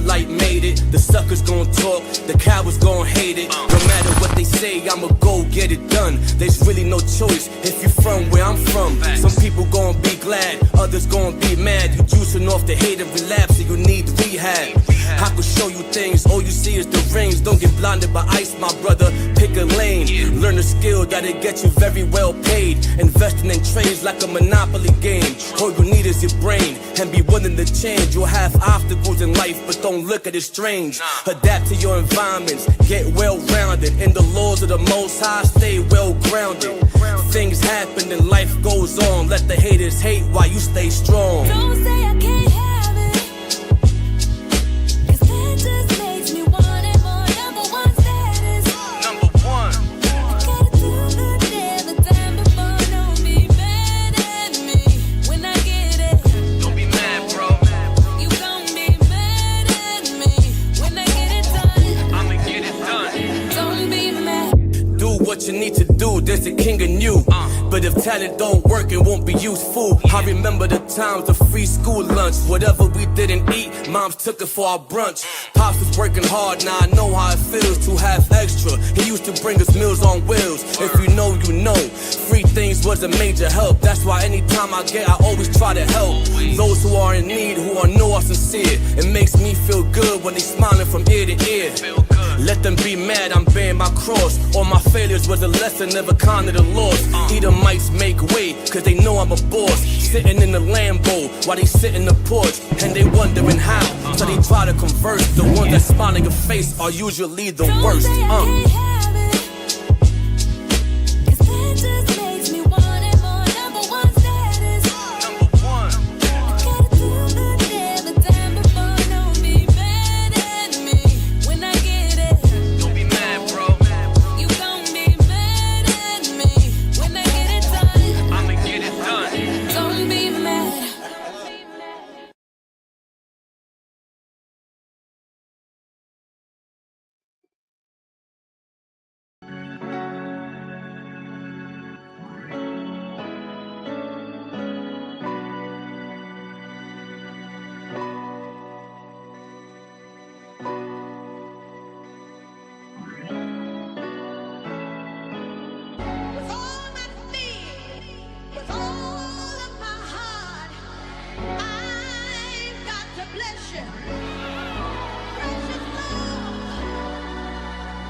Israelite made it. The suckers gon' talk, the cowards gon' hate it. No matter what they say, I'ma go get it done. There's really no choice if you from where I'm from. Some people gon' be glad, others gon' be mad. You juicing off the hate and relapse, so you need rehab. I could show you things, all you see is the rings. Don't get blinded by ice, my brother. Pick a lane, learn a skill that'll get you very well paid. Investing in trades like a monopoly game. All you need is your brain and be willing to change. You'll have obstacles in life, but don't look at it strange. Adapt to your environments, get well-rounded. In the laws of the Most High, stay well-grounded. Things happen and life goes on. Let the haters hate while you stay strong. Don't say I can't have it, 'cause that just makes me want it more. Number one status. Number one. I gotta do good every time before. Don't be mad at me when I get it. Don't be mad, bro. You gon' be mad at me when I get it done. I'ma get it done. Don't be mad. Do what you need to do, there's the king in you. But if talent don't work, it won't be useful. I remember the times of free school lunch. Whatever we didn't eat, moms took it for our brunch. Pops was working hard, now I know how it feels to have extra. He used to bring us meals on wheels. If you know, you know. Free things was a major help. That's why anytime I get, I always try to help. Those who are in need, who know are sincere. It makes me feel good when they smiling from ear to ear. Let them be mad, I'm bearing my cross. All my failures was a lesson, never counted a loss. Edomites make way, cause they know I'm a boss. Sitting in the Lambo, while they sit in the porch. And they wondering how, so they try to converse. The ones that smile in your face are usually the worst. Don't say I can't have it, 'cause that just makes me want it more. Number one status. Number one. I gotta do good every time before. Don't be mad at me when I get it. Don't be mad, bro. You gon' be mad at me when I get it done. I'ma get it done. Don't be mad. With all my being, with all of my heart, I've got to bless you. Precious Lord,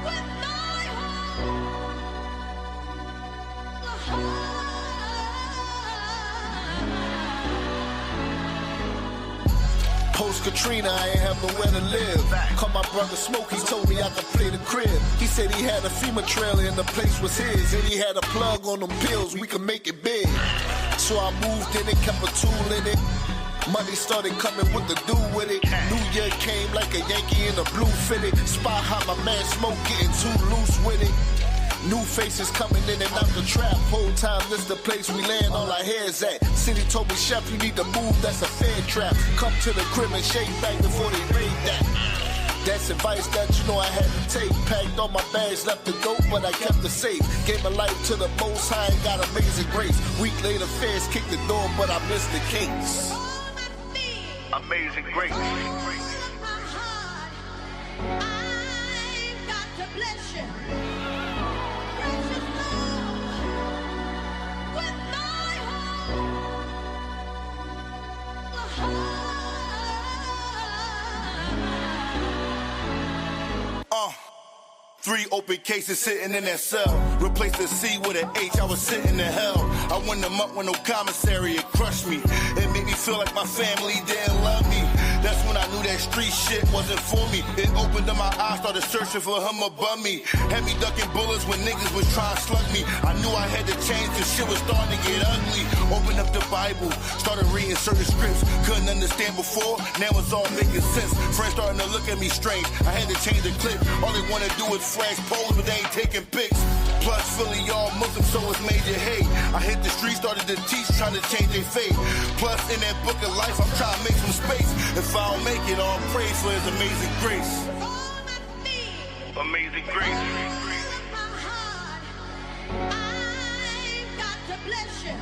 with my heart. Post Katrina, I ain't have nowhere to live. Call my brother Smoke, he told me I could play the crib. He said he had a FEMA trailer and the place was his. And he had a plug on them pills, we could make it big. So I moved in it, kept a tool in it. Money started coming with the do with it. New Year came like a Yankee in a blue fitted. Spot hot, my man Smoke getting too loose with it. New faces coming in and out the trap. Whole time this the place we land, all our hairs at. City told me, Chef, you need to move, that's a fair trap. Come to the crib and shake back before they raid that. That's advice that you know I had to take. Packed all my bags, left the dope, but I kept it safe. Gave my life to the Most High and got amazing grace. Week later, feds kicked the door, but I missed the case. Amazing grace. With my heart, I've got to bless you. Precious Lord, with my heart. 3 open cases sitting in that cell. Replaced the C with an H, I was sitting in hell. I went them up with no commissary, it crushed me. It made me feel like my family didn't love me. That's when I knew that street shit wasn't for me. It opened up my eyes, started searching for him above me. Had me ducking bullets when niggas was trying to slug me. I knew I had to change, cause shit was starting to get ugly. Opened up the Bible, started reading certain scripts. Couldn't understand before, now it's all making sense. Friends starting to look at me strange, I had to change the clip. All they wanna do is flash poles, but they ain't taking pics. Plus, Philly, y'all Muslim, so it's major hate. I hit the street, started to teach, trying to change their fate. Plus, in that book of life, I'm trying to make some space. If I don't make it, all praise for his amazing grace. Amazing grace. With my heart, I've got to bless you.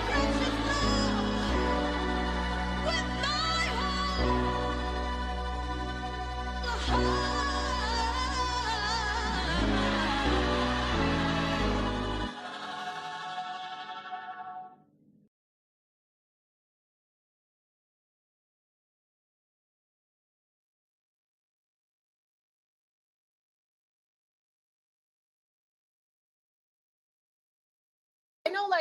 Precious Lord, with my heart.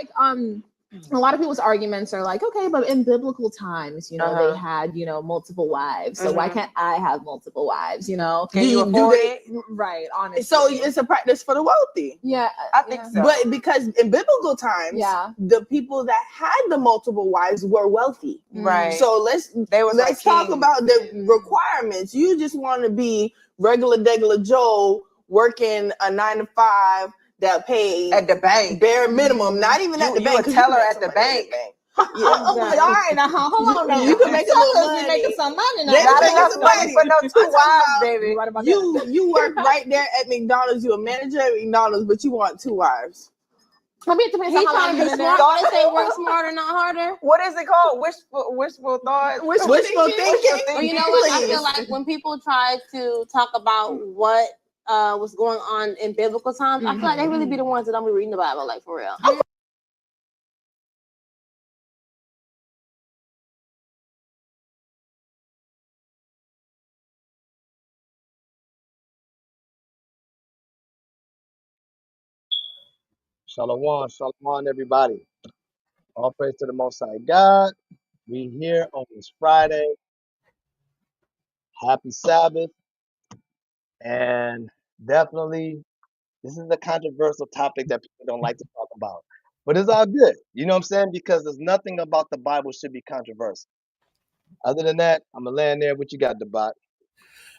like a lot of people's arguments are like, okay, but in biblical times, they had, multiple wives. So why can't I have multiple wives? Can you afford it? Right, honestly. So it's a practice for the wealthy. Yeah, I think so. But because in biblical times, Yeah. the people that had the multiple wives were wealthy. Right. So let's like talk kings. about the requirements. You just want to be regular degular Joe working a 9 to 5 that paid At the bank. bare minimum, not even at the bank. You a teller at the bank. Yeah, all right, now hold on. You can make a little money. Making some money now. They Not making enough some money money. for no I'm 2 talking wives, about baby. Right about that. You work right there at McDonald's. You a manager at McDonald's, but you want 2 wives. I mean, it depends He on how trying long to you've be been smart. there. What they say, work smarter, not harder. What is it called? Wishful thought. Wishful thinking. But you know what? I Please. feel like when people try to talk about what was going on in biblical times, I feel like they really be the ones that don't be reading the Bible, like for real. Shalom, shalom, everybody. All praise to the Most High God. We here on this Friday. Happy Sabbath. And definitely, this is a controversial topic that people don't like to talk about. But it's all good. You know what I'm saying? Because there's nothing about the Bible should be controversial. Other than that, I'm going to land there. What you got, Debat?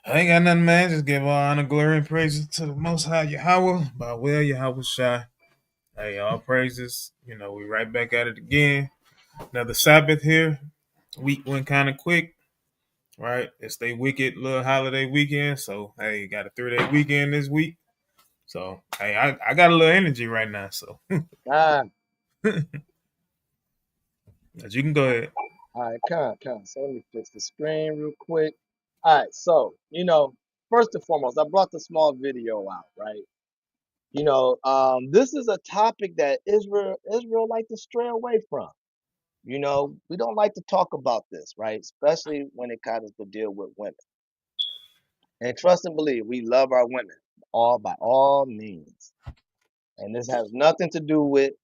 I ain't got nothing, man. Just give all honor, glory, and praises to the Most High Yahweh, by will Yahweh Shai. Hey, all praises. We right back at it again. Another Sabbath here. Week went kind of quick, right? It's they wicked little holiday weekend. So, hey, got a 3-day weekend this week. So, hey, I got a little energy right now. So, Ah, but you can go ahead. all right, come. So let me fix the screen real quick. All right, so, first and foremost, I brought the small video out, right? This is a topic that Israel like to stray away from. We don't like to talk about this, right? Especially when it comes to deal with women. And trust and believe, we love our women by all means. And this has nothing to do with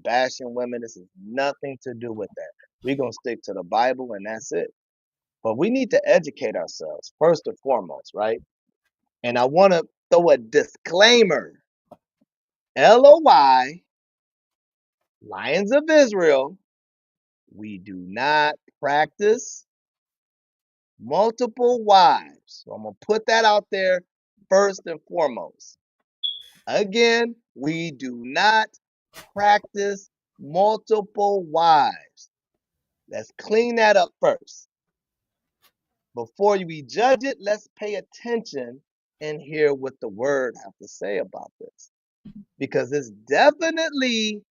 bashing women. This has nothing to do with that. We're gonna stick to the Bible, and that's it. But we need to educate ourselves first and foremost, right? And I want to throw a disclaimer. L.O.I, Lions of Israel, we do not practice multiple wives. So I'm going to put that out there first and foremost. Again, we do not practice multiple wives. Let's clean that up first. Before we judge it, let's pay attention and hear what the word have to say about this. Because it's definitely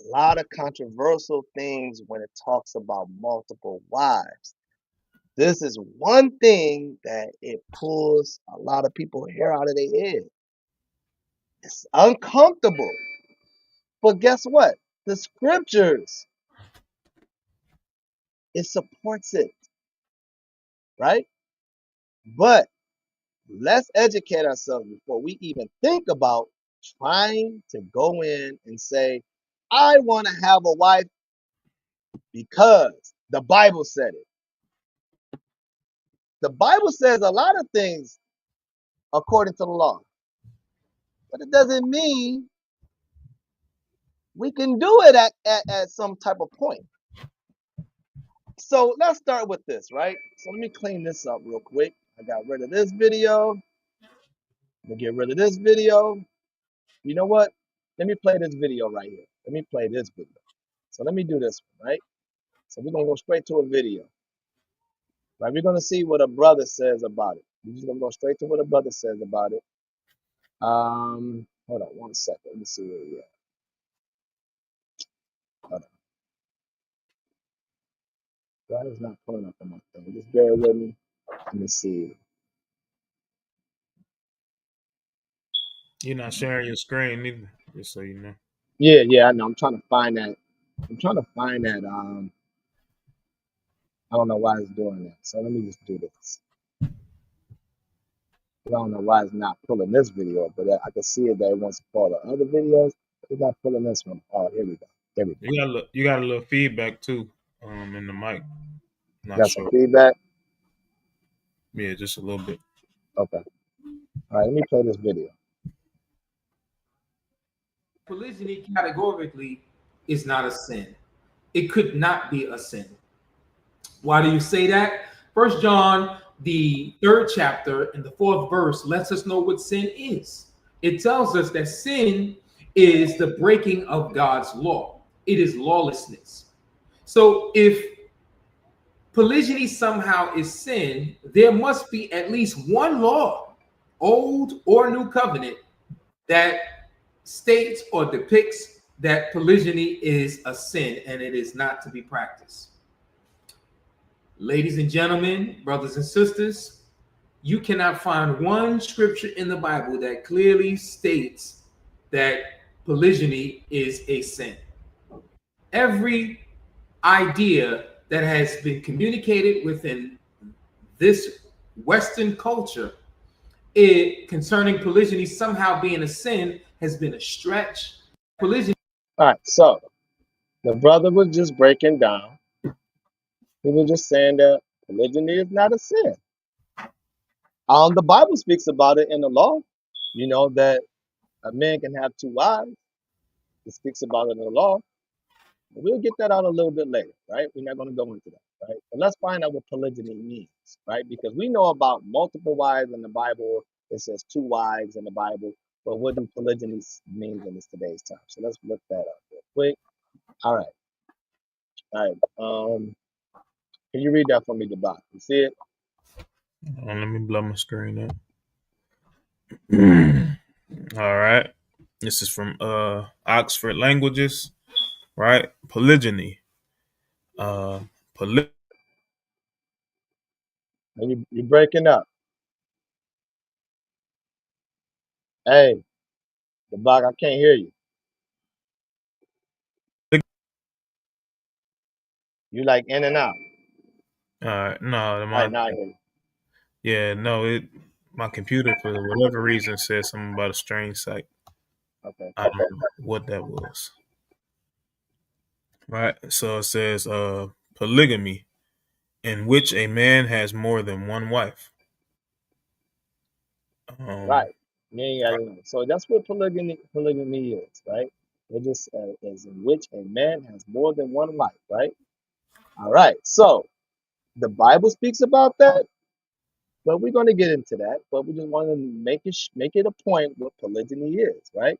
a lot of controversial things when it talks about multiple wives. This is one thing that it pulls a lot of people hair out of their head. It's uncomfortable. But guess what? The scriptures, it supports it, right? But let's educate ourselves before we even think about trying to go in and say, I want to have a wife because the Bible said it. The Bible says a lot of things according to the law, but it doesn't mean we can do it at some type of point. So let's start with this, right? So let me clean this up real quick. I got rid of this video. Let me get rid of this video. You know what? Let me play this video right here. Let me play this video. So let me do this one, right? So we're gonna go straight to a video. Right? We're gonna see what a brother says about it. We're just gonna go straight to what a brother says about it. Hold on 1 second. Let me see where we at. Hold on. God is not pulling up on my thing. Just bear with me. Let me see. You're not sharing your screen either, just so you know. Yeah, I know. I'm trying to find that. I'm trying to find that. I don't know why it's doing that. So let me just do this. I don't know why it's not pulling this video up, but I can see it that it wants to pull the other videos. It's not pulling this one. Oh, here we go. There we go. You got a little feedback too, in the mic. Not Got some sure. feedback. Yeah, just a little bit. Okay. All right. Let me play this video. Polygyny categorically is not a sin. It could not be a sin. Why do you say that? First John, the 3rd chapter and the 4th verse lets us know what sin is. It tells us that sin is the breaking of God's law. It is lawlessness. So if polygyny somehow is sin, there must be at least one law, old or new covenant, that states or depicts that polygyny is a sin and it is not to be practiced. Ladies and gentlemen, brothers and sisters, you cannot find one scripture in the Bible that clearly states that polygyny is a sin. Every idea that has been communicated within this Western culture concerning polygyny somehow being a sin has been a stretch. Polygyny. All right. So the brother was just breaking down. He was just saying that polygyny is not a sin. The Bible speaks about it in the law. You know that a man can have 2 wives. It speaks about it in the law. We'll get that out a little bit later, right? We're not going to go into that, right? But let's find out what polygyny means, right? Because we know about multiple wives in the Bible. It says 2 wives in the Bible. But what do polygyny mean in this today's time? So let's look that up real quick. All right. All right. Can you read that for me, Debak? You see it? Let me blow my screen up. All right. This is from Oxford Languages, right? Polygyny. Poly- And you're breaking up. Hey, Debak, I can't hear you. You like in and out. no, All right, now I hear you. yeah, no, my computer for whatever reason said something about a strange site. Okay. I don't know what that was. Right. So it says polygamy, in which a man has more than one wife. Right. Yeah. So that's what polygamy is, right? It just is in which a man has more than one wife, right? All right. So the Bible speaks about that, but we're going to get into that. But we just want to make it a point what polygyny is, right?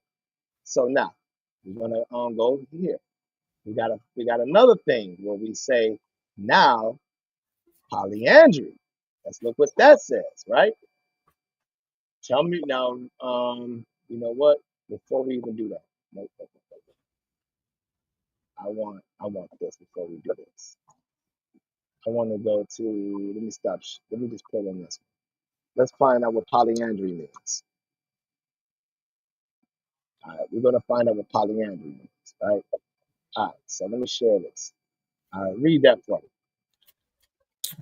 So now we're going to go here. We got another thing where we say now polyandry. Let's look what that says, right? Tell me now. You know what? Before we even do that, no, no, no, no. I want this before we do this. I want to go to. Let me stop. Let me just pull in this one. Let's find out what polyandry means. All right, we're gonna find out what polyandry means. Right. All right. So let me share this. All right, read that for me.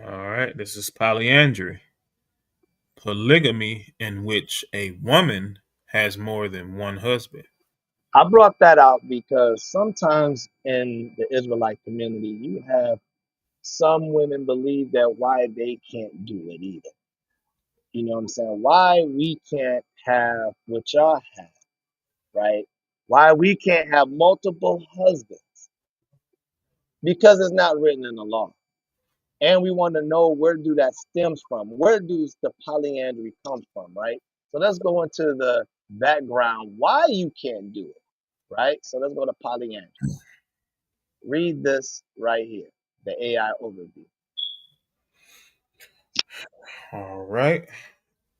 All right. This is polyandry. Polygamy in which a woman has more than one husband. I brought that out because sometimes in the Israelite community, you have some women believe that why they can't do it either. You know what I'm saying? Why we can't have what y'all have, right? Why we can't have multiple husbands? Because it's not written in the law. And we want to know where do that stems from? Where does the polyandry come from, right? So let's go into the background why you can't do it, right? So let's go to polyandry. Read this right here, the AI overview. All right.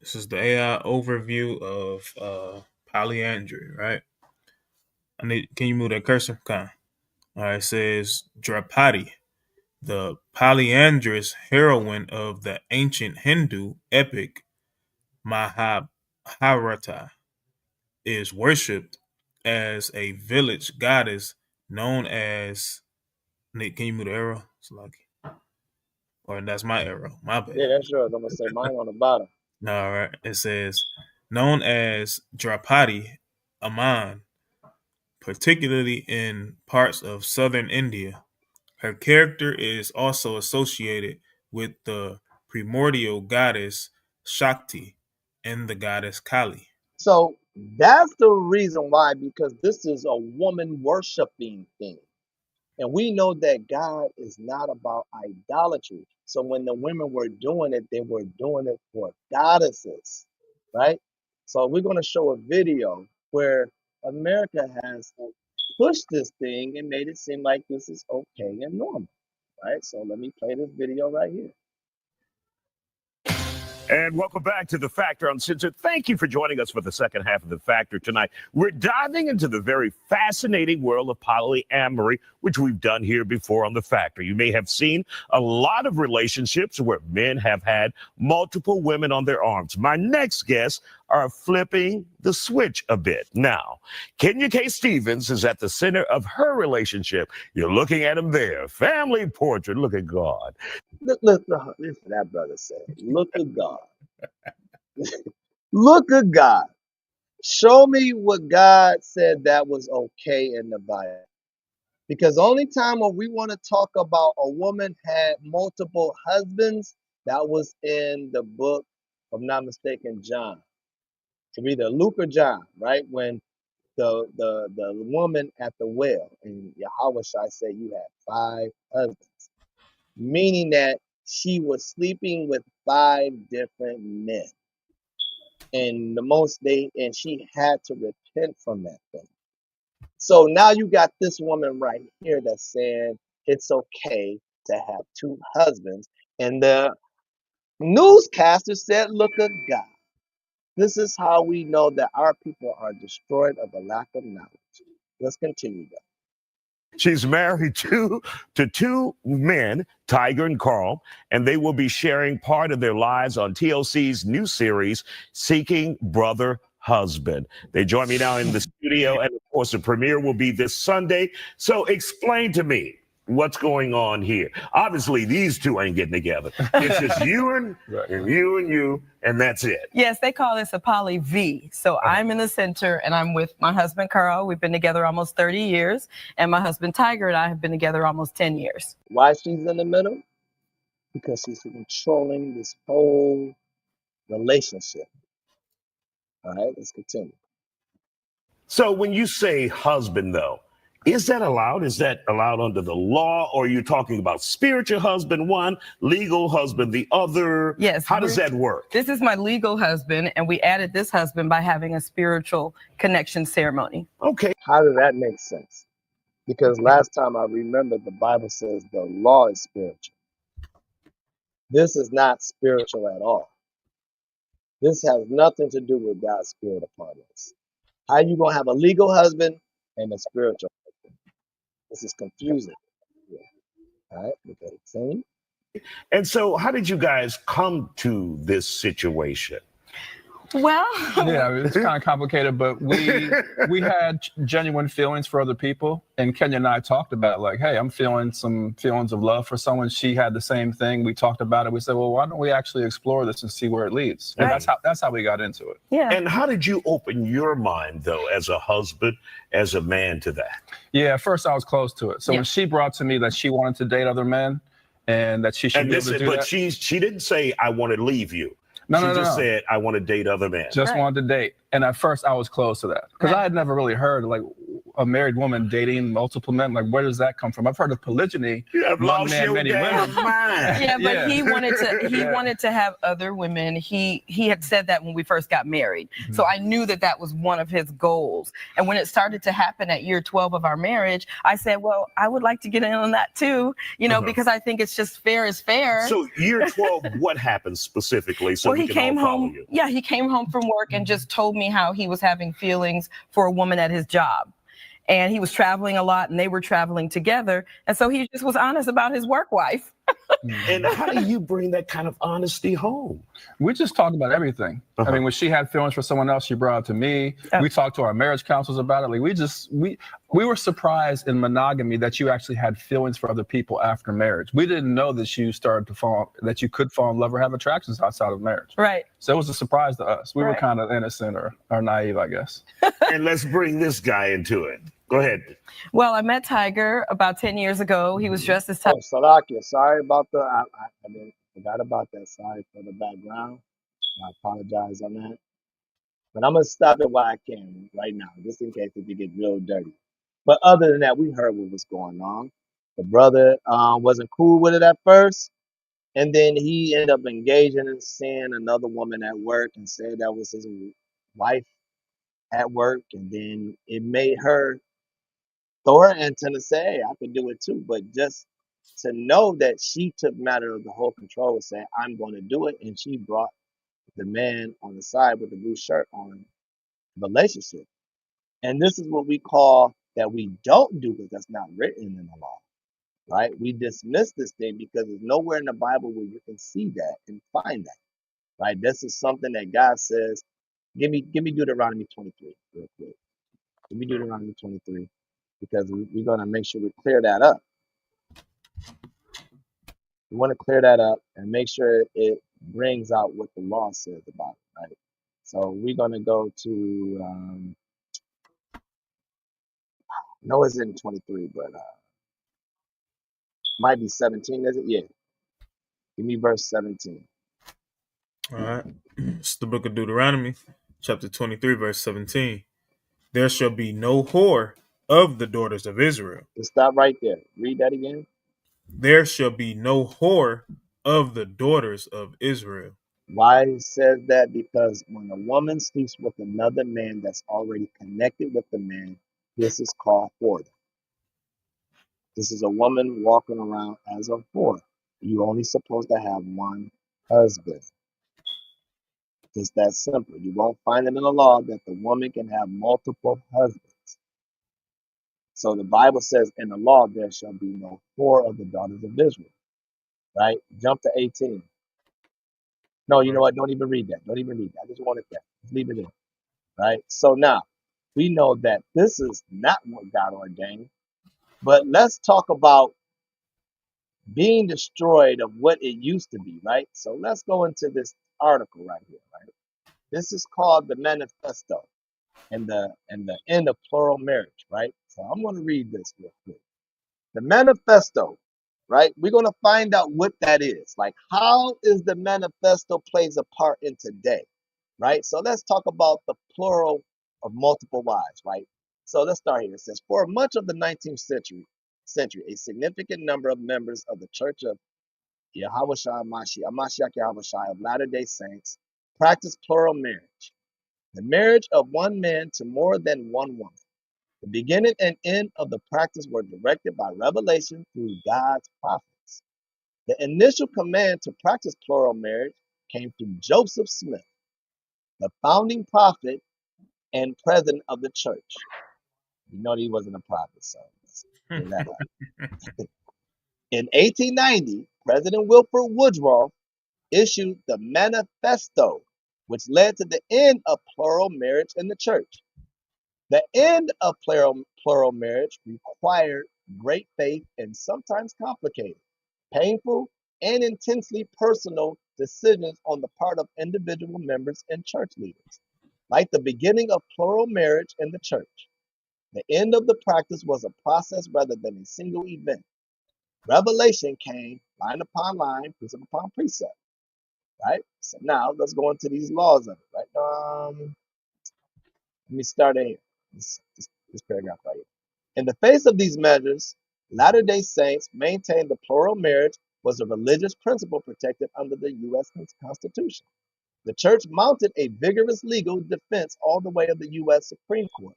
This is the AI overview of polyandry, right? Can you move that cursor? Come. All right. It says Draupadi, the polyandrous heroine of the ancient Hindu epic Mahabharata, is worshipped as a village goddess known as. Nick, can you move the arrow? It's lucky. Or that's my arrow. My Yeah, bad. that's yours. I'm gonna say mine on the bottom. All right. It says known as Draupadi Aman, particularly in parts of southern India. Her character is also associated with the primordial goddess Shakti and the goddess Kali. So that's the reason why, because this is a woman worshiping thing. And we know that God is not about idolatry. So when the women were doing it, they were doing it for goddesses, right? So we're going to show a video where America has pushed this thing and made it seem like this is okay and normal, right? So let me play this video right here. And welcome back to The Factor Uncensored. Thank you for joining us for the second half of The Factor tonight. We're diving into the very fascinating world of polyamory, which we've done here before on The Factor. You may have seen a lot of relationships where men have had multiple women on their arms. My next guests are flipping the switch a bit. Now, Kenya K. Stevens is at the center of her relationship. You're looking at him there. Family portrait. Look at God. Look, listen, that brother said, look at God. Look at God. Show me what God said that was okay in the Bible. Because the only time when we want to talk about a woman had multiple husbands, that was in the book, if I'm not mistaken, John. To be either Luke or John, right? When the woman at the well, and Yahweh Shai said you had 5 husbands, meaning that she was sleeping with 5 different men. And and she had to repent from that thing. So now you got this woman right here that's saying it's okay to have 2 husbands. And the newscaster said, look at God. This is how we know that our people are destroyed of a lack of knowledge. Let's continue that. She's married to 2 men, Tiger and Carl, and they will be sharing part of their lives on TLC's new series, Seeking Brother Husband. They join me now in the studio, and of course, the premiere will be this Sunday. So explain to me what's going on here. Obviously, these 2 ain't getting together. It's just you and you, and that's it. Yes, they call this a poly V. So I'm in the center, and I'm with my husband, Carl. We've been together almost 30 years. And my husband, Tiger, and I have been together almost 10 years. Why she's in the middle? Because she's controlling this whole relationship. All right, let's continue. So when you say husband, though, is that allowed? Is that allowed under the law? Or are you talking about spiritual husband one, legal husband the other? Yes. How does that work? This is my legal husband, and we added this husband by having a spiritual connection ceremony. Okay. How does that make sense? Because last time I remember, the Bible says the law is spiritual. This is not spiritual at all. This has nothing to do with God's spirit upon us. How are you going to have a legal husband and a spiritual husband? This is confusing. Yeah. All right, okay, same. And so how did you guys come to this situation? Well, yeah, I mean, it's kind of complicated, but we had genuine feelings for other people, and Kenya and I talked about it, like, hey, I'm feeling some feelings of love for someone. She had the same thing. We talked about it. We said, well, why don't we actually explore this and see where it leads? And that's how we got into it. Yeah. And how did you open your mind, though, as a husband, as a man, to that? Yeah, at first I was close to it. So when she brought to me that she wanted to date other men and that she should be able to do but that. she didn't say, I want to leave you. She just said, I want to date other men. Just wanted to date. And at first I was close to that because I had never really heard like a married woman dating multiple men. Like, where does that come from? I've heard of polygyny, one man, many women. Yeah, but he wanted to have other women. He had said that when we first got married. Mm-hmm. So I knew that was one of his goals. And when it started to happen at year 12 of our marriage, I said, well, I would like to get in on that too, because I think it's just fair is fair. So year 12, what happened specifically? So well, he came home. Yeah, he came home from work and just told me how he was having feelings for a woman at his job. And he was traveling a lot and they were traveling together. And so he just was honest about his work wife. And how do you bring that kind of honesty home? We just talked about everything. I mean, when she had feelings for someone else, she brought it to me. We talked to our marriage counselors about it. Like we were surprised in monogamy that you actually had feelings for other people after marriage. We didn't know that you could fall in love or have attractions outside of marriage. Right. So it was a surprise to us. We were kind of innocent or naive, I guess. And let's bring this guy into it. Go ahead. Well, I met Tiger about 10 years ago. He was dressed as Tiger. Oh, Salakia, sorry about the. Forgot about that. Sorry for the background. I apologize on that. But I'm gonna stop it while I can right now, just in case it get real dirty. But other than that, we heard what was going on. The brother wasn't cool with it at first, and then he ended up engaging in seeing another woman at work and said that was his wife at work, and then it made her throw her antenna, say, "Hey, I could do it too." But just to know that she took matter of the whole control and said, "I'm going to do it," and she brought the man on the side with the blue shirt on relationship. And this is what we call that we don't do because that's not written in the law, right? We dismiss this thing because there's nowhere in the Bible where you can see that and find that, right? This is something that God says. Give me Deuteronomy 23 real quick. Give me Deuteronomy 23 because we're going to make sure we clear that up. We want to clear that up and make sure it brings out what the law says about it, right? So we're going to go to, no, it's in 23, but might be 17, is it? Yeah. Give me verse 17. All right. It's the book of Deuteronomy, chapter 23, verse 17. There shall be no whore of the daughters of Israel. Just stop right there. Read that again. There shall be no whore of the daughters of Israel. Why it says that? Because when a woman sleeps with another man that's already connected with the man, this is called whoredom. This is a woman walking around as a whore. You only supposed to have one husband. Just that simple. You won't find it in the law that the woman can have multiple husbands. So the Bible says in the law there shall be no whore of the daughters of Israel. Right? Jump to 18. No, you know what? Don't even read that. Don't even read that. I just wanted that. Just leave it in. Right? So now we know that this is not what God ordained. But let's talk about being destroyed of what it used to be, right? So let's go into this article right here, right? This is called the manifesto and the end of plural marriage, right? So I'm going to read this real quick. The manifesto, right? We're going to find out what that is. Like, how is the manifesto plays a part in today, right? So let's talk about the plural of multiple wives, right? So let's start here. It says, for much of the 19th century, a significant number of members of the Church of Yahweh Mashiach Yahweh of Latter-day Saints practice plural marriage, the marriage of one man to more than one woman. The beginning and end of the practice were directed by revelation through God's prophets. The initial command to practice plural marriage came through Joseph Smith, the founding prophet and president of the church. You know that he wasn't a prophet, so let's clear that up. In 1890, President Wilford Woodruff issued the Manifesto, which led to the end of plural marriage in the church. The end of plural marriage required great faith and sometimes complicated, painful, and intensely personal decisions on the part of individual members and church leaders. Like the beginning of plural marriage in the church, the end of the practice was a process rather than a single event. Revelation came line upon line, precept upon precept, right? So now let's go into these laws of it, right? Let me start in here. This paragraph right here. In the face of these measures, Latter-day Saints maintained the plural marriage was a religious principle protected under the U.S. Constitution. The church mounted a vigorous legal defense all the way to the U.S. Supreme Court.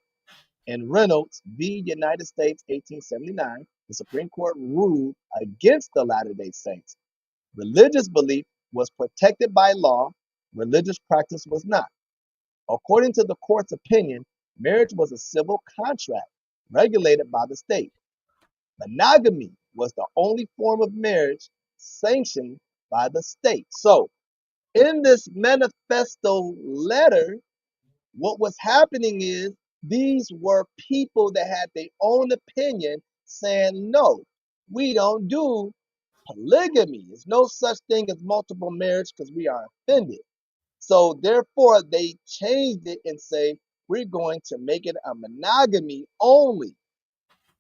In Reynolds v. United States, 1879, the Supreme Court ruled against the Latter-day Saints. Religious belief was protected by law, religious practice was not. According to the court's opinion, marriage was a civil contract regulated by the state. Monogamy was the only form of marriage sanctioned by the state. So, in this manifesto letter, what was happening is these were people that had their own opinion saying, no, we don't do polygamy. There's no such thing as multiple marriage because we are offended. So therefore, they changed it and say, we're going to make it a monogamy only.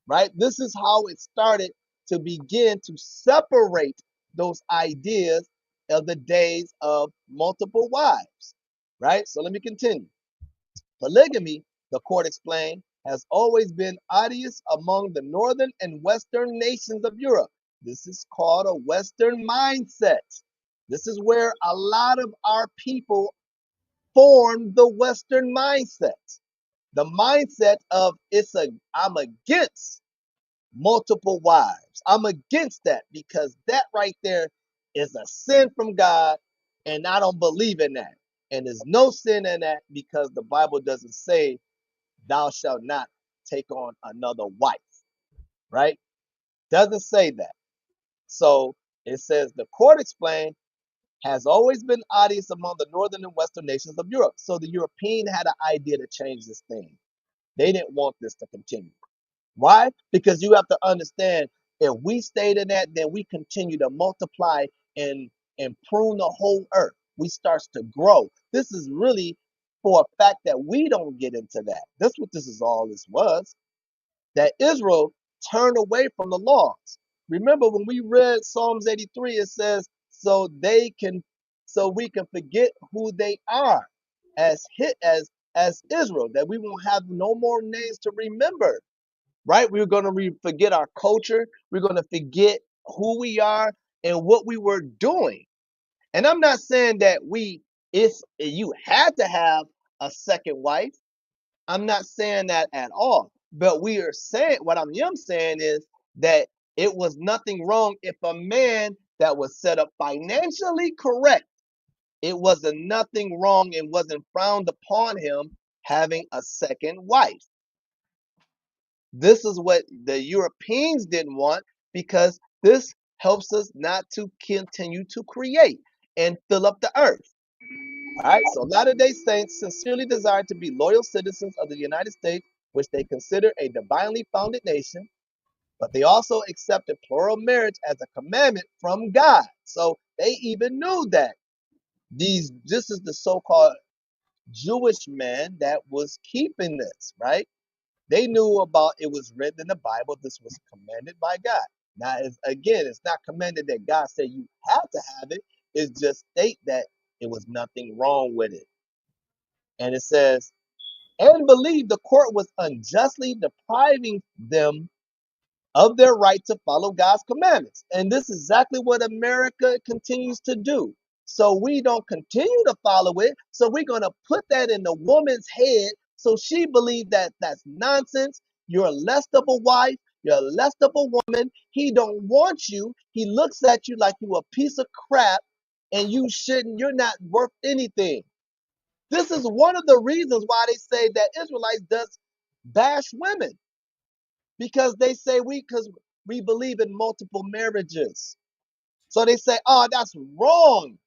right? This is how it started to begin to separate those ideas of the days of multiple wives, right? So let me continue. Polygamy, the court explained, has always been odious among the northern and western nations of Europe. This is called a Western mindset. This is where a lot of our people formed the Western mindset. The mindset of I'm against multiple wives. I'm against that because that right there is a sin from God, and I don't believe in that. And there's no sin in that because the Bible doesn't say, thou shalt not take on another wife, right? Doesn't say that. So it says the court explained has always been odious among the northern and western nations of Europe. So the European had an idea to change this thing. They didn't want this to continue. Why? Because you have to understand, if we stayed in that, then we continue to multiply and prune the whole earth. We starts to grow. This is really for a fact that we don't get into that. That's what this is all this was. That Israel turned away from the laws. Remember when we read Psalms 83, it says, so we can forget who they are as Israel, that we won't have no more names to remember, right? We're going to forget our culture. We're going to forget who we are and what we were doing. And I'm not saying that you had to have a second wife. I'm not saying that at all. But what I am saying is that it was nothing wrong if a man that was set up financially correct, it wasn't nothing wrong and wasn't frowned upon him having a second wife. This is what the Europeans didn't want because this helps us not to continue to create and fill up the earth. All right, so Latter-day Saints sincerely desire to be loyal citizens of the United States, which they consider a divinely founded nation, but they also accepted plural marriage as a commandment from God. So they even knew that this is the so-called Jewish man that was keeping this, right? They knew about it was written in the Bible. This was commanded by God. Now, it's not commanded that God said you have to have it. It's just state that it was nothing wrong with it. And it says, and believe the court was unjustly depriving them of their right to follow God's commandments. And this is exactly what America continues to do. So we don't continue to follow it. So we're going to put that in the woman's head. So she believes that that's nonsense. You're less of a wife. You're less of a woman. He don't want you. He looks at you like you a piece of crap and you're not worth anything. This is one of the reasons why they say that Israelites does bash women, because they say because we believe in multiple marriages. So they say, oh, that's wrong.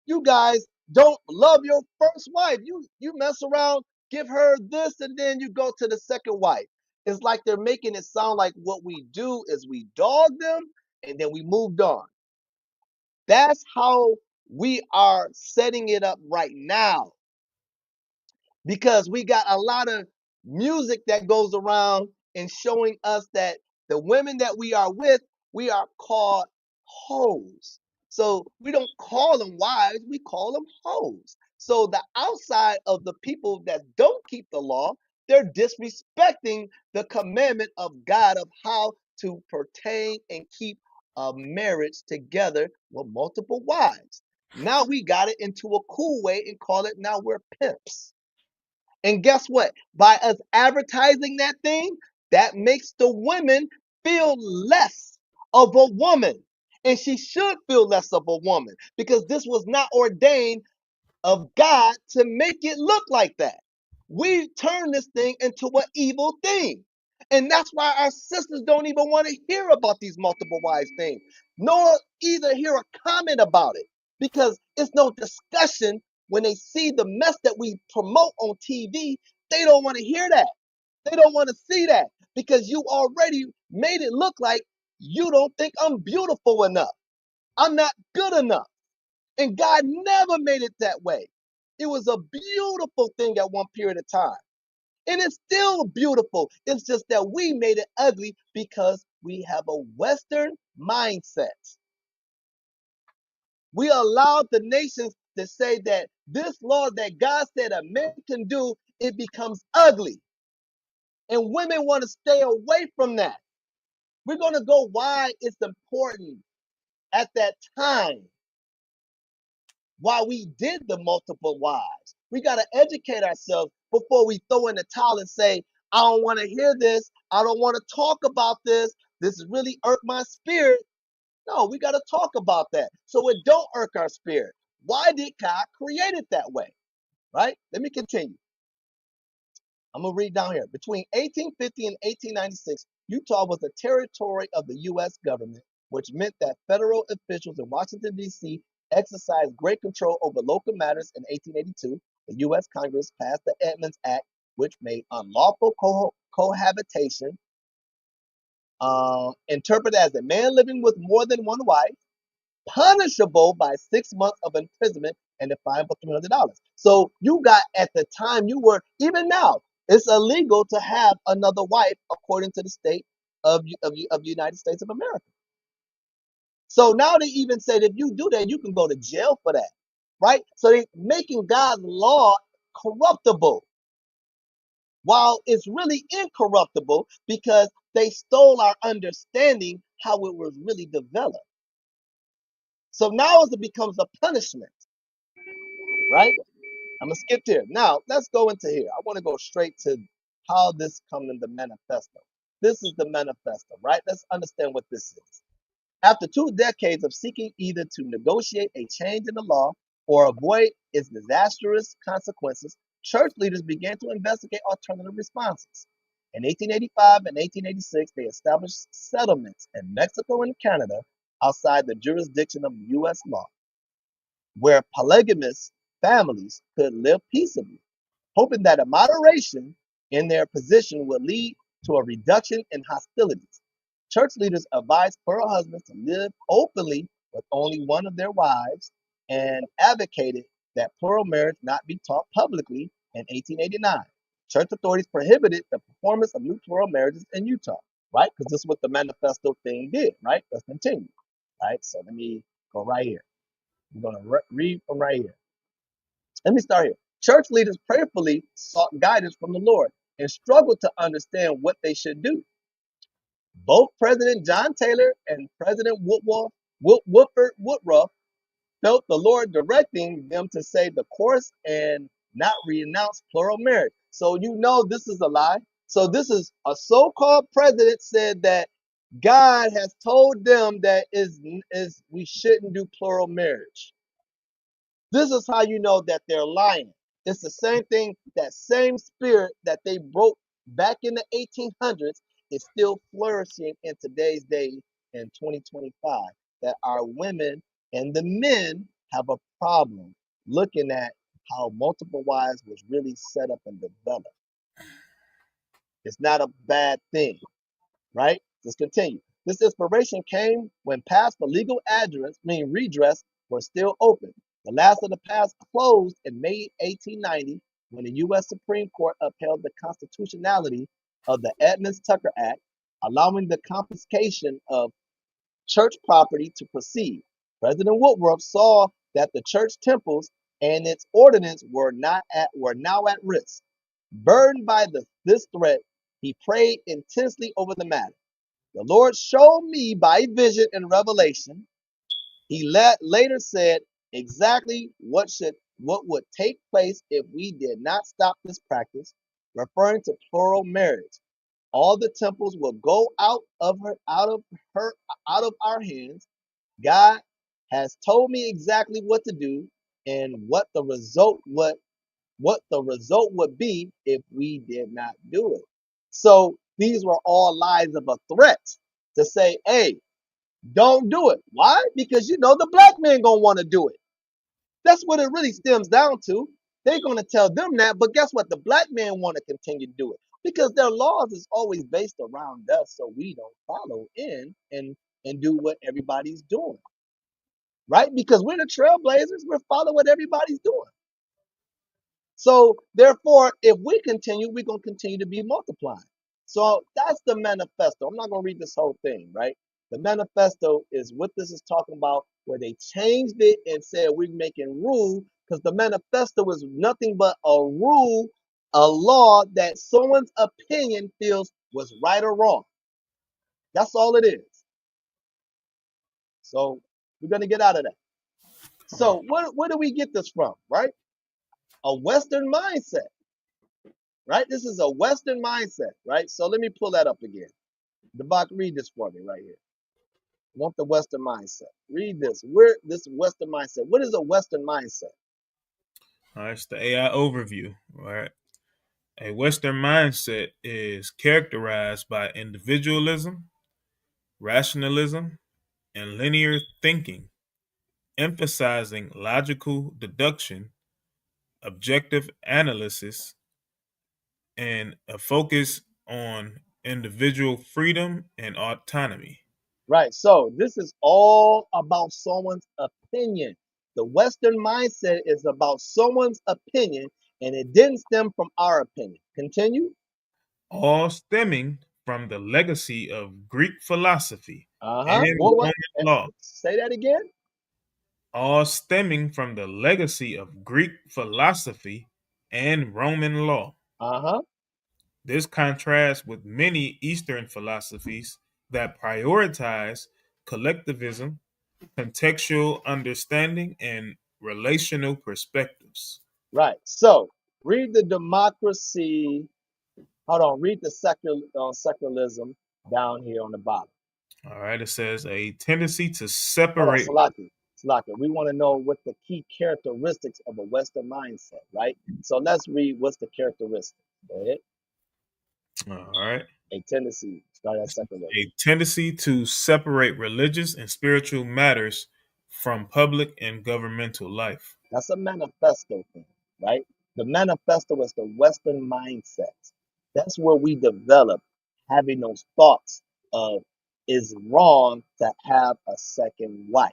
You guys don't love your first wife. You mess around, give her this, and then you go to the second wife. It's like they're making it sound like what we do is we dog them and then we moved on. That's how we are setting it up right now, because we got a lot of music that goes around and showing us that the women that we are with, we are called hoes. So we don't call them wives, we call them hoes. So the outside of the people that don't keep the law, they're disrespecting the commandment of God of how to pertain and keep a marriage together with multiple wives. Now we got it into a cool way and call it, now we're pimps. And guess what? By us advertising that thing, that makes the women feel less of a woman. And she should feel less of a woman because this was not ordained of God to make it look like that. We turn this thing into an evil thing. And that's why our sisters don't even want to hear about these multiple wives things, nor either hear a comment about it, because it's no discussion. When they see the mess that we promote on TV, they don't want to hear that. They don't want to see that because you already made it look like you don't think I'm beautiful enough. I'm not good enough. And God never made it that way. It was a beautiful thing at one period of time. And it's still beautiful. It's just that we made it ugly because we have a Western mindset. We allowed the nations to say that this law that God said a man can do, it becomes ugly. And women want to stay away from that. We're going to go why it's important at that time, why we did the multiple wives. We got to educate ourselves before we throw in the towel and say, I don't want to hear this. I don't want to talk about this. This has really irked my spirit. No, we got to talk about that so it don't irk our spirit. Why did God create it that way? Right? Let me continue. I'm going to read down here. Between 1850 and 1896, Utah was a territory of the U.S. government, which meant that federal officials in Washington, D.C. exercised great control over local matters. In 1882, the U.S. Congress passed the Edmunds Act, which made unlawful cohabitation interpreted as a man living with more than one wife, punishable by 6 months of imprisonment and a fine for $300. So you got at the time you were, even now, it's illegal to have another wife according to the state of the United States of America. So now they even said if you do that, you can go to jail for that, right? So they're making God's law corruptible while it's really incorruptible because they stole our understanding how it was really developed. So now it becomes a punishment, right? I'm gonna skip here. Now let's go into here. I want to go straight to how this come in the manifesto. This is the manifesto, right? Let's understand what this is. After 2 decades of seeking either to negotiate a change in the law or avoid its disastrous consequences, church leaders began to investigate alternative responses. In 1885 and 1886, they established settlements in Mexico and Canada outside the jurisdiction of U.S. law, where polygamous families could live peaceably, hoping that a moderation in their position would lead to a reduction in hostilities. Church leaders advised plural husbands to live openly with only one of their wives and advocated that plural marriage not be taught publicly. In 1889, church authorities prohibited the performance of new plural marriages in Utah, right? Because this is what the manifesto thing did, right? Let's continue, right? So let me go right here. I'm going to read from right here. Let me start here. Church leaders prayerfully sought guidance from the Lord and struggled to understand what they should do. Both President John Taylor and President Woodruff felt the Lord directing them to say the course and not renounce plural marriage. So you know this is a lie. So this is a so-called president said that God has told them that is we shouldn't do plural marriage. This is how you know that they're lying. It's the same thing, that same spirit that they broke back in the 1800s is still flourishing in today's day in 2025. That our women and the men have a problem looking at how multiple wives was really set up and developed. It's not a bad thing, right? Let's continue. This inspiration came when paths for legal redress, were still open. The last of the paths closed in May 1890 when the U.S. Supreme Court upheld the constitutionality of the Edmunds-Tucker Act, allowing the confiscation of church property to proceed. President Woodruff saw that the church temples and its ordinance were now at risk. Burdened by this threat, he prayed intensely over the matter. The Lord showed me by vision and revelation. He later said exactly what would take place if we did not stop this practice, referring to plural marriage. All the temples will go out of our hands. God has told me exactly what to do and what the result would be if we did not do it. So these were all lies of a threat to say, hey, don't do it. Why? Because you know the black man gonna want to do it. That's what it really stems down to. They're gonna tell them that, but guess what? The black man want to continue to do it because their laws is always based around us, so we don't follow in and do what everybody's doing, right? Because we're the trailblazers. We're following what everybody's doing. So therefore, if we continue, we're going to continue to be multiplying. So that's the manifesto. I'm not going to read this whole thing, right? The manifesto is what this is talking about, where they changed it and said we're making rule, because the manifesto is nothing but a rule, a law that someone's opinion feels was right or wrong. That's all it is. So we're going to get out of that. So where do we get this from, right? A Western mindset, right? This is a Western mindset, right? So let me pull that up again. Debak, read this for me right here. I want the Western mindset. Read this. Where this Western mindset? What is a Western mindset? All right, it's the AI overview. All right. A Western mindset is characterized by individualism, rationalism, and linear thinking, emphasizing logical deduction, objective analysis, and a focus on individual freedom and autonomy. Right. So this is all about someone's opinion. The Western mindset is about someone's opinion, and it didn't stem from our opinion. Continue. All stemming from the legacy of Greek philosophy and What? Roman law. Say that again. All stemming from the legacy of Greek philosophy and Roman law. This contrasts with many Eastern philosophies that prioritize collectivism, contextual understanding, and relational perspectives. Right. So read the democracy. Hold on. Read the secularism down here on the bottom. All right. It says a tendency to Hold on, separate. Salaki. We want to know what the key characteristics of a Western mindset, right? So let's read what's the characteristics. Go ahead. All right. A tendency. Start at secularism. A tendency to separate religious and spiritual matters from public and governmental life. That's a manifesto thing, right? The manifesto is the Western mindset. That's where we develop having those thoughts of is wrong to have a second wife.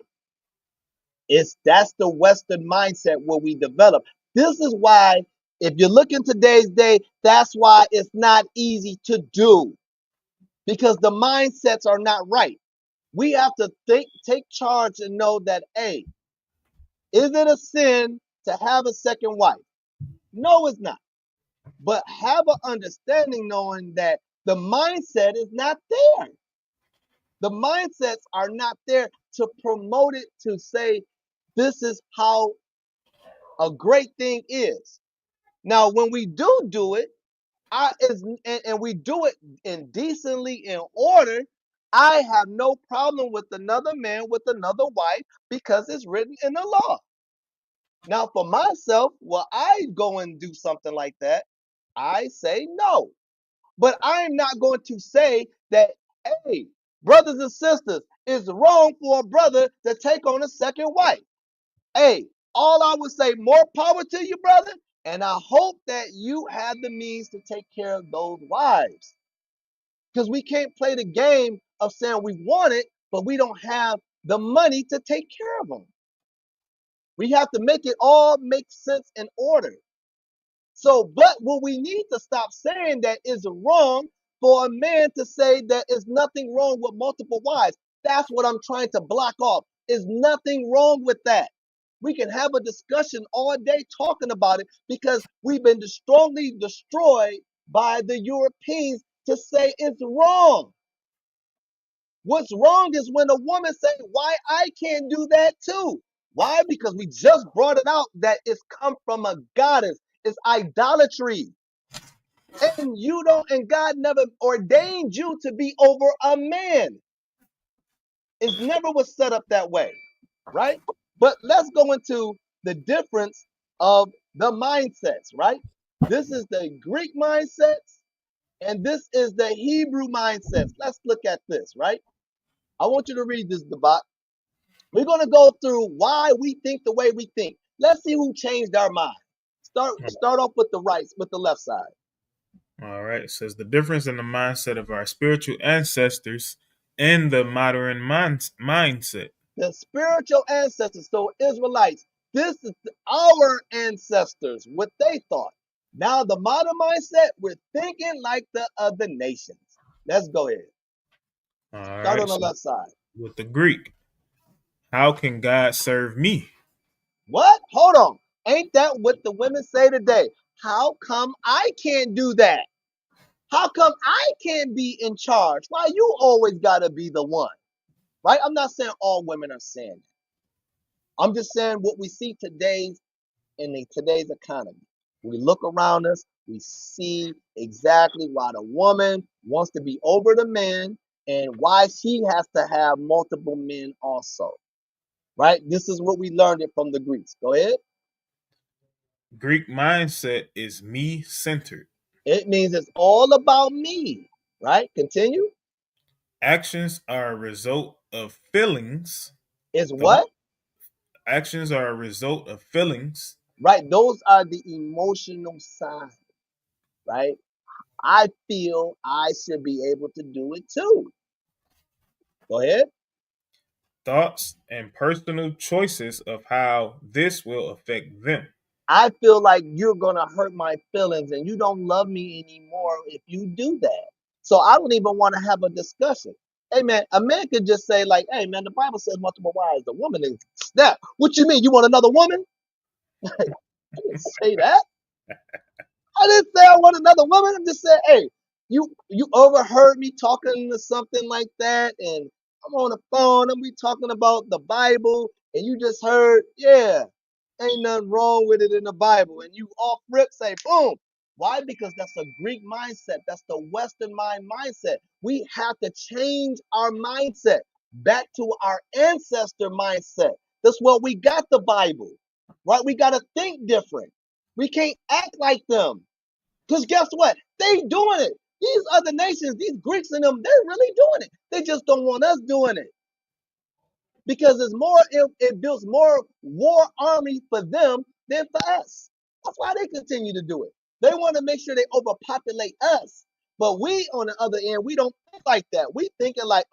That's the Western mindset where we develop. This is why, if you look in today's day, that's why it's not easy to do, because the mindsets are not right. We have to take charge and know that, hey, is it a sin to have a second wife? No, it's not. But have an understanding knowing that the mindset is not there. The mindsets are not there to promote it, to say this is how a great thing is. Now, when we do it, and we do it indecently in order, I have no problem with another man with another wife because it's written in the law. Now, for myself, will I go and do something like that? I say no. But I'm not going to say that, hey, brothers and sisters, it's wrong for a brother to take on a second wife. Hey, all I would say, more power to you, brother. And I hope that you have the means to take care of those wives. Because we can't play the game of saying we want it, but we don't have the money to take care of them. We have to make it all make sense and order. So, but what we need to stop saying that is wrong for a man to say that is nothing wrong with multiple wives. That's what I'm trying to block off. Is nothing wrong with that. We can have a discussion all day talking about it because we've been strongly destroyed by the Europeans to say it's wrong. What's wrong is when a woman say, why I can't do that too? Why? Because we just brought it out that it's come from a goddess. It's idolatry. And God never ordained you to be over a man. It never was set up that way, right? But let's go into the difference of the mindsets, right? This is the Greek mindsets, and this is the Hebrew mindsets. Let's look at this, right? I want you to read this, Debat. We're going to go through why we think the way we think. Let's see who changed our mind. Start off with the left side. All right. It says the difference in the mindset of our spiritual ancestors and the modern mindset. The spiritual ancestors, so Israelites, This is our ancestors, what they thought. Now the modern mindset, we're thinking like the other nations. Let's go ahead. All Start on right. the So left side. with the Greek, how can God serve me? What? Hold on. Ain't that what the women say today? How come I can't do that? How come I can't be in charge? Why you always gotta be the one? Right? I'm not saying all women are saying that. I'm just saying what we see today in today's economy. We look around us, we see exactly why the woman wants to be over the man and why she has to have multiple men also. Right? This is what we learned it from the Greeks. Go ahead. Greek mindset is me centered. It means it's all about me. Right? Continue. Actions are a result of feelings. Is Thought. what? Actions are a result of feelings. Right? Those are the emotional side. Right? I feel I should be able to do it too. Go ahead. Thoughts and personal choices of how this will affect them. I feel like you're gonna hurt my feelings and you don't love me anymore if you do that. So I don't even want to have a discussion. Hey man, a man could just say, like, hey man, the Bible says multiple wives. The woman is snap. What you mean? You want another woman? I didn't say that. I didn't say I want another woman. I'm just saying, hey, you overheard me talking to something like that, and I'm on the phone and we talking about the Bible, and you just heard, yeah, ain't nothing wrong with it in the Bible, and you off rip say, boom. Why? Because that's a Greek mindset. That's the Western mindset. We have to change our mindset back to our ancestor mindset. That's what we got the Bible, right? We got to think different. We can't act like them. Because guess what? They doing it. These other nations, these Greeks and them, they're really doing it. They just don't want us doing it. Because it builds more war army for them than for us. That's why they continue to do it. They want to make sure they overpopulate us. But we, on the other end, we don't think like that. We thinking like,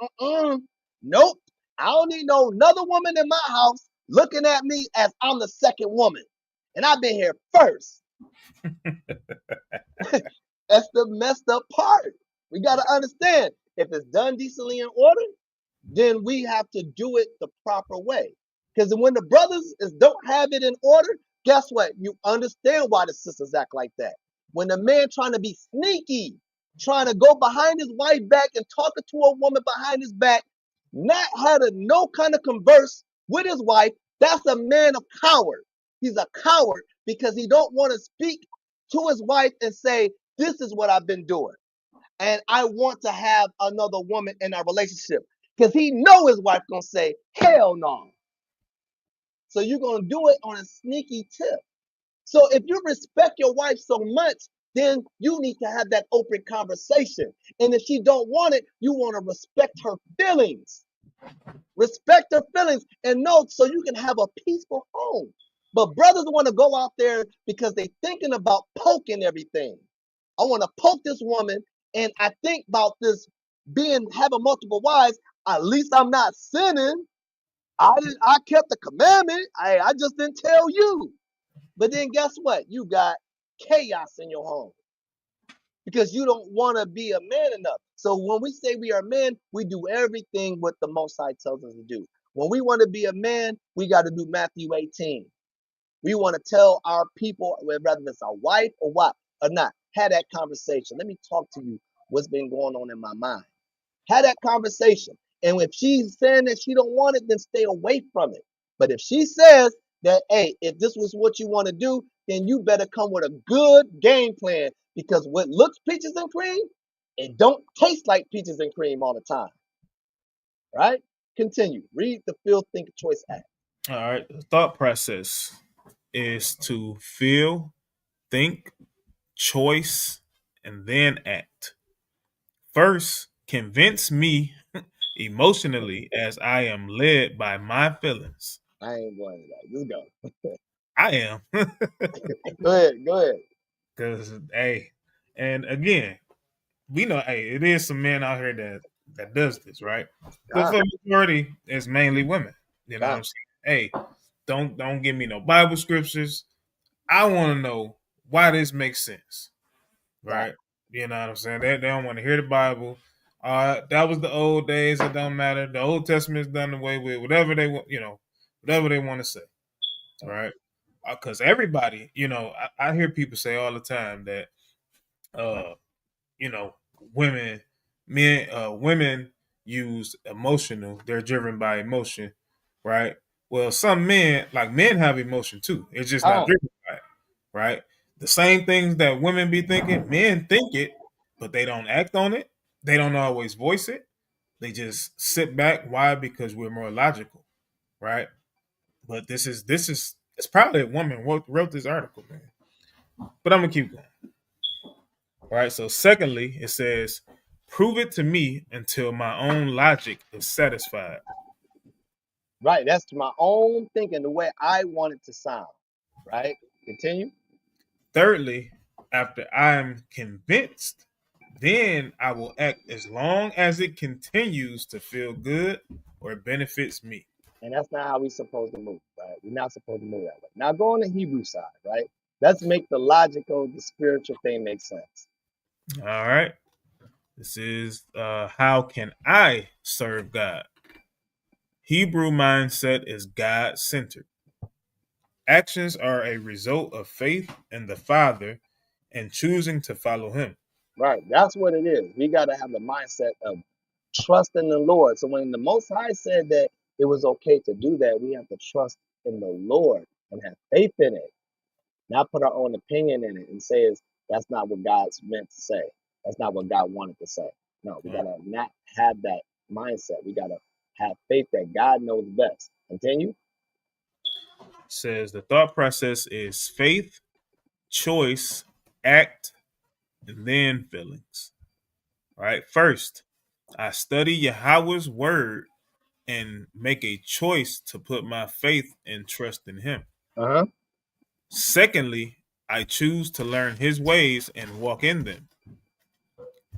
nope. I don't need no another woman in my house looking at me as I'm the second woman. And I've been here first. That's the messed up part. We got to understand if it's done decently in order, then we have to do it the proper way. Because when the don't have it in order, guess what? You understand why the sisters act like that. When the man trying to be sneaky, trying to go behind his wife back and talking to a woman behind his back, not had no kind of converse with his wife, that's a man of coward. He's a coward because he don't want to speak to his wife and say, this is what I've been doing. And I want to have another woman in our relationship. Because he know his wife gonna say, hell no. So you're gonna do it on a sneaky tip. So if you respect your wife so much, then you need to have that open conversation. And if she don't want it, you want to respect her feelings. Respect her feelings and know so you can have a peaceful home. But brothers want to go out there because they thinking about poking everything. I want to poke this woman, and I think about this having multiple wives. At least I'm not sinning. I kept the commandment. I just didn't tell you. But then guess what? You got chaos in your home because you don't want to be a man enough. So when we say we are men, we do everything what the Most High tells us to do. When we want to be a man, we got to do Matthew 18. We want to tell our people, whether it's our wife or what or not, have that conversation. Let me talk to you what's been going on in my mind. Have that conversation. And if she's saying that she don't want it, then stay away from it. But if she says that, hey, if this was what you want to do, then you better come with a good game plan because what looks peaches and cream, it don't taste like peaches and cream all the time. Right? Continue. Read the Field Think Choice Act. All right. The thought process is to feel, think, choice, and then act. First, convince me emotionally as I am led by my feelings. I ain't going to that. Just go. I am. Go ahead. Because, hey, and again, we know, hey, it is some men out here that does this, right? But for the majority, it's mainly women. You know what I'm saying? Hey, Don't give me no Bible scriptures. I want to know why this makes sense, right? You know what I'm saying? They don't want to hear the Bible. That was the old days. It don't matter. The Old Testament is done away with. Whatever they want, whatever they want to say, right? Because everybody, I hear people say all the time that, uh, you know, women, women use emotional. They're driven by emotion, right? Well, some men, like men, have emotion too. It's just not driven by it, right? The same things that women be thinking, men think it, but they don't act on it. They don't always voice it. They just sit back. Why? Because we're more logical, right? But it's probably a woman wrote this article, man. But I'm gonna keep going. All right. So secondly, it says, prove it to me until my own logic is satisfied. Right. That's my own thinking, the way I want it to sound. Right. Continue. Thirdly, after I'm convinced, then I will act as long as it continues to feel good or benefits me. And that's not how we're supposed to move, right? We're not supposed to move that way. Now go on the Hebrew side, right? Let's make the logical, the spiritual thing make sense. All right. This is how can I serve God? Hebrew mindset is God centered. Actions are a result of faith in the Father and choosing to follow Him. Right. That's what it is. We got to have the mindset of trust in the Lord. So when the Most High said that it was okay to do that, we have to trust in the Lord and have faith in it, not put our own opinion in it and say that's not what God's meant to say. That's not what God wanted to say. No, we got to not have that mindset. We got to have faith that God knows best. Continue. Says the thought process is faith, choice, act, and then feelings. All right. First, I study Yahweh's word and make a choice to put my faith and trust in Him. Uh-huh. Secondly, I choose to learn His ways and walk in them.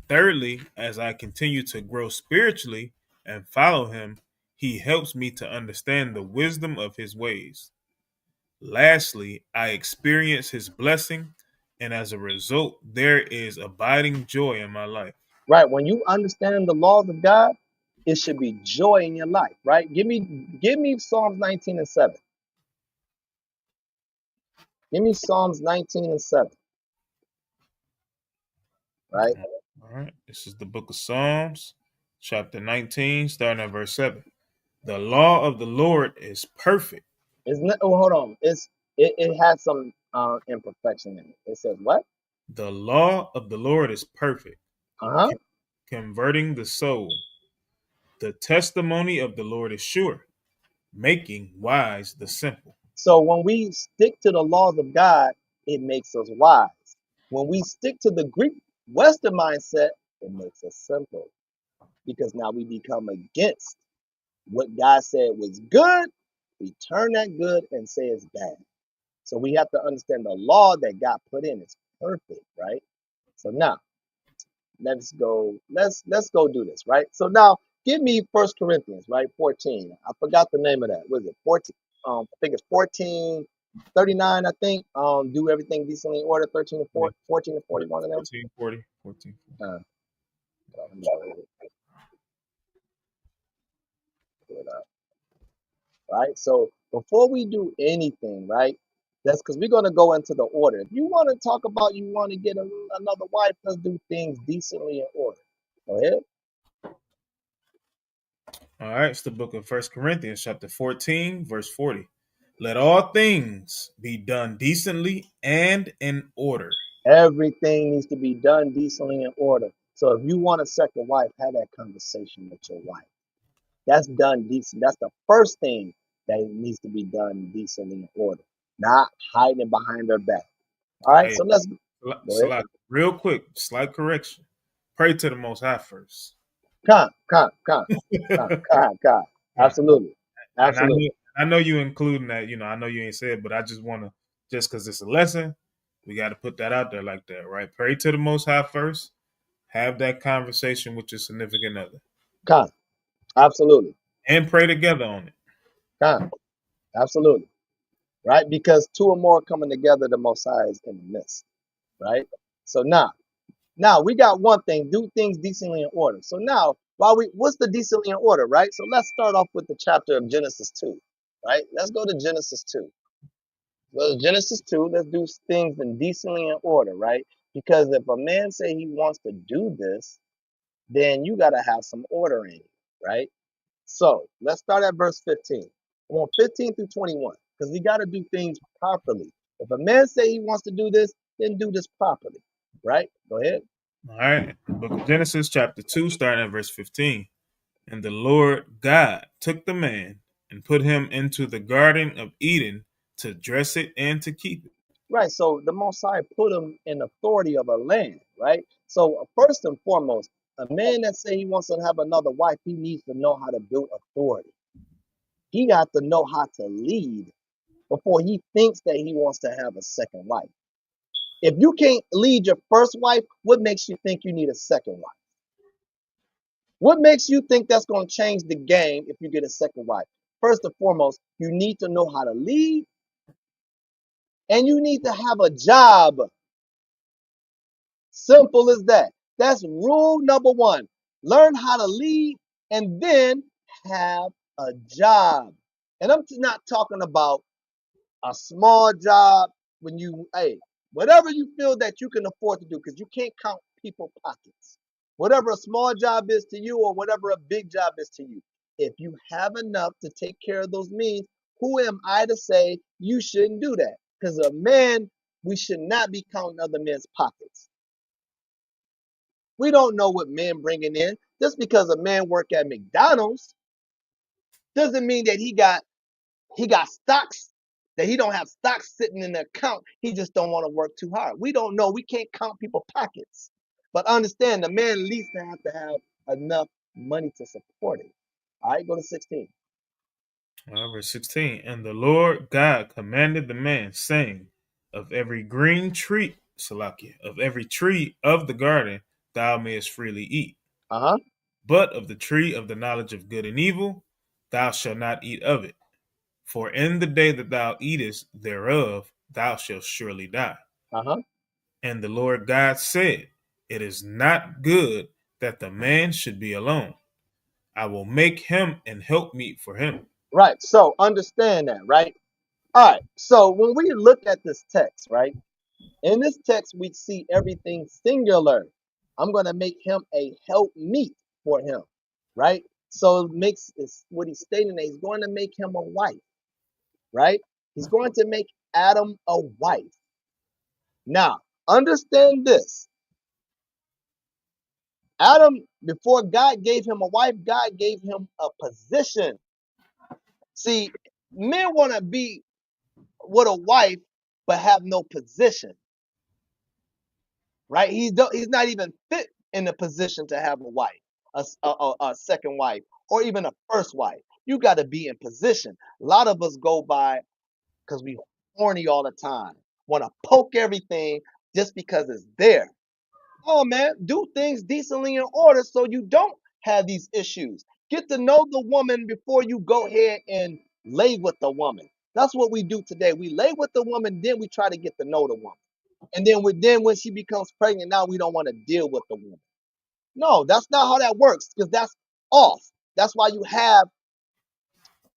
Thirdly, as I continue to grow spiritually and follow Him, He helps me to understand the wisdom of His ways. Lastly, I experience His blessing, and as a result, there is abiding joy in my life. Right. When you understand the laws of God, it should be joy in your life, right? Give me Psalms 19 and 7. Give me Psalms 19 and 7. Right? All right. This is the book of Psalms, chapter 19, starting at verse 7. The law of the Lord is perfect. Isn't it? Oh, hold on. It has some imperfection in it. It says what? The law of the Lord is perfect, Uh-huh. converting the soul. The testimony of the Lord is sure, making wise the simple. So when we stick to the laws of God, it makes us wise. When we stick to the Greek Western mindset, it makes us simple. Because now we become against what God said was good. We turn that good and say it's bad. So we have to understand the law that God put in is perfect, right? So now let's go do this, right? So now give me First Corinthians, right? 14. I forgot the name of that. What is it? 14. I think it's 14:39, I think. Do everything decently in order, 13 to 4, 14 to 41 of them. 14:40. 14. Let me go ahead and pull it up. Right? So before we do anything, right? That's because we're going to go into the order. If you want to talk about you want to get another wife, let's do things decently in order. Go ahead. All right, it's the book of First Corinthians, chapter 14, verse 40. Let all things be done decently and in order. Everything needs to be done decently in order. So if you want a second wife, have that conversation with your wife. That's done decent. That's the first thing that needs to be done decently in order, not hiding behind her back. All right, Hey, so let's go ahead. real quick, slight correction. Pray to the Most High first. Con. Absolutely. And Absolutely. I know you including that. I know you ain't said, but I just want to, just because it's a lesson, we got to put that out there like that, right? Pray to the Most High first. Have that conversation with your significant other. Con. Absolutely. And pray together on it. Con. Absolutely. right? Because two or more coming together, the Most High is in the midst, right? So now we got one thing: do things decently in order. So now, what's the decently in order, right? So let's start off with the chapter of Genesis 2, right? Let's go to Genesis 2. Go to Genesis 2. Let's do things in decently in order, right? Because if a man say he wants to do this, then you gotta have some order in it, right? So let's start at verse 15. I want 15 through 21, because we got to do things properly. If a man say he wants to do this, then do this properly, right? Go ahead. All right. The book of Genesis, chapter 2, starting at verse 15. And the Lord God took the man and put him into the garden of Eden to dress it and to keep it. Right. So the Most High put him in authority of a land, right? So first and foremost, a man that say he wants to have another wife, he needs to know how to build authority. He got to know how to lead before he thinks that he wants to have a second wife. If you can't lead your first wife, what makes you think you need a second wife? What makes you think that's going to change the game if you get a second wife? First and foremost, you need to know how to lead and you need to have a job. Simple as that. That's rule number one. Learn how to lead and then have a job. And I'm not talking about a small job when whatever you feel that you can afford to do, because you can't count people's pockets. Whatever a small job is to you or whatever a big job is to you. If you have enough to take care of those means, who am I to say you shouldn't do that? Because a man, we should not be counting other men's pockets. We don't know what men bringing in. Just because a man work at McDonald's doesn't mean that he got stocks, that he don't have stocks sitting in the account. He just don't want to work too hard. We don't know. We can't count people's pockets. But understand, the man at least have to have enough money to support it. All right, go to 16. Verse 16. And the Lord God commanded the man, saying, of every green tree, Salakia, of every tree of the garden thou mayest freely eat. But of the tree of the knowledge of good and evil, thou shalt not eat of it. For in the day that thou eatest thereof, thou shalt surely die. And the Lord God said, it is not good that the man should be alone. I will make him an helpmeet for him. Right. So understand that, right? All right. So when we look at this text, right? In this text, we see everything singular. I'm going to make him a helpmeet for him, right? So it makes is what he's stating that he's going to make him a wife, right? He's going to make Adam a wife. Now, understand this. Adam, before God gave him a wife, God gave him a position. See, men want to be with a wife, but have no position, right? He's not even fit in the position to have a wife, a second wife, or even a first wife. You got to be in position. A lot of us go by because we horny all the time, want to poke everything just because it's there. Oh man, do things decently in order so you don't have these issues. Get to know the woman before you go ahead and lay with the woman. That's what we do today. We lay with the woman, then we try to get to know the woman. And then when she becomes pregnant, now we don't want to deal with the woman. No, that's not how that works, because that's off. That's why you have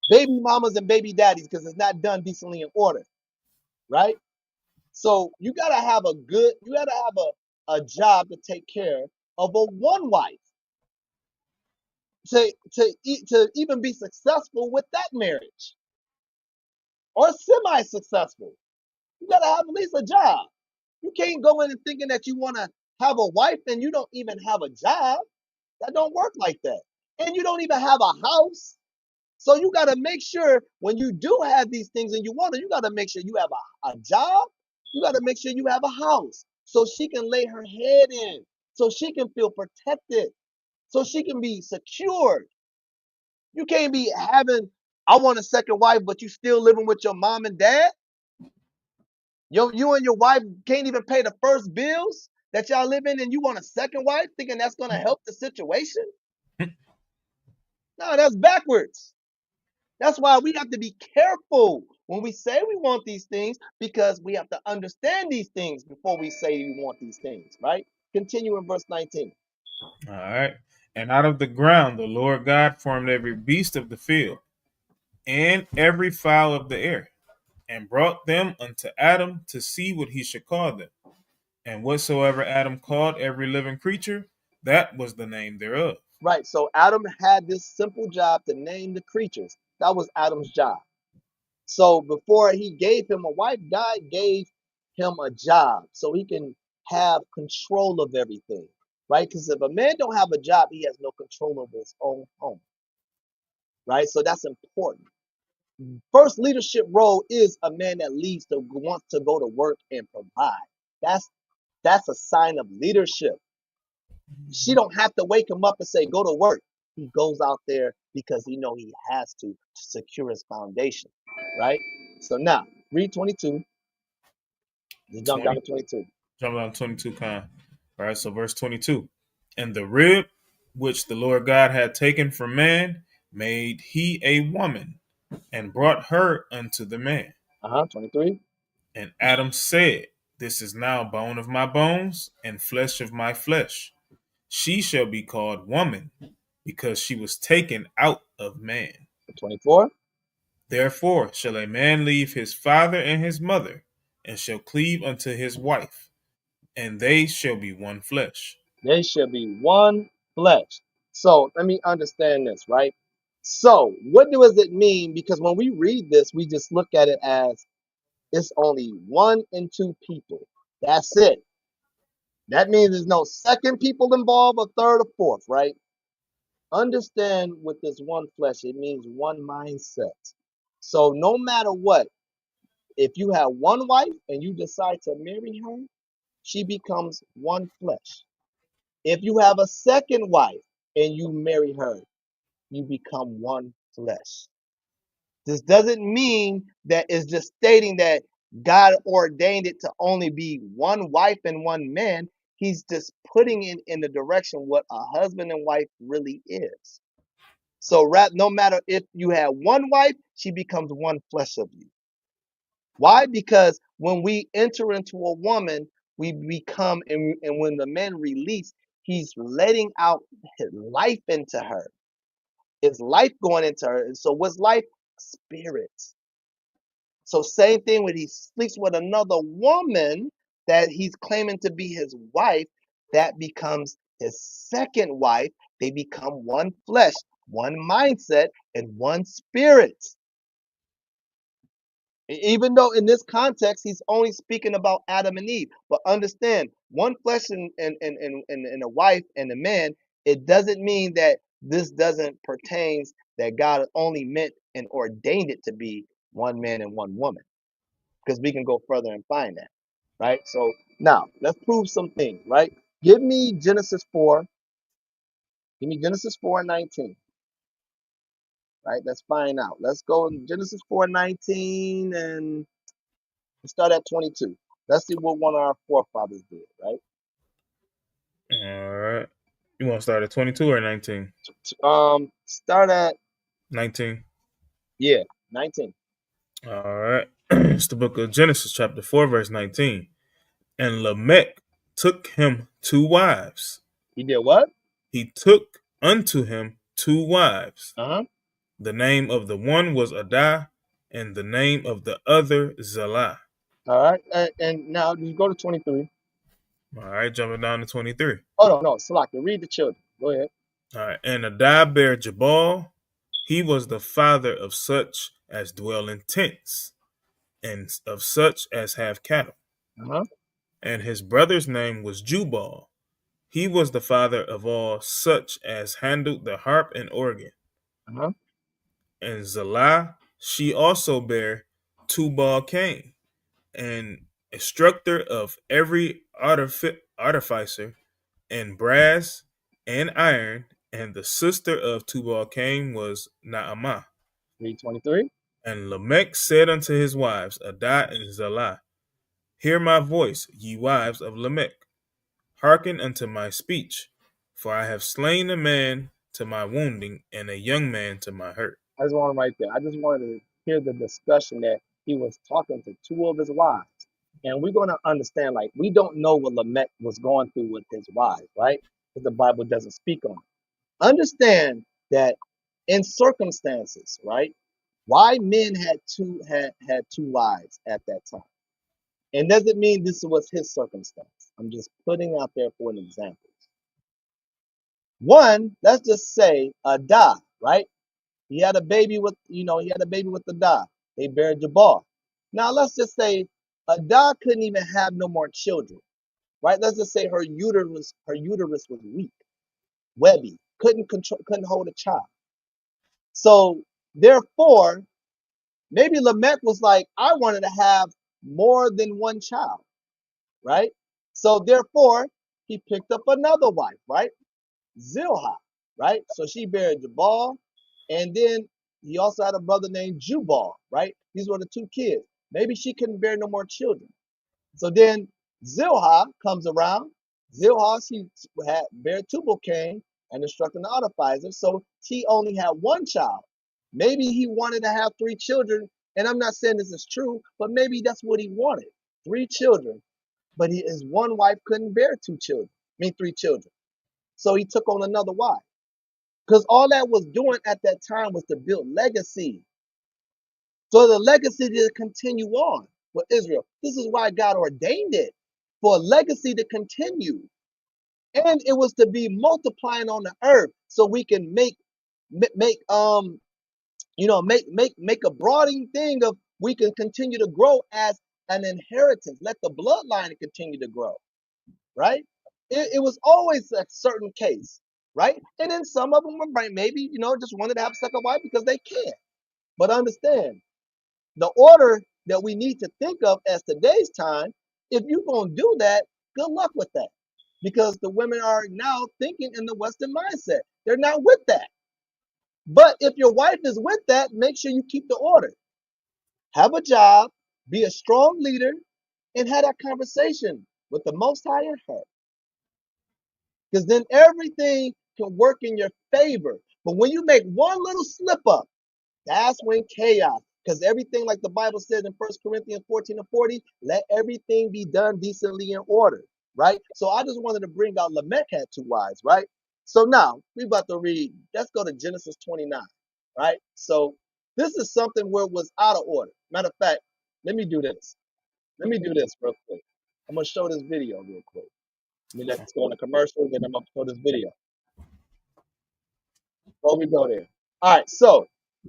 baby mamas and baby daddies, because it's not done decently in order, right? So you gotta have a job to take care of a one wife to even be successful with that marriage or semi-successful. You gotta have at least a job. You can't go in and thinking that you want to have a wife and you don't even have a job. That don't work like that. And you don't even have a house. So you got to make sure when you do have these things and you want it, you got to make sure you have a job. You got to make sure you have a house so she can lay her head in, so she can feel protected, so she can be secured. You can't be I want a second wife, but you still living with your mom and dad. You and your wife can't even pay the first bills that y'all live in, and you want a second wife thinking that's going to help the situation? No, that's backwards. That's why we have to be careful when we say we want these things, because we have to understand these things before we say we want these things, right? Continue in verse 19. All right. And out of the ground the Lord God formed every beast of the field and every fowl of the air, and brought them unto Adam to see what he should call them. And whatsoever Adam called every living creature, that was the name thereof. Right. So Adam had this simple job to name the creatures. That was Adam's job. So before he gave him a wife, God gave him a job so he can have control of everything. Right? Because if a man don't have a job, he has no control over his own home. Right? So that's important. First leadership role is a man that leads to wants to go to work and provide. That's a sign of leadership. She don't have to wake him up and say, go to work. He goes out there because he know he has to secure his foundation, right? So now, read 22. Just jump down 20, to 22. jump down 22 kind. All right, so verse 22. And the rib which the Lord God had taken from man made he a woman, and brought her unto the man. 23. And Adam said, this is now bone of my bones and flesh of my flesh. She shall be called woman, because she was taken out of man. 24. Therefore shall a man leave his father and his mother, and shall cleave unto his wife, and they shall be one flesh. They shall be one flesh. So let me understand this, right? So what does it mean? Because when we read this, we just look at it as it's only one and two people. That's it. That means there's no second people involved, or third or fourth, right? Understand with this one flesh, it means one mindset. So no matter what, if you have one wife and you decide to marry her, she becomes one flesh. If you have a second wife and you marry her, you become one flesh. This doesn't mean that it's just stating that God ordained it to only be one wife and one man. He's just putting it in the direction what a husband and wife really is. So no matter if you have one wife, she becomes one flesh of you. Why? Because when we enter into a woman, we become, and when the man release, he's letting out his life into her. His life going into her. And so what's life? Spirit. So same thing when he sleeps with another woman that he's claiming to be his wife, that becomes his second wife. They become one flesh, one mindset, and one spirit. Even though in this context, he's only speaking about Adam and Eve. But understand, one flesh and a wife and a man, it doesn't mean that this doesn't pertains that God only meant and ordained it to be one man and one woman. Because we can go further and find that. Right? So now let's prove some things, right? Give me Genesis 4. Give me Genesis 4:19. Right? Let's find out. Let's go in Genesis 4:19 and start at 22. Let's see what one of our forefathers did, right? All right. You want to start at 22 or 19? Start at 19. Yeah, 19. All right. It's the book of Genesis, chapter 4, verse 19. And Lamech took him 2 wives. He did what? He took unto him 2 wives. Uh-huh. The name of the one was Adah, and the name of the other Zillah. All right. And now you go to 23. All right, jumping down to 23. Oh, no, Salaki, read the children. Go ahead. All right. And Adah bare Jabal. He was the father of such as dwell in tents, and of such as have cattle. Uh-huh. And his brother's name was Jubal. He was the father of all such as handled the harp and organ. Uh-huh. And Zillah, she also bare Tubal Cain, an instructor of every artificer in brass and iron, and the sister of Tubal Cain was Naamah. Read 23. And Lamech said unto his wives, Adah and Zillah, hear my voice, ye wives of Lamech. Hearken unto my speech, for I have slain a man to my wounding, and a young man to my hurt. I just want him right there. I just wanted to hear the discussion that he was talking to two of his wives. And we're going to understand, like, we don't know what Lamech was going through with his wives, right? Because the Bible doesn't speak on it. Understand that in circumstances, right? Why men had two wives at that time. And doesn't mean this was his circumstance. I'm just putting out there for an example. One, let's just say Adah, right? He had a baby with, he had a baby with Adah. They buried Jabal. Now let's just say Adah couldn't even have no more children, right? Let's just say her uterus was weak, webby, couldn't hold a child. So therefore, maybe Lamech was like, I wanted to have more than one child, right? So therefore, he picked up another wife, right? Zilha, right? So she buried Jabal, and then he also had a brother named Jubal, right? These were the two kids. Maybe she couldn't bear no more children. So then Zilha comes around. Zilha, she had bare Tubal Cain and instructing the Artificer. So she only had one child. Maybe he wanted to have three children. And I'm not saying this is true, but maybe that's what he wanted. Three children. But his one wife couldn't bear three children. So he took on another wife. Because all that was doing at that time was to build legacy. So the legacy to continue on with Israel. This is why God ordained it, for a legacy to continue. And it was to be multiplying on the earth so we can make a broadening thing of we can continue to grow as an inheritance. Let the bloodline continue to grow, right? It was always a certain case, right? And then some of them were maybe, just wanted to have a second wife because they can. But understand, the order that we need to think of as today's time, if you're going to do that, good luck with that. Because the women are now thinking in the Western mindset. They're not with that. But if your wife is with that, make sure you keep the order. Have a job, be a strong leader, and have that conversation with the Most High in her. Because then everything can work in your favor. But when you make one little slip up, that's when chaos. Because everything, like the Bible says in 1 Corinthians 14:40, let everything be done decently in order, right? So I just wanted to bring out Lamech had two wives, right? So now we're about to read. Let's go to Genesis 29, right? So this is something where it was out of order. Matter of fact, let me do this. Let me do this real quick. I'm gonna show this video real quick. Let's go on a commercial, then I'm gonna show this video. Before we go there. All right, so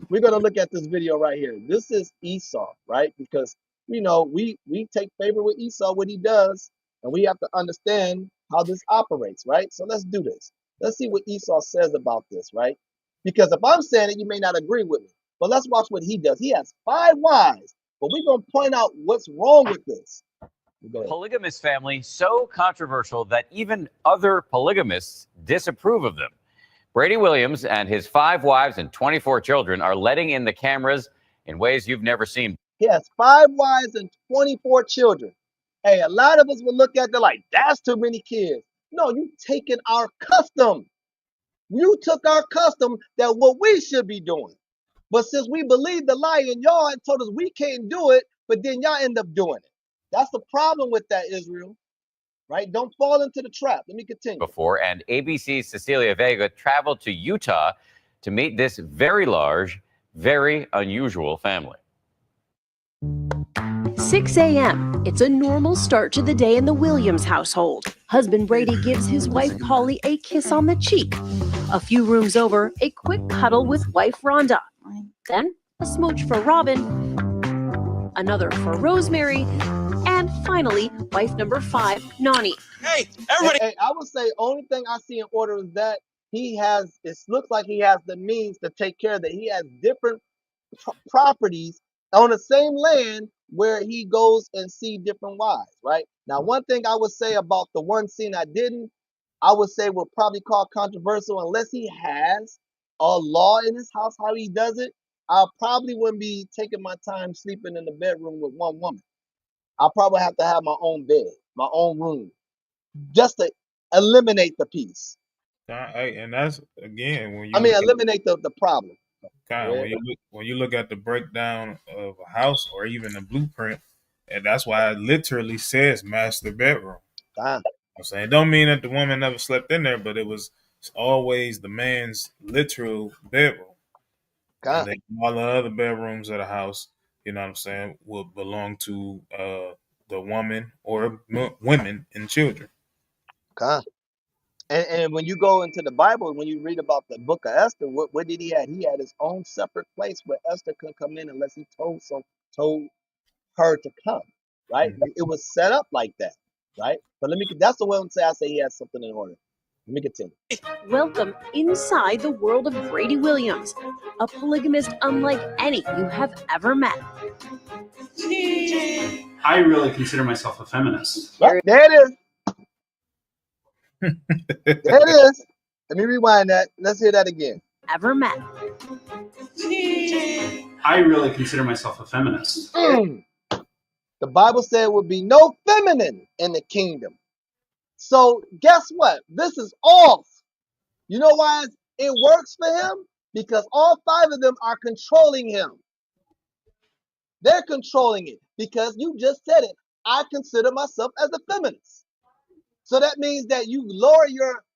we're gonna look at this video right here. This is Esau, right? Because we take favor with Esau, what he does, and we have to understand how this operates, right? So let's do this. Let's see what Esau says about this, right? Because if I'm saying it, you may not agree with me. But let's watch what he does. He has 5 wives, but we're gonna point out what's wrong with this. Polygamous family so controversial that even other polygamists disapprove of them. Brady Williams and his 5 wives and 24 children are letting in the cameras in ways you've never seen. He has 5 wives and 24 children. Hey, a lot of us will look at it like, that's too many kids. No, you taking our custom. You took our custom that what we should be doing. But since we believed the lie in y'all and told us we can't do it, but then y'all end up doing it. That's the problem with that, Israel. Right? Don't fall into the trap. Let me continue. Before, and ABC's Cecilia Vega traveled to Utah to meet this very large, very unusual family. 6 a.m. It's a normal start to the day in the Williams household. Husband Brady gives his wife Polly a kiss on the cheek. A few rooms over, a quick cuddle with wife Rhonda. Then a smooch for Robin, another for Rosemary, and finally, wife number 5, Nani. Hey, everybody! Hey, I would say only thing I see in order is that it looks like he has the means to take care of that. He has different properties on the same land where he goes and see different wives, right? Now, one thing I would say about the one scene I would say will probably call controversial unless he has a law in his house, how he does it. I probably wouldn't be taking my time sleeping in the bedroom with one woman. I'll probably have to have my own bed, my own room, just to eliminate the piece. And that's again when you. eliminate the problem. Kind of, when you look at the breakdown of a house or even a blueprint, and that's why it literally says master bedroom. I'm saying, it don't mean that the woman never slept in there, but it was always the man's literal bedroom. And then all the other bedrooms of the house, you know what I'm saying, will belong to the woman or women and children. And when you go into the Bible, when you read about the book of Esther, what did he have? He had his own separate place where Esther couldn't come in unless he told her to come. Right? It was set up like that. Right? But that's the way I say he has something in order. Let me continue. Welcome inside the world of Brady Williams, a polygamist unlike any you have ever met. I really consider myself a feminist. There it is. There it is. Let me rewind that. Let's hear that again. Ever met. I really consider myself a feminist. The Bible said there would be no feminine in the kingdom. So guess what? This is off. You know why it works for him? Because all 5 of them are controlling him. They're controlling it because you just said it. I consider myself as a feminist. So that means that you lower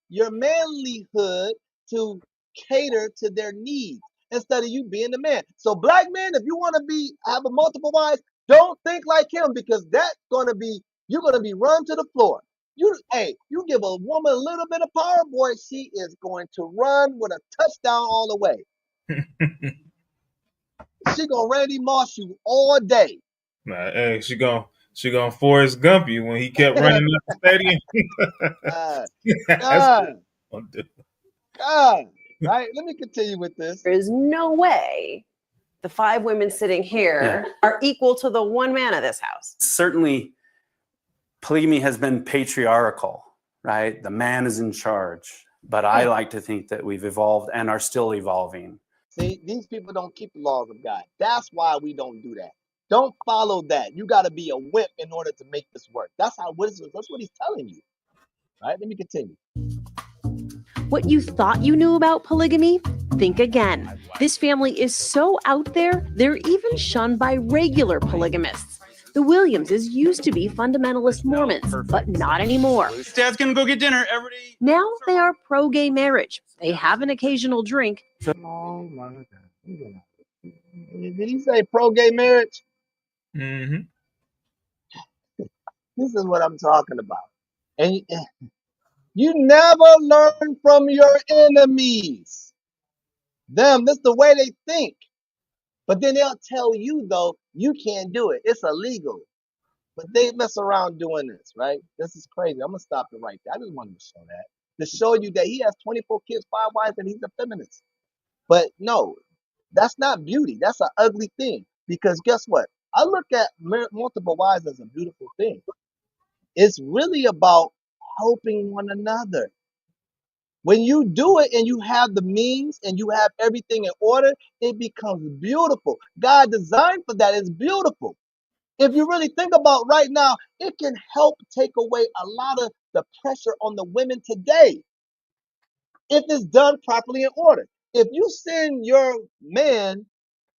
your manlyhood to cater to their needs instead of you being the man. So black men, if you want to have a multiple wives, don't think like him because you're gonna be run to the floor. You give a woman a little bit of power, boy, she is going to run with a touchdown all the way. She gonna Randy Moss you all day. Nah, hey, she gonna Forrest Gump you when he kept running up the stadium. God. Right? Let me continue with this. There is no way the 5 women sitting here are equal to the one man of this house. Certainly, polygamy has been patriarchal, right? The man is in charge. But I like to think that we've evolved and are still evolving. See, these people don't keep the laws of God. That's why we don't do that. Don't follow that. You got to be a whip in order to make this work. That's what he's telling you. Right? Let me continue. What you thought you knew about polygamy? Think again. This family is so out there, they're even shunned by regular polygamists. The Williamses used to be fundamentalist Mormons, but not anymore. Dad's gonna go get dinner. Everybody. Now they are pro-gay marriage. They have an occasional drink. Oh my God. Did he say pro-gay marriage? Mm-hmm. This is what I'm talking about. And you never learn from your enemies. That's the way they think. But then they'll tell you, though, you can't do it. It's illegal. But they mess around doing this, right? This is crazy. I'm going to stop it right there. I just wanted to show that. To show you that he has 24 kids, 5 wives, and he's a feminist. But no, that's not beauty. That's an ugly thing. Because guess what? I look at multiple wives as a beautiful thing. It's really about helping one another. When you do it and you have the means and you have everything in order, it becomes beautiful. God designed for that. It's beautiful. If you really think about right now, it can help take away a lot of the pressure on the women today if it's done properly in order. If you send your man,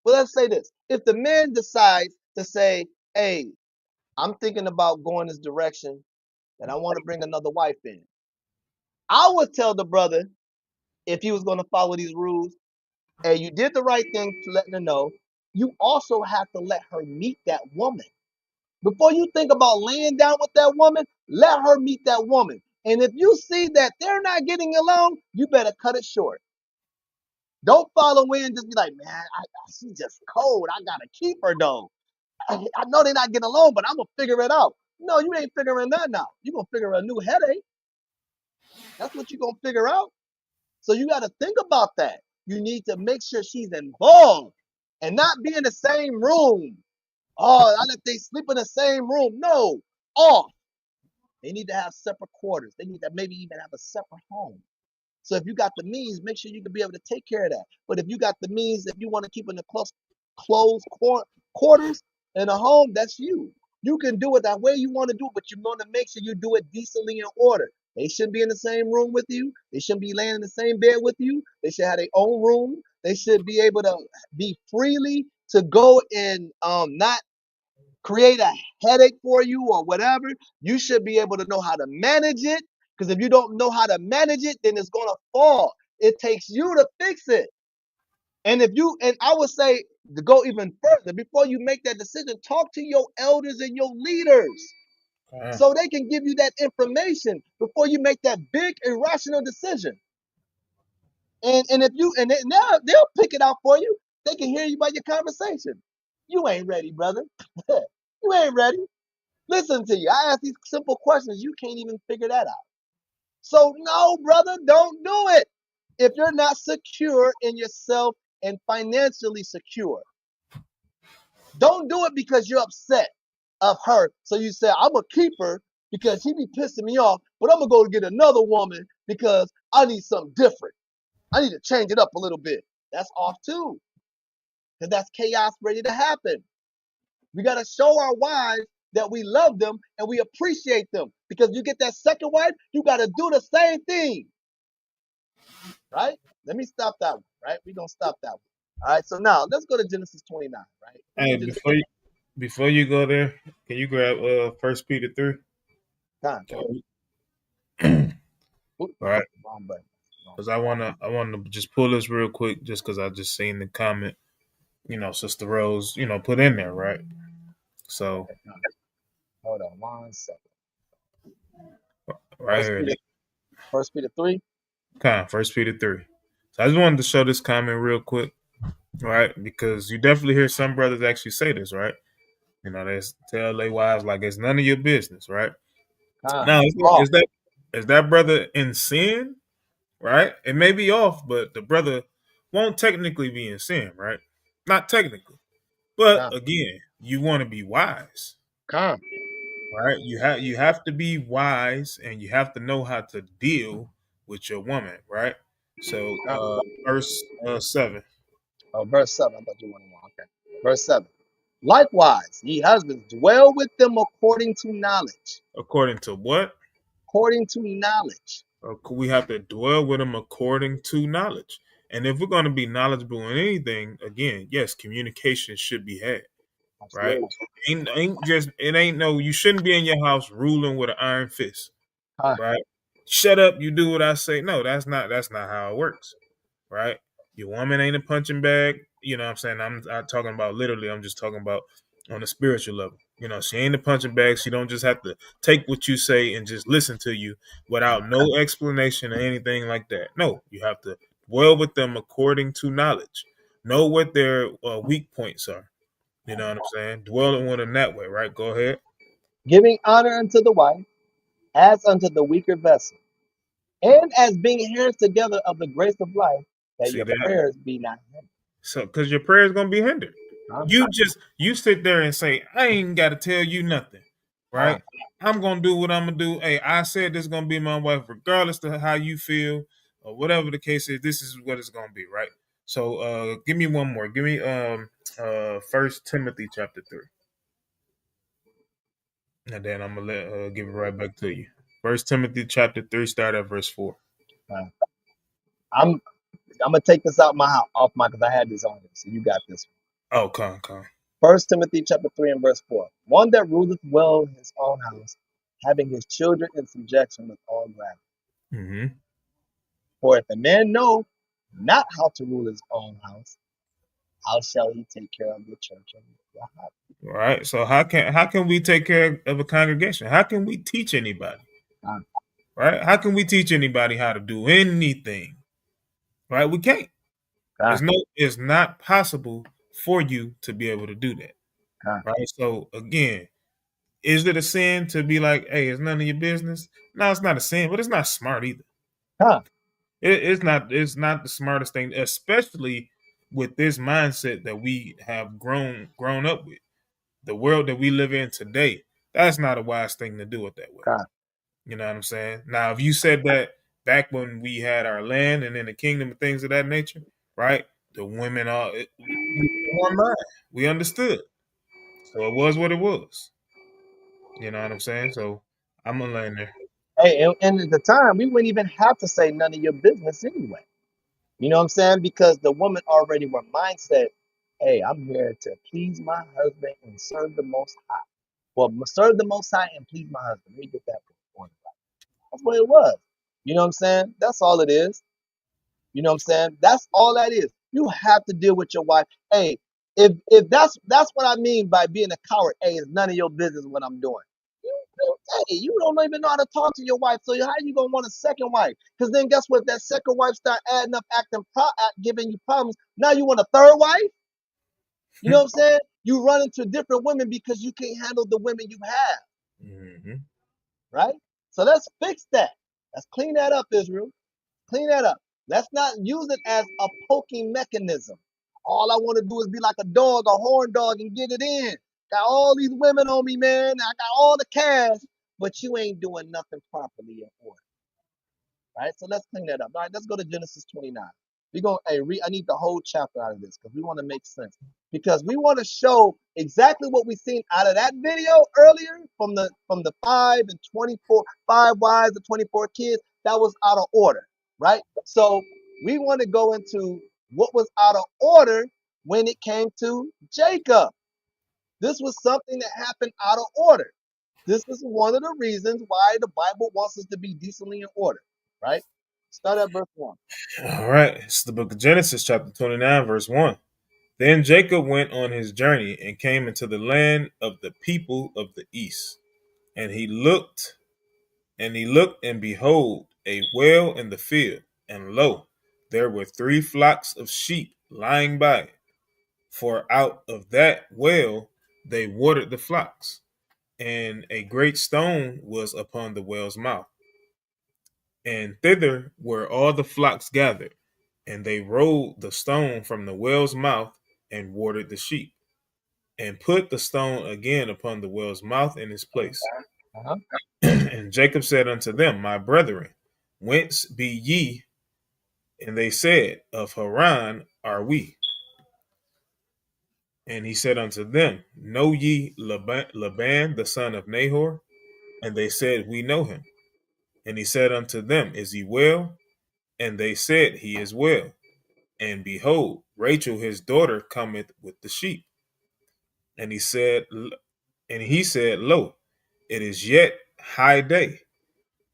well, let's say this. If the man decides to say, hey, I'm thinking about going this direction and I want to bring another wife in, I would tell the brother, if he was going to follow these rules, and you did the right thing to letting her know, you also have to let her meet that woman. Before you think about laying down with that woman, let her meet that woman. And if you see that they're not getting along, you better cut it short. Don't follow in and just be like, man, she's just cold. I got to keep her though. I know they're not getting along, but I'm going to figure it out. No, you ain't figuring nothing out. You're going to figure a new headache. That's what you're going to figure out. So you got to think about that. You need to make sure she's involved and not be in the same room. Oh, I let they sleep in the same room. No, off. They need to have separate quarters. They need to maybe even have a separate home. So if you got the means, make sure you can be able to take care of that. But if you got the means, if you want to keep in the closed quarters in a home, that's you. You can do it that way you want to do it, but you want to make sure you do it decently in order. They shouldn't be in the same room with you. They shouldn't be laying in the same bed with you. They should have their own room. They should be able to be freely to go and not create a headache for you or whatever. You should be able to know how to manage it. Because if you don't know how to manage it, then it's gonna fall. It takes you to fix it. And I would say to go even further, before you make that decision, talk to your elders and your leaders so they can give you that information before you make that big irrational decision. And if you and now they'll pick it out for you. They can hear you by your conversation. You ain't ready, brother. You ain't ready. Listen to you. I ask these simple questions. You can't even figure that out. So no, brother, don't do it. If you're not secure in yourself and financially secure, don't do it because you're upset of her. So you say, I'm gonna keep her because she be pissing me off, but I'm gonna go get another woman because I need something different. I need to change it up a little bit. That's off too. Because that's chaos ready to happen. We gotta show our wives that we love them and we appreciate them. Because you get that second wife, you gotta do the same thing. Right? Let me stop that one. Right? We're gonna stop that one. All right. So now let's go to Genesis 29. Right? Hey, before you go there, can you grab First Peter 3? Time. All right. Because I wanna just pull this real quick, just because I just seen the comment, Sister Rose, put in there, right? So Hold on 1 second. right here. First Peter 3. First Peter 3. So I just wanted to show this comment real quick, right? Because you definitely hear some brothers actually say this, right? They tell their wives like it's none of your business, right? Now, is that brother in sin, right? It may be off, but the brother won't technically be in sin, right? Not technically. But again, you want to be wise. Right? You have to be wise and you have to know how to deal with your woman, right? So verse 7. Oh, verse 7. I thought you wanted one. Okay. Verse 7. Likewise, ye husbands, dwell with them according to knowledge. According to what? According to knowledge. We have to dwell with them according to knowledge. And if we're going to be knowledgeable in anything, again, yes, communication should be had. Right? You shouldn't be in your house ruling with an iron fist. Right? Shut up, you do what I say. No, that's not how it works. Right? Your woman ain't a punching bag. You know what I'm saying? I'm not talking about literally, I'm just talking about on a spiritual level. She ain't a punching bag. She don't just have to take what you say and just listen to you without no explanation or anything like that. No, you have to dwell with them according to knowledge. Know what their weak points are. You know what I'm saying? Dwelling with them that way, right? Go ahead. Giving honor unto the wife as unto the weaker vessel, and as being heirs together of the grace of life, that your prayers be not hindered. So, because your prayer is gonna be hindered. You sit there and say, I ain't got to tell you nothing, right? I'm gonna do what I'm gonna do. Hey, I said this is gonna be my wife, regardless of how you feel or whatever the case is. This is what it's gonna be, right? So, give me one more. Give me 1 Timothy chapter 3. And then I'm gonna give it right back to you. 1 Timothy chapter 3, start at verse 4. I'm gonna take this out off my because I had this on here. So you got this one. Oh, come. 1 Timothy chapter 3 and verse 4. One that ruleth well his own house, having his children in subjection with all gravity. Mm-hmm. For if a man know not how to rule his own house, how shall he take care of the church of God? Right. So how can we take care of a congregation? How can we teach anybody? Right? How can we teach anybody how to do anything? Right? We can't. It's not possible for you to be able to do that. Right. So again, is it a sin to be like, hey, it's none of your business? No, it's not a sin, but it's not smart either. It's not the smartest thing, especially with this mindset that we have grown up with. The world that we live in today, that's not a wise thing to do it that way. You know what I'm saying? Now, if you said that back when we had our land and in the kingdom and things of that nature, right? The women we understood. So it was what it was. You know what I'm saying? So I'm gonna land there. Hey, and at the time, we wouldn't even have to say none of your business anyway. You know what I'm saying? Because the woman already were mindset, hey, I'm here to please my husband and serve the Most High. Well, serve the Most High and please my husband. Let me get that point. That's what it was. You know what I'm saying? That's all it is. You know what I'm saying? That's all that is. You have to deal with your wife. Hey, if that's what I mean by being a coward. Hey, it's none of your business what I'm doing. You don't even know how to talk to your wife. So how you gonna want a second wife? Because then guess what? That second wife start adding up, giving you problems. Now you want a third wife? You know what I'm saying? You run into different women because you can't handle the women you have, Mm-hmm. right? So let's fix that. Let's clean that up, Israel. Clean that up. Let's not use it as a poking mechanism. All I want to do is be like a dog, a horn dog, and get it in. Got all these women on me, man. I got all the cash, but you ain't doing nothing properly in order. Right? So let's clean that up. All right, let's go to Genesis 29. We're going I need the whole chapter out of this because we want to make sense. Because we want to show exactly what we seen out of that video earlier from the 5 wives and 24 kids. That was out of order, right? So we want to go into what was out of order when it came to Jacob. This was something that happened out of order. This is one of the reasons why the Bible wants us to be decently in order, right? Start at verse 1. All right. It's the book of Genesis, chapter 29, verse 1. Then Jacob went on his journey and came into the land of the people of the east. And he looked, and behold, a well in the field. And lo, there were 3 flocks of sheep lying by it. For out of that well they watered the flocks. And a great stone was upon the well's mouth. And thither were all the flocks gathered. And they rolled the stone from the well's mouth and watered the sheep, and put the stone again upon the well's mouth in its place. And Jacob said unto them, My brethren, whence be ye? And they said, Of Haran are we. And he said unto them, Know ye Laban the son of Nahor? And they said, We know him. And he said unto them, Is he well? And they said, He is well. And behold, Rachel his daughter cometh with the sheep. And he said, Lo, it is yet high day,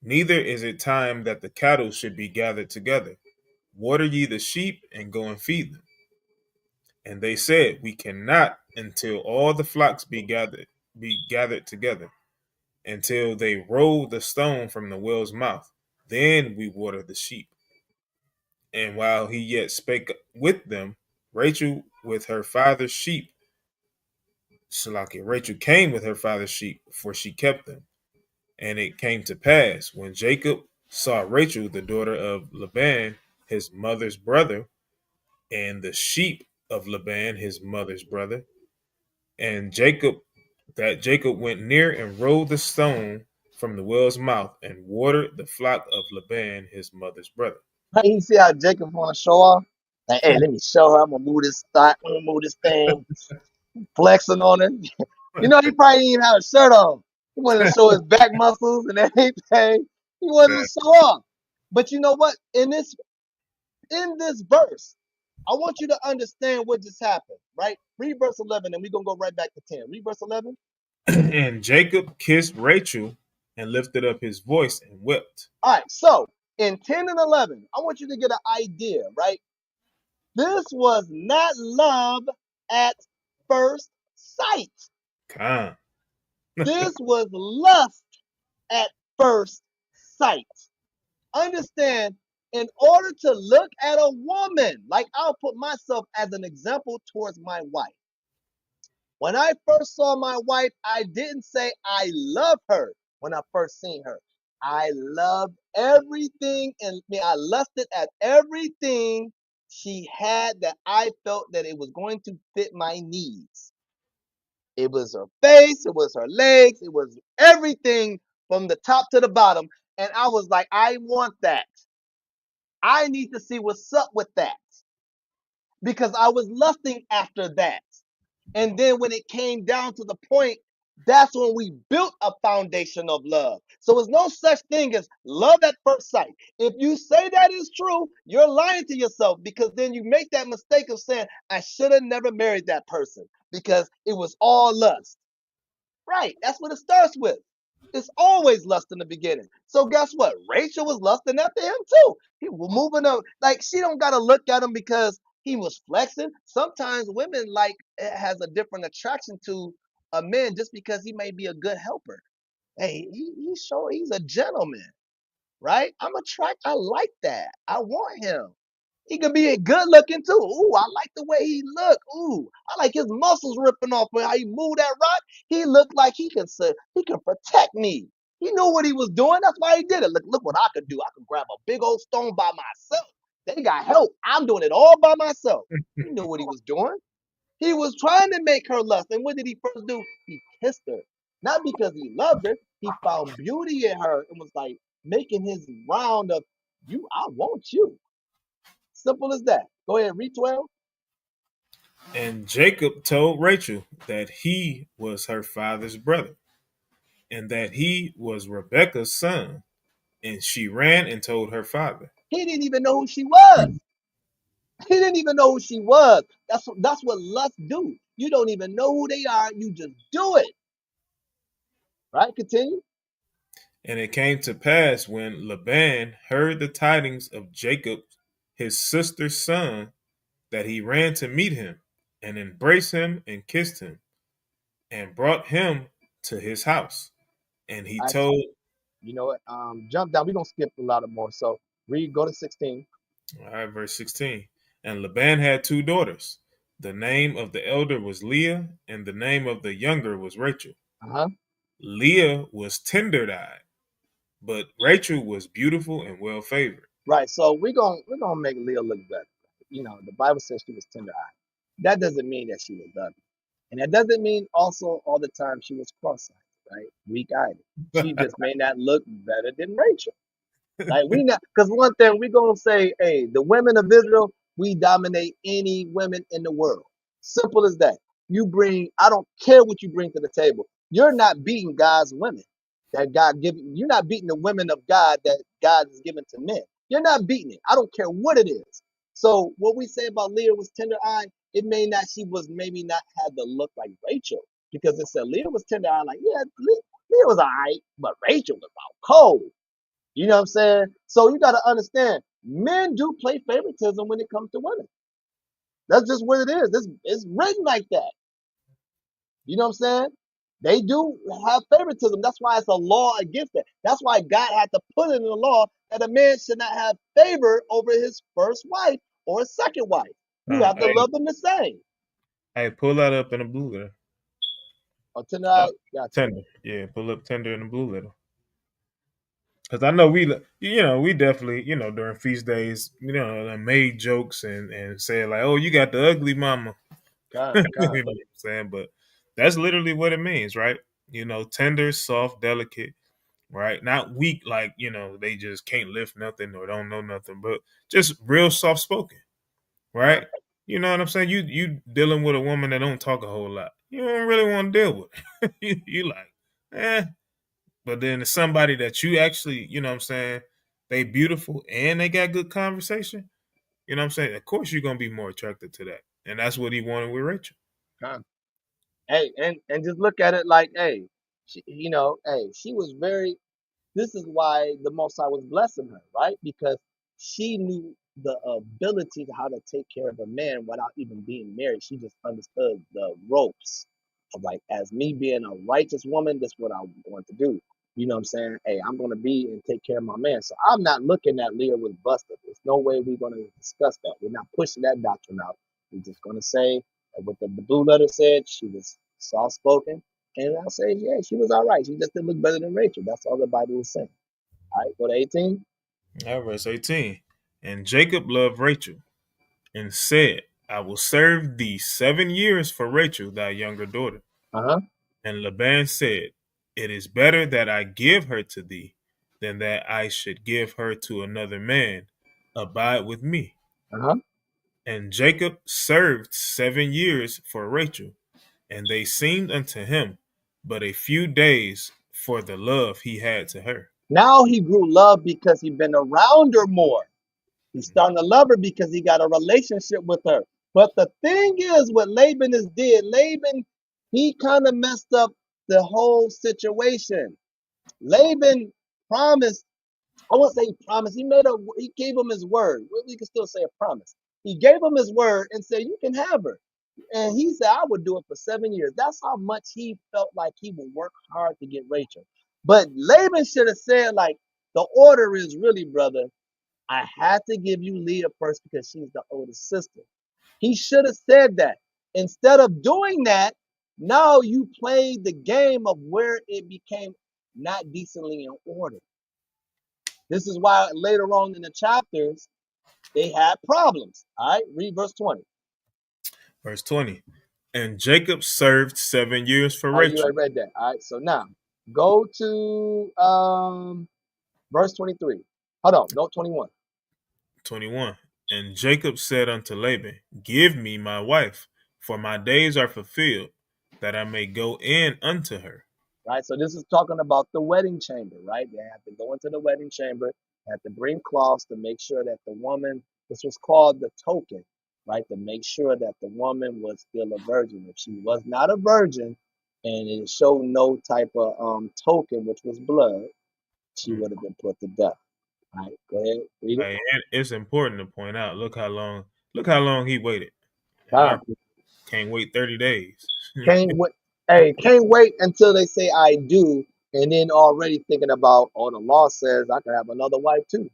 neither is it time that the cattle should be gathered together. Water ye the sheep and go and feed them. And they said, We cannot until all the flocks be gathered together, until they roll the stone from the well's mouth. Then we water the sheep. And while he yet spake with them, Rachel with her father's sheep, Rachel came with her father's sheep, for she kept them. And it came to pass, when Jacob saw Rachel, the daughter of Laban, his mother's brother, and the sheep of Laban, his mother's brother, and Jacob went near and rolled the stone from the well's mouth and watered the flock of Laban, his mother's brother. You see how Jacob want to show off? Like, hey, let me show her. I'm gonna move this stock. I'm gonna move this thing, flexing on it. You know, he probably didn't even have a shirt on. He wanted to show his back muscles and everything. He wanted to show off. But you know what? In this verse, I want you to understand what just happened, right? Read verse 11, and we're gonna go right back to 10. Read verse 11. And Jacob kissed Rachel and lifted up his voice and wept. All right, so in 10 and 11, I want you to get an idea, right? This was not love at first sight. This was lust at first sight. Understand, in order to look at a woman, like I'll put myself as an example towards my wife. When I first saw my wife, I didn't say I love her when I first seen her. I loved everything, and I lusted at everything she had that I felt that it was going to fit my needs. It was her face, it was her legs, it was everything from the top to the bottom. And I was like, I want that. I need to see what's up with that. Because I was lusting after that. And then when it came down to the point That's when we built a foundation of love. So there's no such thing as love at first sight. If you say that is true, you're lying to yourself because then you make that mistake of saying, I should have never married that person because it was all lust. Right. That's what it starts with. It's always lust in the beginning. So guess what? Rachel was lusting after him too. He was moving up. Like she don't gotta look at him because he was flexing. Sometimes women like has a different attraction to a man just because he may be a good helper. Hey, he's a gentleman, right? I'm attracted. I like that. I want him. He could be good looking too. Ooh, I like the way he look. Ooh, I like his muscles ripping off and how he moved that rock. He looked like he can protect me. He knew what he was doing. That's why he did it. Look what I could do. I could grab a big old stone by myself. They got help. I'm doing it all by myself. He knew what he was doing. He was trying to make her lust. And what did he first do? He kissed her. Not because he loved her. He found beauty in her and was like making his round of you. I want you. Simple as that. Go ahead, read 12. And Jacob told Rachel that he was her father's brother, and that he was Rebekah's son. And she ran and told her father. He didn't even know who she was. He didn't even know who she was. That's what lust do. You don't even know who they are. You just do it. Right? Continue. And it came to pass when Laban heard the tidings of Jacob, his sister's son, that he ran to meet him and embraced him and kissed him and brought him to his house. And he told, you know what? Jump down. We're gonna skip a lot of more. So go to 16. all right, verse 16. And Laban had two daughters. The name of the elder was Leah, and the name of the younger was Rachel. Uh-huh. Leah was tender-eyed, but Rachel was beautiful and well favored. Right. So we're gonna make Leah look better. You know, the Bible says she was tender-eyed. That doesn't mean that she was ugly. And that doesn't mean also all the time she was cross-eyed, right? Weak-eyed. She just may not look better than Rachel. Like we not because one thing we gonna say, hey, the women of Israel, we dominate any women in the world. Simple as that. I don't care what you bring to the table. You're not beating God's women that God given. You're not beating the women of God that God has given to men. You're not beating it. I don't care what it is. So what we say about Leah was tender eyed, it may not, she was maybe not had the look like Rachel. Because it said Leah was tender eyed, like, yeah, Leah was all right, but Rachel was out cold. You know what I'm saying? So you got to understand, men do play favoritism when it comes to women. That's just what it is. It's written like that. You know what I'm saying? They do have favoritism. That's why it's a law against it. That's why God had to put it in the law that a man should not have favor over his first wife or his second wife. You have to love them the same. Hey, pull that up in the blue letter. Oh, tonight, Tender. Yeah, pull up tender in the blue letter. Because I know we definitely, during feast days, made jokes and said like, oh, you got the ugly mama. God. You know what I'm saying? But that's literally what it means, right? Tender, soft, delicate, right? Not weak, like, they just can't lift nothing or don't know nothing, but just real soft spoken, right? You know what I'm saying? You dealing with a woman that don't talk a whole lot. You don't really want to deal with it. you like, but then it's somebody that you actually, you know what I'm saying, they beautiful and they got good conversation. You know what I'm saying? Of course you're gonna be more attracted to that. And that's what he wanted with Rachel. God. Hey, and just look at it like, hey, she was very. This is why the Most High was blessing her, right? Because she knew the ability to how to take care of a man without even being married. She just understood the ropes of like, as me being a righteous woman, that's what I want to do. You know what I'm saying? Hey, I'm going to be and take care of my man. So I'm not looking at Leah was busted. There's no way we're going to discuss that. We're not pushing that doctrine out. We're just going to say that what the blue letter said, she was soft spoken. And I'll say, yeah, she was all right. She just didn't look better than Rachel. That's all the Bible is saying. All right, go to 18. All right, verse 18. And Jacob loved Rachel and said, I will serve thee 7 years for Rachel, thy younger daughter. Uh-huh. And Laban said, it is better that I give her to thee than that I should give her to another man. Abide with me. Uh-huh. And Jacob served 7 years for Rachel, and they seemed unto him but a few days for the love he had to her. Now he grew love because he'd been around her more. He's starting to love her because he got a relationship with her. But the thing is, what Laban is did, Laban, he kind of messed up the whole situation. Laban promised, I won't say he promised, he gave him his word. Well, we can still say a promise. He gave him his word and said, you can have her. And he said, I would do it for 7 years. That's how much he felt like he would work hard to get Rachel. But Laban should have said, like, the order is really, brother, I had to give you Leah first because she's the oldest sister. He should have said that. Instead of doing that, now you played the game of where it became not decently in order. This is why later on in the chapters, they had problems. All right, read verse 20. Verse 20. And Jacob served 7 years for All right, you Rachel. already read that. All right, so now go to verse 23. Hold on, no, 21. 21. And Jacob said unto Laban, give me my wife, for my days are fulfilled, that I may go in unto her. Right, so this is talking about the wedding chamber, right? They have to go into the wedding chamber, have to bring cloths to make sure that the woman, this was called the token, right? To make sure that the woman was still a virgin. If she was not a virgin and it showed no type of token, which was blood, she would have been put to death. All right, go ahead, read it. Hey, and it's important to point out, look how long he waited. And our Wow. people can't wait 30 days. Can't wait. Hey, can't wait until they say I do, and then already thinking about, oh, the law says I can have another wife too.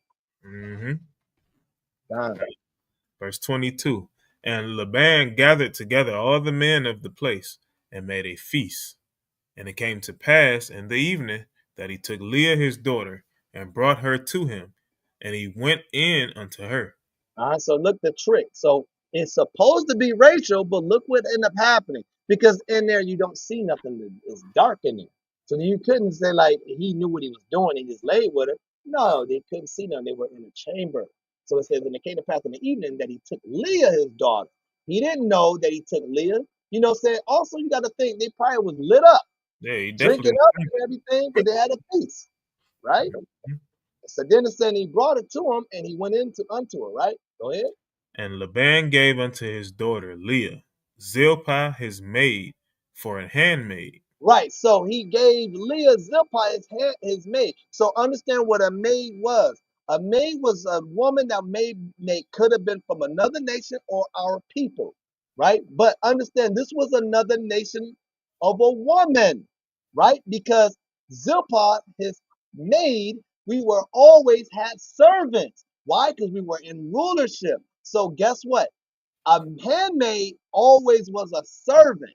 Mm-hmm. Damn. Verse 22. And Laban gathered together all the men of the place and made a feast. And it came to pass in the evening that he took Leah his daughter and brought her to him, and he went in unto her. All right, so look the trick. So it's supposed to be Rachel, but look what ended up happening. Because in there you don't see nothing. It's dark in there. So you couldn't say like he knew what he was doing and just laid with her. No, they couldn't see them. They were in a chamber. So it says, and it came to pass in the evening that he took Leah, his daughter. He didn't know that he took Leah. You know, saying also you got to think they probably was lit up, Yeah, he drinking definitely. up and everything, because they had a feast, right? So then it said he brought it to him and he went into unto her, right? Go ahead. And Laban gave unto his daughter Leah Zilpah his maid for a handmaid. Right. So he gave Leah Zilpah his maid. So understand what a maid was. A maid was a woman that could have been from another nation or our people, right? But understand this was another nation of a woman, right? Because Zilpah, his maid, we were always had servants. Why? Because we were in rulership. So guess what? A handmaid always was a servant.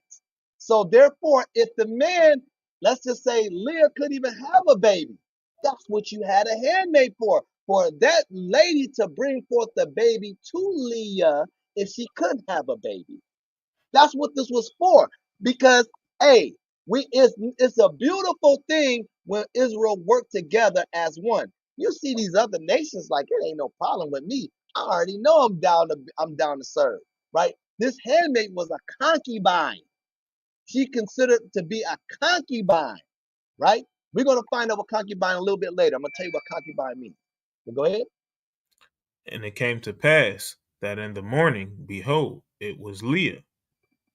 So therefore, if the man, let's just say Leah couldn't even have a baby, that's what you had a handmaid for that lady to bring forth the baby to Leah if she couldn't have a baby. That's what this was for. Because hey, it's a beautiful thing when Israel worked together as one. You see these other nations like it ain't no problem with me. I already know I'm down to serve, right? This handmaid was a concubine. She considered to be a concubine, right? We're gonna find out what concubine a little bit later. I'm gonna tell you what concubine means. So go ahead. And it came to pass that in the morning, behold, it was Leah.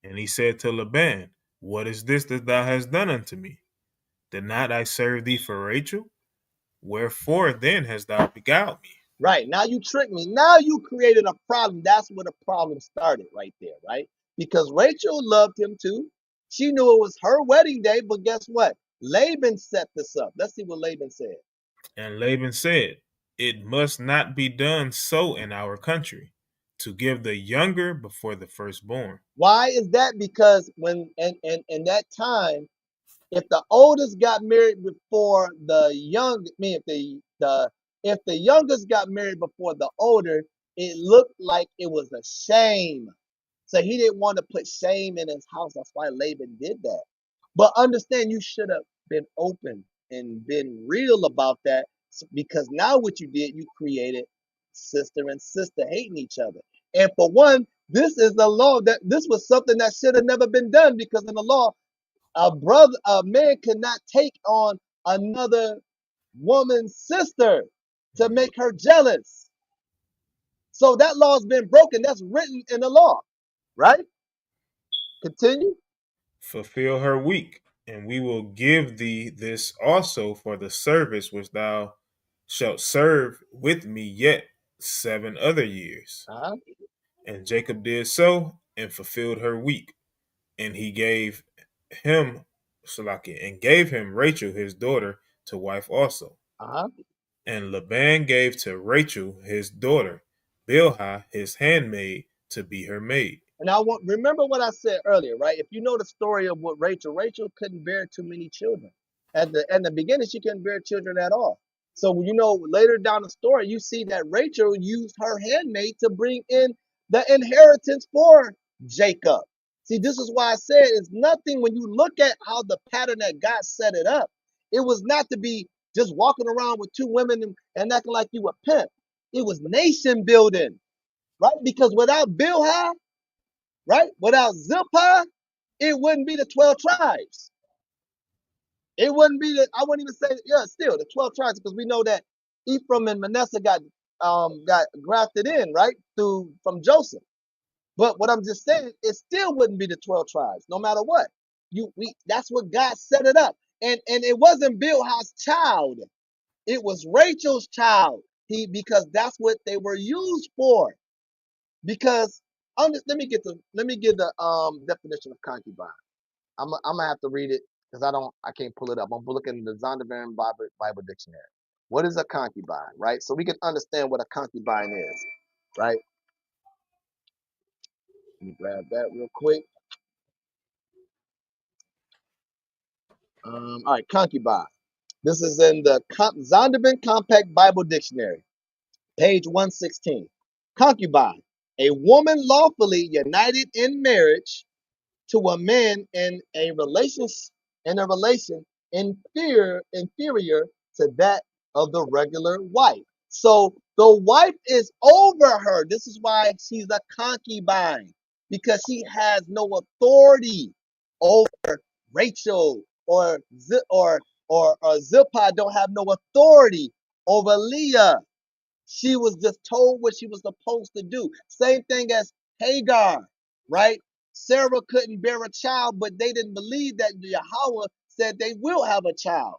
And he said to Laban, what is this that thou hast done unto me? Did not I serve thee for Rachel? Wherefore then hast thou beguiled me? Right. Now you tricked me. Now you created a problem. That's where the problem started right there, right? Because Rachel loved him too. She knew it was her wedding day, but guess what? Laban set this up. Let's see what Laban said. And Laban said, it must not be done so in our country, to give the younger before the firstborn. Why is that? Because when in that time, if the oldest got married before the young, I mean, if the youngest got married before the older, it looked like it was a shame. So he didn't want to put shame in his house. That's why Laban did that. But understand, you should have been open and been real about that, because now what you did, you created sister and sister hating each other. And for one, this is the law that this was something that should have never been done, because in the law, a man cannot take on another woman's sister to make her jealous. So that law's been broken. That's written in the law, right? Continue. Fulfill her week, and we will give thee this also for the service which thou shalt serve with me yet 7 other years. Uh-huh. And Jacob did so and fulfilled her week, and he gave him Salaki and gave him Rachel his daughter to wife also. Uh-huh. And Laban gave to Rachel his daughter Bilhah his handmaid to be her maid. And remember what I said earlier, right? If you know the story of what Rachel couldn't bear too many children. At the beginning, she couldn't bear children at all. So later down the story, you see that Rachel used her handmaid to bring in the inheritance for Jacob. See, this is why I said it's nothing when you look at how the pattern that God set it up. It was not to be just walking around with two women and acting like you a pimp. It was nation building, right? Because without Bilhah, right? Without Zilpah, it wouldn't be the 12 tribes. It wouldn't be I wouldn't even say, still the 12 tribes, because we know that Ephraim and Manasseh got grafted in, right? From Joseph. But what I'm just saying, it still wouldn't be the 12 tribes, no matter what. That's what God set it up. And it wasn't Bilhah's child. It was Rachel's child. Because that's what they were used for. Because let me give the definition of concubine. I'm gonna have to read it because I can't pull it up. I'm looking in the Zondervan Bible Dictionary. What is a concubine, right? So we can understand what a concubine is, right? Let me grab that real quick. All right, concubine. This is in the Zondervan Compact Bible Dictionary, page 116. Concubine, a woman lawfully united in marriage to a man in a relation inferior to that of the regular wife. So the wife is over her. This is why she's a concubine, because she has no authority over Rachel or Zilpah. Don't have no authority over Leah. She was just told what she was supposed to do. Same thing as Hagar, right? Sarah couldn't bear a child, but they didn't believe that Yahweh said they will have a child.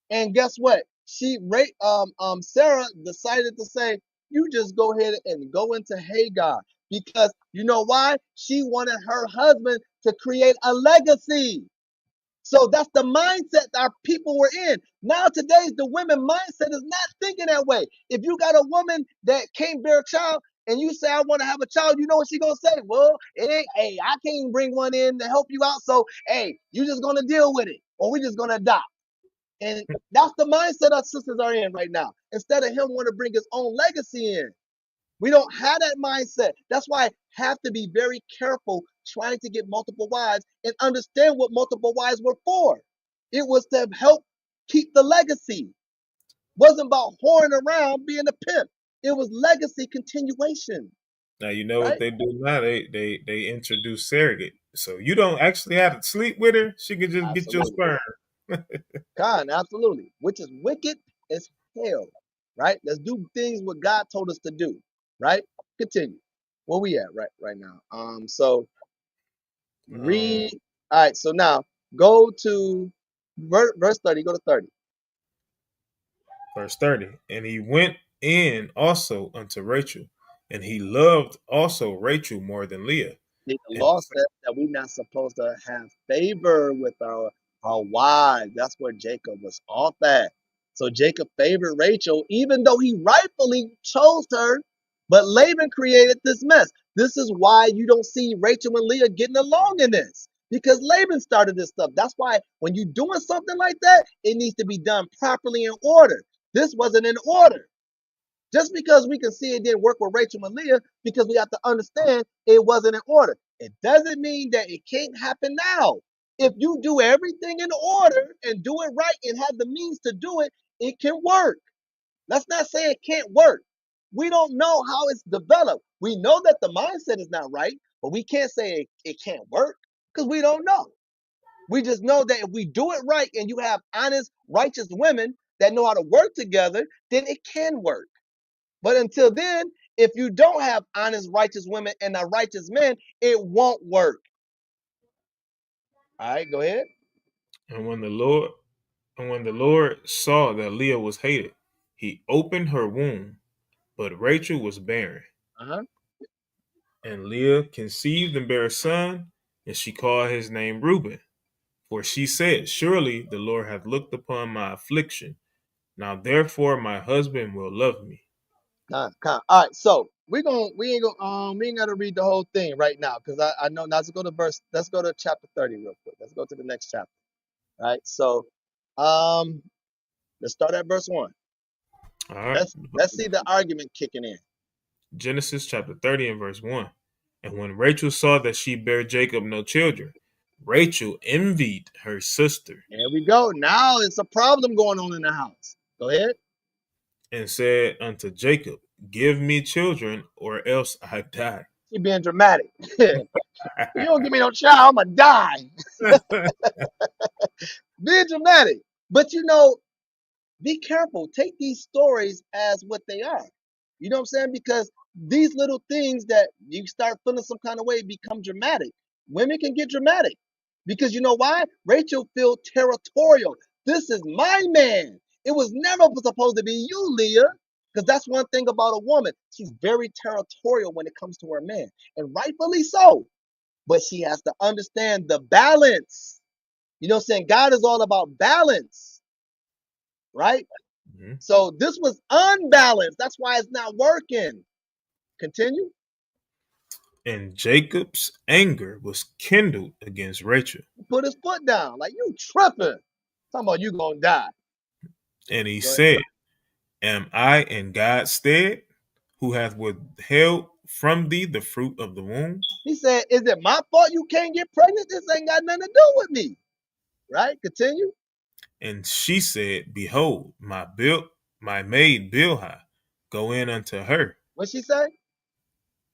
And guess what? Sarah decided to say, you just go ahead and go into Hagar, because you know why? She wanted her husband to create a legacy. So that's the mindset our people were in. Now today's the women mindset is not thinking that way. If you got a woman that can't bear a child and you say, I want to have a child, you know what she gonna say? Well, it ain't, hey, I can't bring one in to help you out. So, hey, you just gonna deal with it, or we just gonna adopt. And that's the mindset our sisters are in right now. Instead of him want to bring his own legacy in. We don't have that mindset. That's why I have to be very careful trying to get multiple wives and understand what multiple wives were for. It was to help keep the legacy. Wasn't about whoring around being a pimp. It was legacy continuation. Now you know what Right? they do now. They introduce surrogate, so you don't actually have to sleep with her. She can just get your Absolutely. sperm. Absolutely. Which is wicked as hell. Right? Let's do things what God told us to do. Right? Continue. Where we at right now? So read. All right. So now go to verse 30. Go to 30. Verse 30. And he went in also unto Rachel, and he loved also Rachel more than Leah. The And law says that we're not supposed to have favor with our wives. That's where Jacob was off at. So Jacob favored Rachel, even though he rightfully chose her. But Laban created this mess. This is why you don't see Rachel and Leah getting along in this. Because Laban started this stuff. That's why when you're doing something like that, it needs to be done properly in order. This wasn't in order. Just because we can see it didn't work with Rachel and Leah, because we have to understand it wasn't in order. It doesn't mean that it can't happen now. If you do everything in order and do it right and have the means to do it, it can work. Let's not say it can't work. We don't know how it's developed. We know that the mindset is not right, but we can't say it can't work because we don't know. We just know that if we do it right and you have honest, righteous women that know how to work together, then it can work. But until then, if you don't have honest, righteous women and a righteous men, it won't work. All right, go ahead. And when the Lord saw that Leah was hated, he opened her womb, but Rachel was barren. Uh-huh. And Leah conceived and bare a son, and she called his name Reuben. For she said, Surely the Lord hath looked upon my affliction. Now therefore my husband will love me. All right, so we ain't gonna read the whole thing right now because I know. Now let's go to chapter 30 real quick. Let's go to the next chapter. All right, so let's start at verse 1. All right. Let's see the argument kicking in. Genesis chapter 30 and verse 1. And when Rachel saw that she bare Jacob no children, Rachel envied her sister. There we go. Now it's a problem going on in the house. Go ahead. And said unto Jacob, Give me children, or else I die. She being dramatic. You don't give me no child, I'm gonna die. Being dramatic. But be careful. Take these stories as what they are. You know what I'm saying? Because these little things that you start feeling some kind of way become dramatic. Women can get dramatic. Because you know why? Rachel feel territorial. This is my man. It was never supposed to be you, Leah. Because that's one thing about a woman. She's very territorial when it comes to her man. And rightfully so. But she has to understand the balance. You know what I'm saying? God is all about balance. Right? Mm-hmm. So this was unbalanced. That's why it's not working. Continue. And Jacob's anger was kindled against Rachel. He put his foot down. Like, you tripping. Talking about you gonna die. And he said, Am I in God's stead, who hath withheld from thee the fruit of the womb? He said, Is it my fault you can't get pregnant? This ain't got nothing to do with me. Right? Continue. And she said, Behold, my maid Bilhah, go in unto her. What'd she say?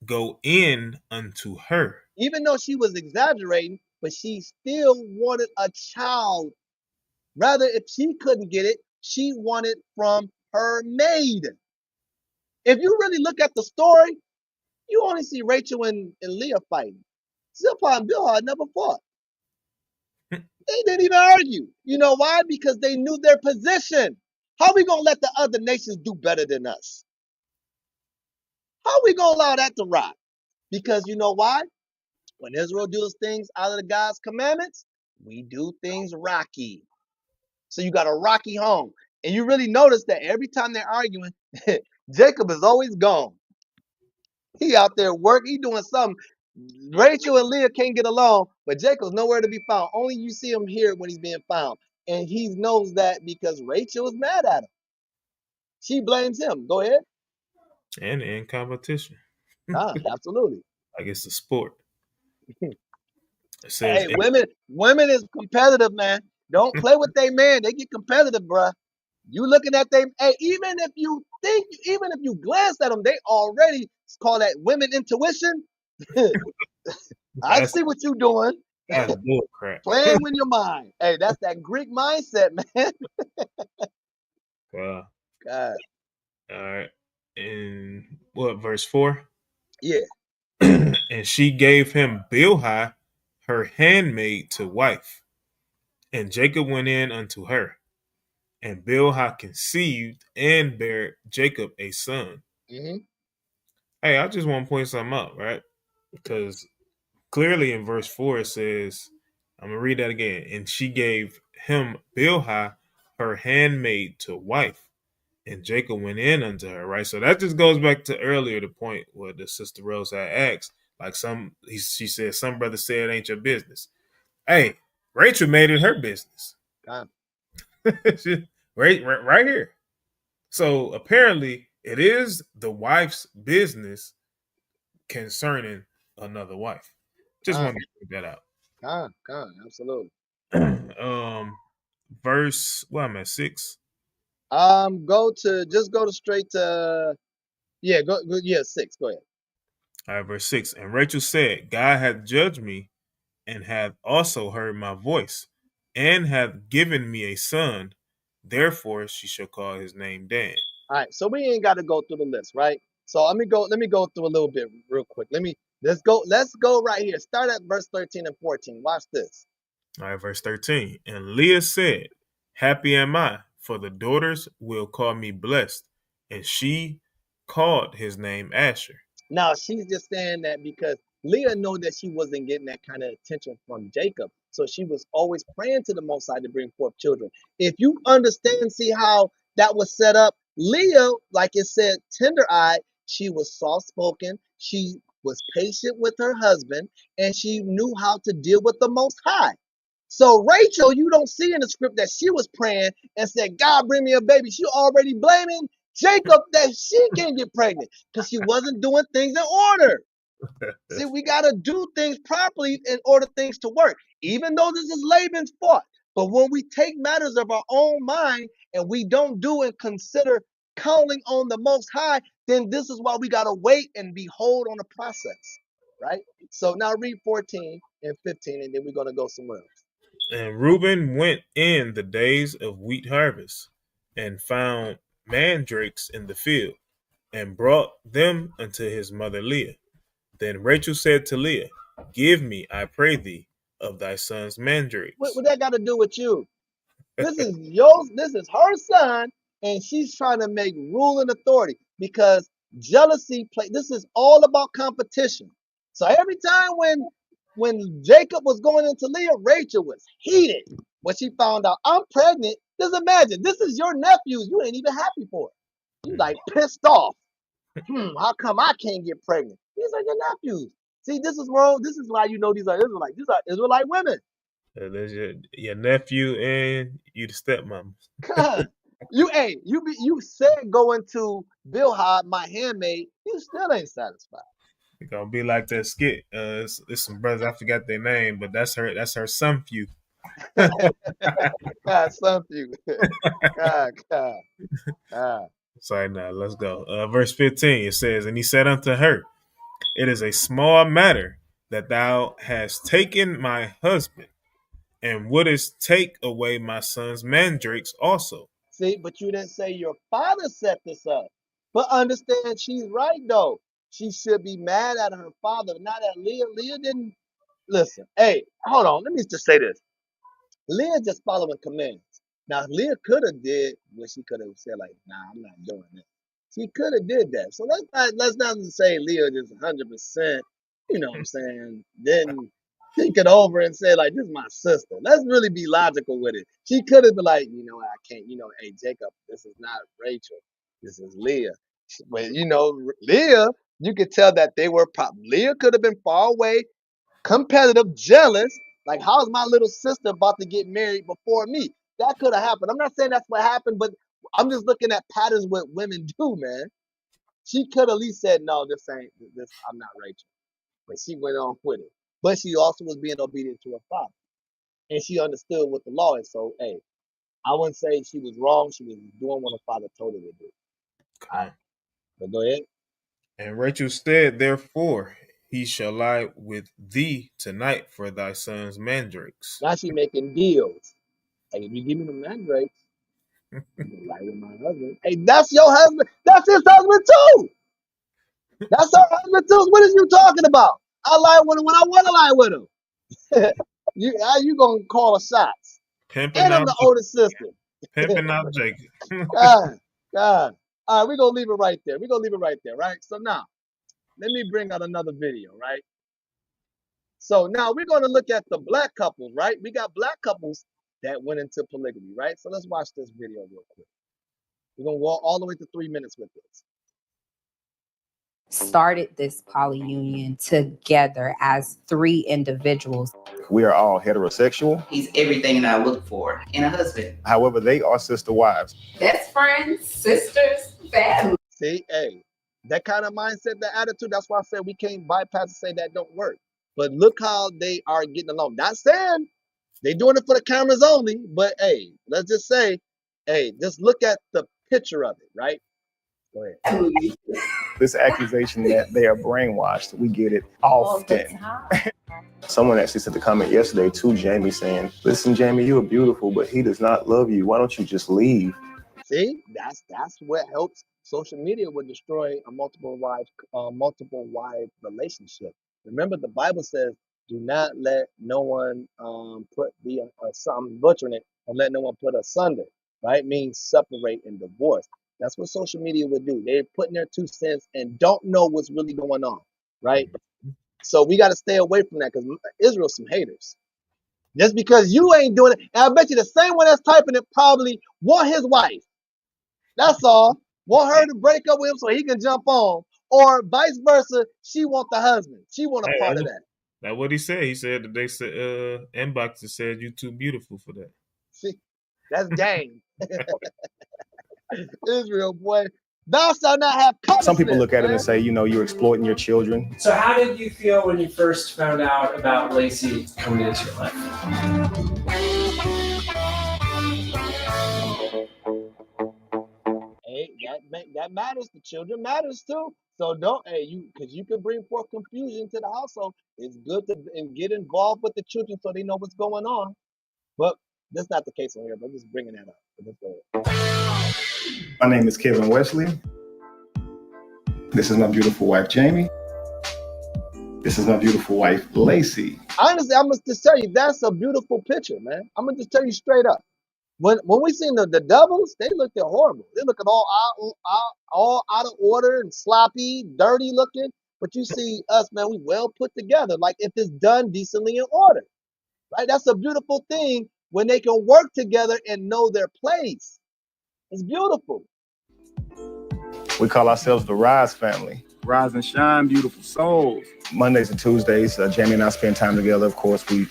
Go in unto her. Even though she was exaggerating, but she still wanted a child. Rather, if she couldn't get it, she wanted from her maid. If you really look at the story, you only see Rachel and Leah fighting. Zilpah and Bilhah never fought. They didn't even argue. You know why? Because they knew their position. How are we going to let the other nations do better than us? How are we going to allow that to rock? Because you know why? When Israel does things out of the God's commandments, we do things rocky. So you got a rocky home. And you really notice that every time they're arguing, Jacob is always gone. He out there working, he doing something. Rachel and Leah can't get along, but Jacob's nowhere to be found. Only you see him here when he's being found. And he knows that because Rachel is mad at him. She blames him. Go ahead. And in competition. Absolutely. Like it's a sport. It says, Hey, women is competitive, man. Don't play with they man. They get competitive, bruh. You looking at them, hey, even if you glance at them, they already call that women intuition. I see what you doing. That's bull crap. Playing with your mind. Hey, that's that Greek mindset, man. Wow. God. All right. And what, verse 4? Yeah. And she gave him Bilhah, her handmaid, to wife. And Jacob went in unto her. And Bilhah conceived and bare Jacob a son. Mm-hmm. Hey, I just want to point something out, right? Because clearly in verse 4 it says, I'm going to read that again. And she gave him Bilhah, her handmaid, to wife. And Jacob went in unto her, right? So that just goes back to earlier, the point where the sister Rose had asked. Like she said, some brother said it ain't your business. Hey, Rachel made it her business. right here. So apparently it is the wife's business concerning another wife. Just wanted to point that out. Absolutely. Verse, well, I'm at 6. Go to straight to 6. Go ahead. All right, verse 6. And Rachel said, God hath judged me and hath also heard my voice, and hath given me a son. Therefore she shall call his name Dan. All right, so we ain't got to go through the list, right? So let me go through a little bit real quick. Let's go right here. Start at verse 13 and 14. Watch this. All right, verse 13. And Leah said, Happy am I, for the daughters will call me blessed. And she called his name Asher. Now she's just saying that because Leah knew that she wasn't getting that kind of attention from Jacob. So she was always praying to the Most High to bring forth children. If you understand, see how that was set up, Leah, like it said, tender-eyed, she was soft-spoken, she was patient with her husband, and she knew how to deal with the Most High. So Rachel, you don't see in the script that she was praying and said, God, bring me a baby. She already blaming Jacob that she can't get pregnant because she wasn't doing things in order. See, we got to do things properly in order things to work, even though this is Laban's fault. But when we take matters of our own mind and we don't do and consider calling on the Most High, then this is why we got to wait and behold on the process, right? So now read 14 and 15, and then we're going to go somewhere else. And Reuben went in the days of wheat harvest, and found mandrakes in the field, and brought them unto his mother Leah. Then Rachel said to Leah, Give me, I pray thee, of thy son's mandrakes. What that got to do with you? This is yours. This is her son, and she's trying to make rule and authority because jealousy play. This is all about competition. So every time when Jacob was going into Leah, Rachel was heated when she found out I'm pregnant. Just imagine, this is your nephews. You ain't even happy for it. You like pissed off. How come I can't get pregnant? These are your nephews. See, this is wrong. This is why you know these are Israelites. These are Israelite women. There's your nephew and you the stepmom. You said going to Bilhah, my handmaid. You still ain't satisfied. It's gonna be like that skit. It's some brothers, I forgot their name, but that's her son few. God, son few. God. Sorry, now let's go. Verse 15, it says, And he said unto her, It is a small matter that thou hast taken my husband, and wouldest take away my son's mandrakes also. See, but you didn't say your father set this up. But understand, she's right though. She should be mad at her father, not at Leah. Leah didn't listen. Hey, hold on. Let me just say this. Leah just following commands. Now, Leah could have did what she could have said, like, nah, I'm not doing that. She could have did that. So let's not say Leah just 100%, you know what I'm saying, then think it over and say, like, this is my sister. Let's really be logical with it. She could have been like, you know, I can't, hey, Jacob, this is not Rachel. This is Leah. But, Leah, you could tell that they were, Leah could have been far away, competitive, jealous. Like, how's my little sister about to get married before me? That could have happened. I'm not saying that's what happened, but I'm just looking at patterns what women do, man. She could at least said, no, I'm not Rachel. But she went on with it. But she also was being obedient to her father. And she understood what the law is. So, hey, I wouldn't say she was wrong. She was doing what her father told her to do. All right. But go ahead. And Rachel said, Therefore, he shall lie with thee tonight for thy son's mandrakes. Now she making deals. Like, if you give me the mandrakes, you can lie with my husband. Hey, that's your husband. That's his husband too. That's her husband too. What is you talking about? I lie with him when I want to lie with him. you gonna call a shots? Pimping And I'm out the older sister. Pimping out Jacob. God. All right, we're gonna leave it right there. Right? So now, let me bring out another video, right? So now we're gonna look at the black couples, right? We got black couples that went into polygamy, right? So let's watch this video real quick. We're gonna walk all the way to 3 minutes with this. Started this polyunion together as three individuals. We are all heterosexual. He's everything that I look for in a husband. However, they are sister wives. Best friends, sisters, family. See, hey, that kind of mindset, that attitude, that's why I said we can't bypass and say that don't work. But look how they are getting along. Not saying they doing it for the cameras only, but hey, let's just say, hey, just look at the picture of it, right? Go ahead. This accusation that they are brainwashed, we get it often. Someone actually sent a comment yesterday to Jamie saying, listen, Jamie, you are beautiful, but he does not love you. Why don't you just leave? See, that's what helps. Social media would destroy a multiple wife relationship. Remember, the Bible says, "Do not let no one put the I'm butchering it, and let no one put asunder." Right, means separate and divorce. That's what social media would do. They're putting their 2 cents and don't know what's really going on. Right, so we got to stay away from that because Israel's some haters. Just because you ain't doing it, and I bet you the same one that's typing it probably want his wife. That's all. Want her to break up with him so he can jump on, or vice versa. She want the husband. She want a part of that. That's what he said. He said that they said inboxes said you too beautiful for that. See, that's game. Israel, boy, thou shalt not have covetousness. Some people look at it and say, you're exploiting your children. So how did you feel when you first found out about Lacey coming into your life? Hey, that matters. The children matters too. So don't because you can bring forth confusion to the household. It's good to get involved with the children so they know what's going on. But that's not the case on here. But I'm just bringing that up. My name is Kevin Wesley. This is my beautiful wife, Jamie. This is my beautiful wife, Lacey. Honestly, I'm gonna just tell you that's a beautiful picture, man. I'm gonna just tell you straight up. When we seen the doubles, they looked horrible. They looked all out of order and sloppy, dirty looking. But you see us, man, we well put together. Like if it's done decently in order, right? That's a beautiful thing when they can work together and know their place. It's beautiful. We call ourselves the Rise family. Rise and shine, beautiful souls. Mondays and Tuesdays, Jamie and I spend time together. Of course, we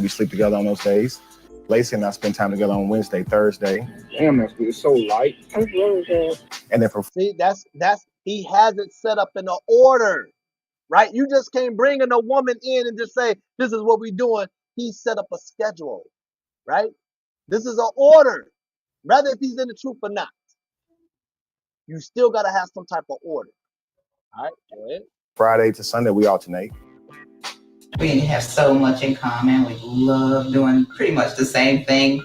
sleep together on those days. Lacey and I spend time together on Wednesday, Thursday. Damn, that's good. It's so light. That's really good. And then that's he has it set up in an order, right? You just can't bring a woman in and just say, this is what we're doing. He set up a schedule, right? This is an order. Rather if he's in the truth or not. You still got to have some type of order. All right, go ahead. Friday to Sunday, we alternate. We have so much in common. We love doing pretty much the same thing.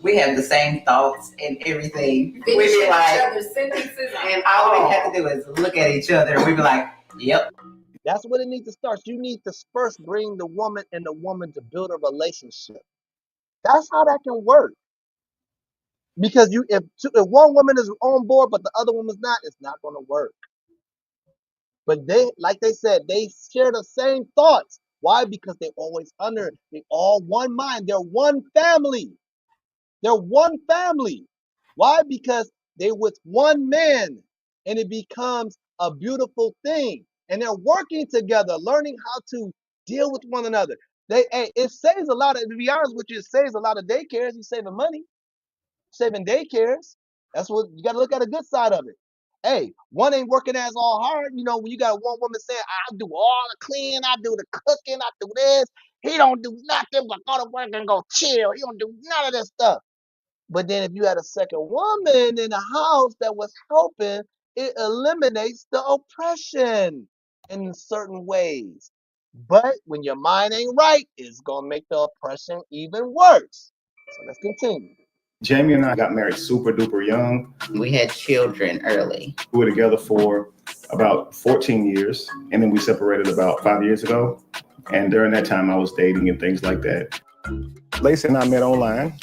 We have the same thoughts and everything. We be like, each other's sentences, and all we have to do is look at each other and we be like, yep. That's what it needs to start. You need to first bring the woman and the woman to build a relationship. That's how that can work. Because if one woman is on board but the other woman's not, it's not going to work. But they said, they share the same thoughts. Why? Because they all one mind. They're one family. They're one family. Why? Because they're with one man, and it becomes a beautiful thing. And they're working together, learning how to deal with one another. It saves a lot of, to be honest with you, it saves a lot of daycares. You're saving money, saving daycares. That's what you got to look at the good side of it. Hey, one ain't working as all hard. When you got one woman saying, I do all the cleaning, I do the cooking, I do this. He don't do nothing but go to work and go chill. He don't do none of this stuff. But then if you had a second woman in the house that was helping, it eliminates the oppression in certain ways. But when your mind ain't right, it's going to make the oppression even worse. So let's continue. Jamie and I got married super duper young. We had children early. We were together for about 14 years, and then we separated about 5 years ago. And during that time, I was dating and things like that. Lacey and I met online.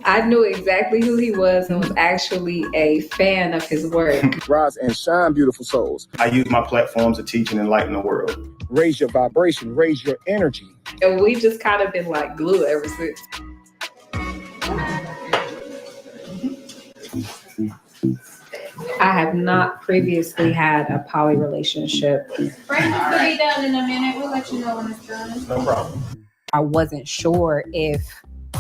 I knew exactly who he was and was actually a fan of his work. Rise and shine, beautiful souls. I use my platforms to teach and enlighten the world. Raise your vibration, raise your energy. And we just kind of been like glue ever since. I have not previously had a poly relationship. Breakfast will be done in a minute. We'll let you know when it's done. No problem. I wasn't sure if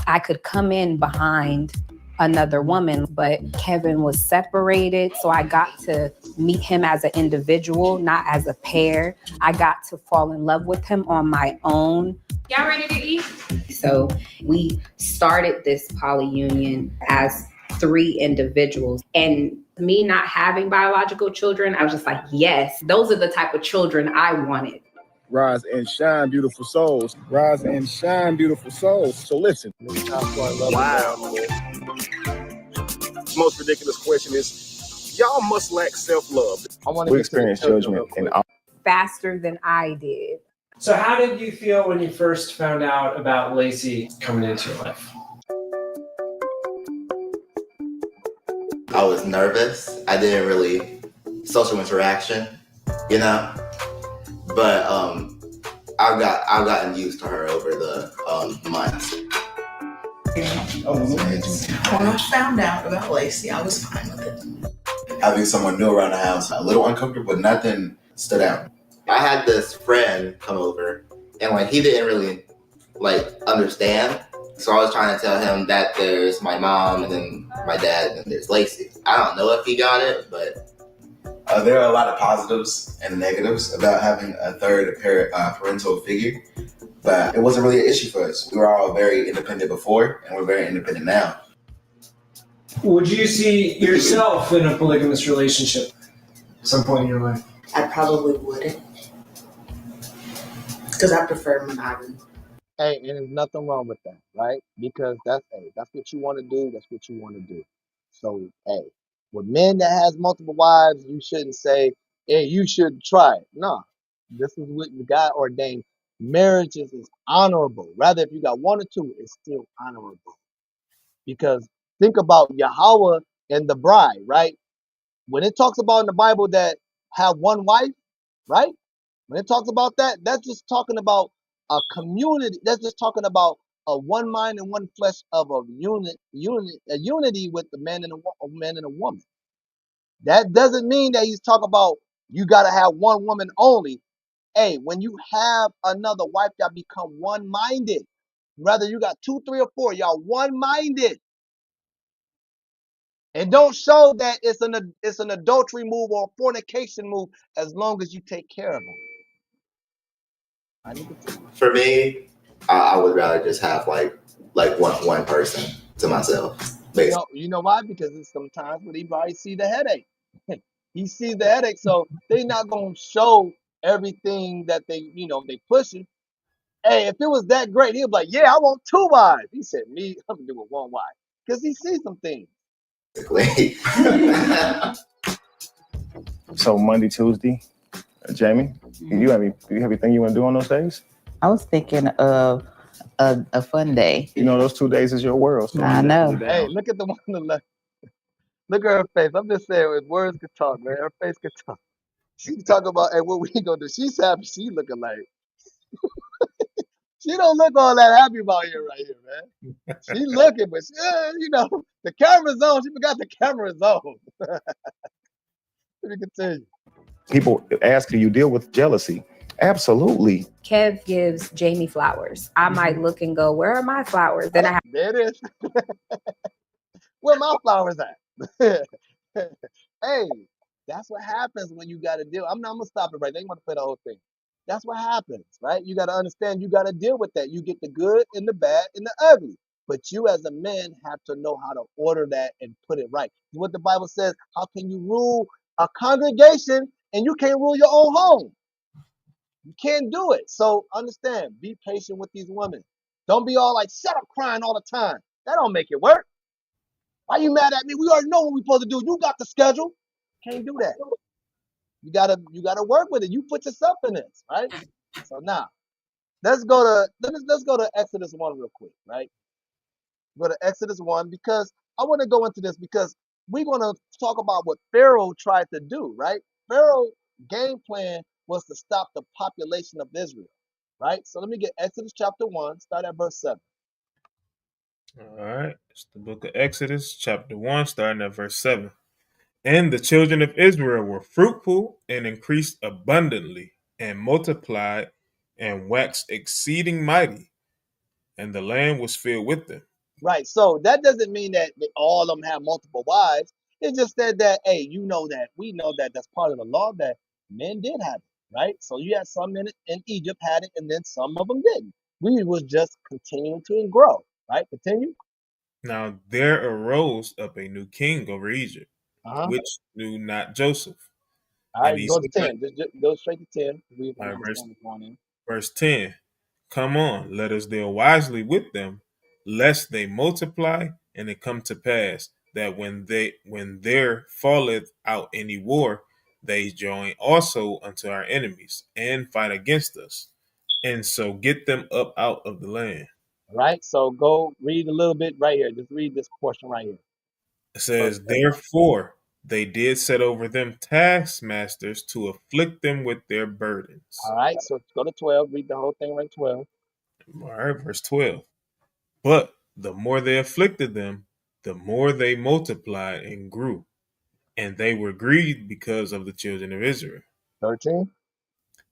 I could come in behind another woman, but Kevin was separated, so I got to meet him as an individual, not as a pair. I got to fall in love with him on my own. Y'all ready to eat? So we started this poly union as 3 individuals, and me not having biological children, I was just like, yes, those are the type of children I wanted. Rise and shine, beautiful souls. Rise and shine, beautiful souls. So listen. Wow. The most ridiculous question is, y'all must lack self-love. We experience judgment in our Faster than I did. So how did you feel when you first found out about Lacey coming into your life? I was nervous. I didn't really social interaction, you know. But I've gotten used to her over the months. When I found out about Lacey, I was fine with it. Having someone new around the house, a little uncomfortable, but nothing stood out. I had this friend come over, and like he didn't really like understand. So I was trying to tell him that there's my mom and then my dad and there's Lacey. I don't know if he got it, but there are a lot of positives and negatives about having a third parental figure, but it wasn't really an issue for us. We were all very independent before, and we're very independent now. Would you see yourself in a polygamous relationship at some point in your life? I probably wouldn't, because I prefer monogamy. Hey, and there's nothing wrong with that, right? Because that's what you want to do. That's what you want to do. So, hey, with men that has multiple wives, you shouldn't say, hey, you should try it. No, this is what God ordained. Marriage is honorable. Rather, if you got one or two, it's still honorable. Because think about Yahweh and the bride, right? When it talks about in the Bible that have one wife, right? When it talks about that, that's just talking about a community. That's just talking about a one mind and one flesh of a unity with the man and a woman. That doesn't mean that he's talking about you got to have one woman only. Hey, when you have another wife, y'all become one-minded. Whether you got 2, 3, or 4, y'all one-minded. And don't show that it's an adultery move or a fornication move as long as you take care of them. for me, I would rather just have like one person to myself. You know why? Because it's sometimes when he probably see the headache. He sees the headache, so they not gonna show everything that they pushing. Hey, if it was that great, he'd be like, yeah, I want 2 wives. He said, me, I'm gonna do it 1 wife. Because he sees some things. So Monday, Tuesday, Jamie, do you have anything you want to do on those days? I was thinking of a fun day. You know, those 2 days is your world. So I know. Hey, look at the one on the left. Look at her face. I'm just saying, if words could talk, man, her face could talk. She talk about, hey, what we gonna do? She's happy. She looking like, she don't look all that happy about here right here, man. She looking, but she, the camera's on. She forgot the camera's on. Let me continue. People ask, do you deal with jealousy? Absolutely. Kev gives Jamie flowers. I might look and go, where are my flowers? Then I have There it is. Where my flowers at? Hey, that's what happens when you got to deal. I'm gonna stop it right there. You want to play the whole thing. That's what happens, right? You got to understand. You got to deal with that. You get the good and the bad and the ugly. But you as a man have to know how to order that and put it right. What the Bible says, how can you rule a congregation and you can't rule your own home? You can't do it. So understand, be patient with these women. Don't be all like, shut up crying all the time. That don't make it work. Why you mad at me? We already know what we're supposed to do. You got the schedule. Can't do that. You gotta work with it. You put yourself in this, right? So now let's go to Exodus 1 real quick, right? Go to Exodus 1 because I want to go into this because we're gonna talk about what Pharaoh tried to do, right? Pharaoh's game plan was to stop the population of Israel, right? So let me get Exodus chapter 1, start at verse 7. All right. It's the book of Exodus, chapter 1, starting at verse 7. And the children of Israel were fruitful and increased abundantly and multiplied and waxed exceeding mighty, and the land was filled with them. Right. So that doesn't mean that all of them have multiple wives. It just said that, hey, we know that that's part of the law that men did have it, right? So you had some in Egypt had it, and then some of them didn't. We was just continuing to grow, right? Continue. Now there arose up a new king over Egypt, which knew not Joseph. All And right, he go to said, 10. Just go straight to 10. We all can right, understand what's going on. verse 10, come on, let us deal wisely with them, lest they multiply, and it come to pass that when there falleth out any war, they join also unto our enemies and fight against us, and so get them up out of the land. All right, so go read a little bit right here. Just read this portion right here. It says, therefore they did set over them taskmasters to afflict them with their burdens. All right, so go to 12. Read the whole thing right 12. All right, verse 12. But the more they afflicted them, the more they multiplied and grew, and they were grieved because of the children of Israel. 13.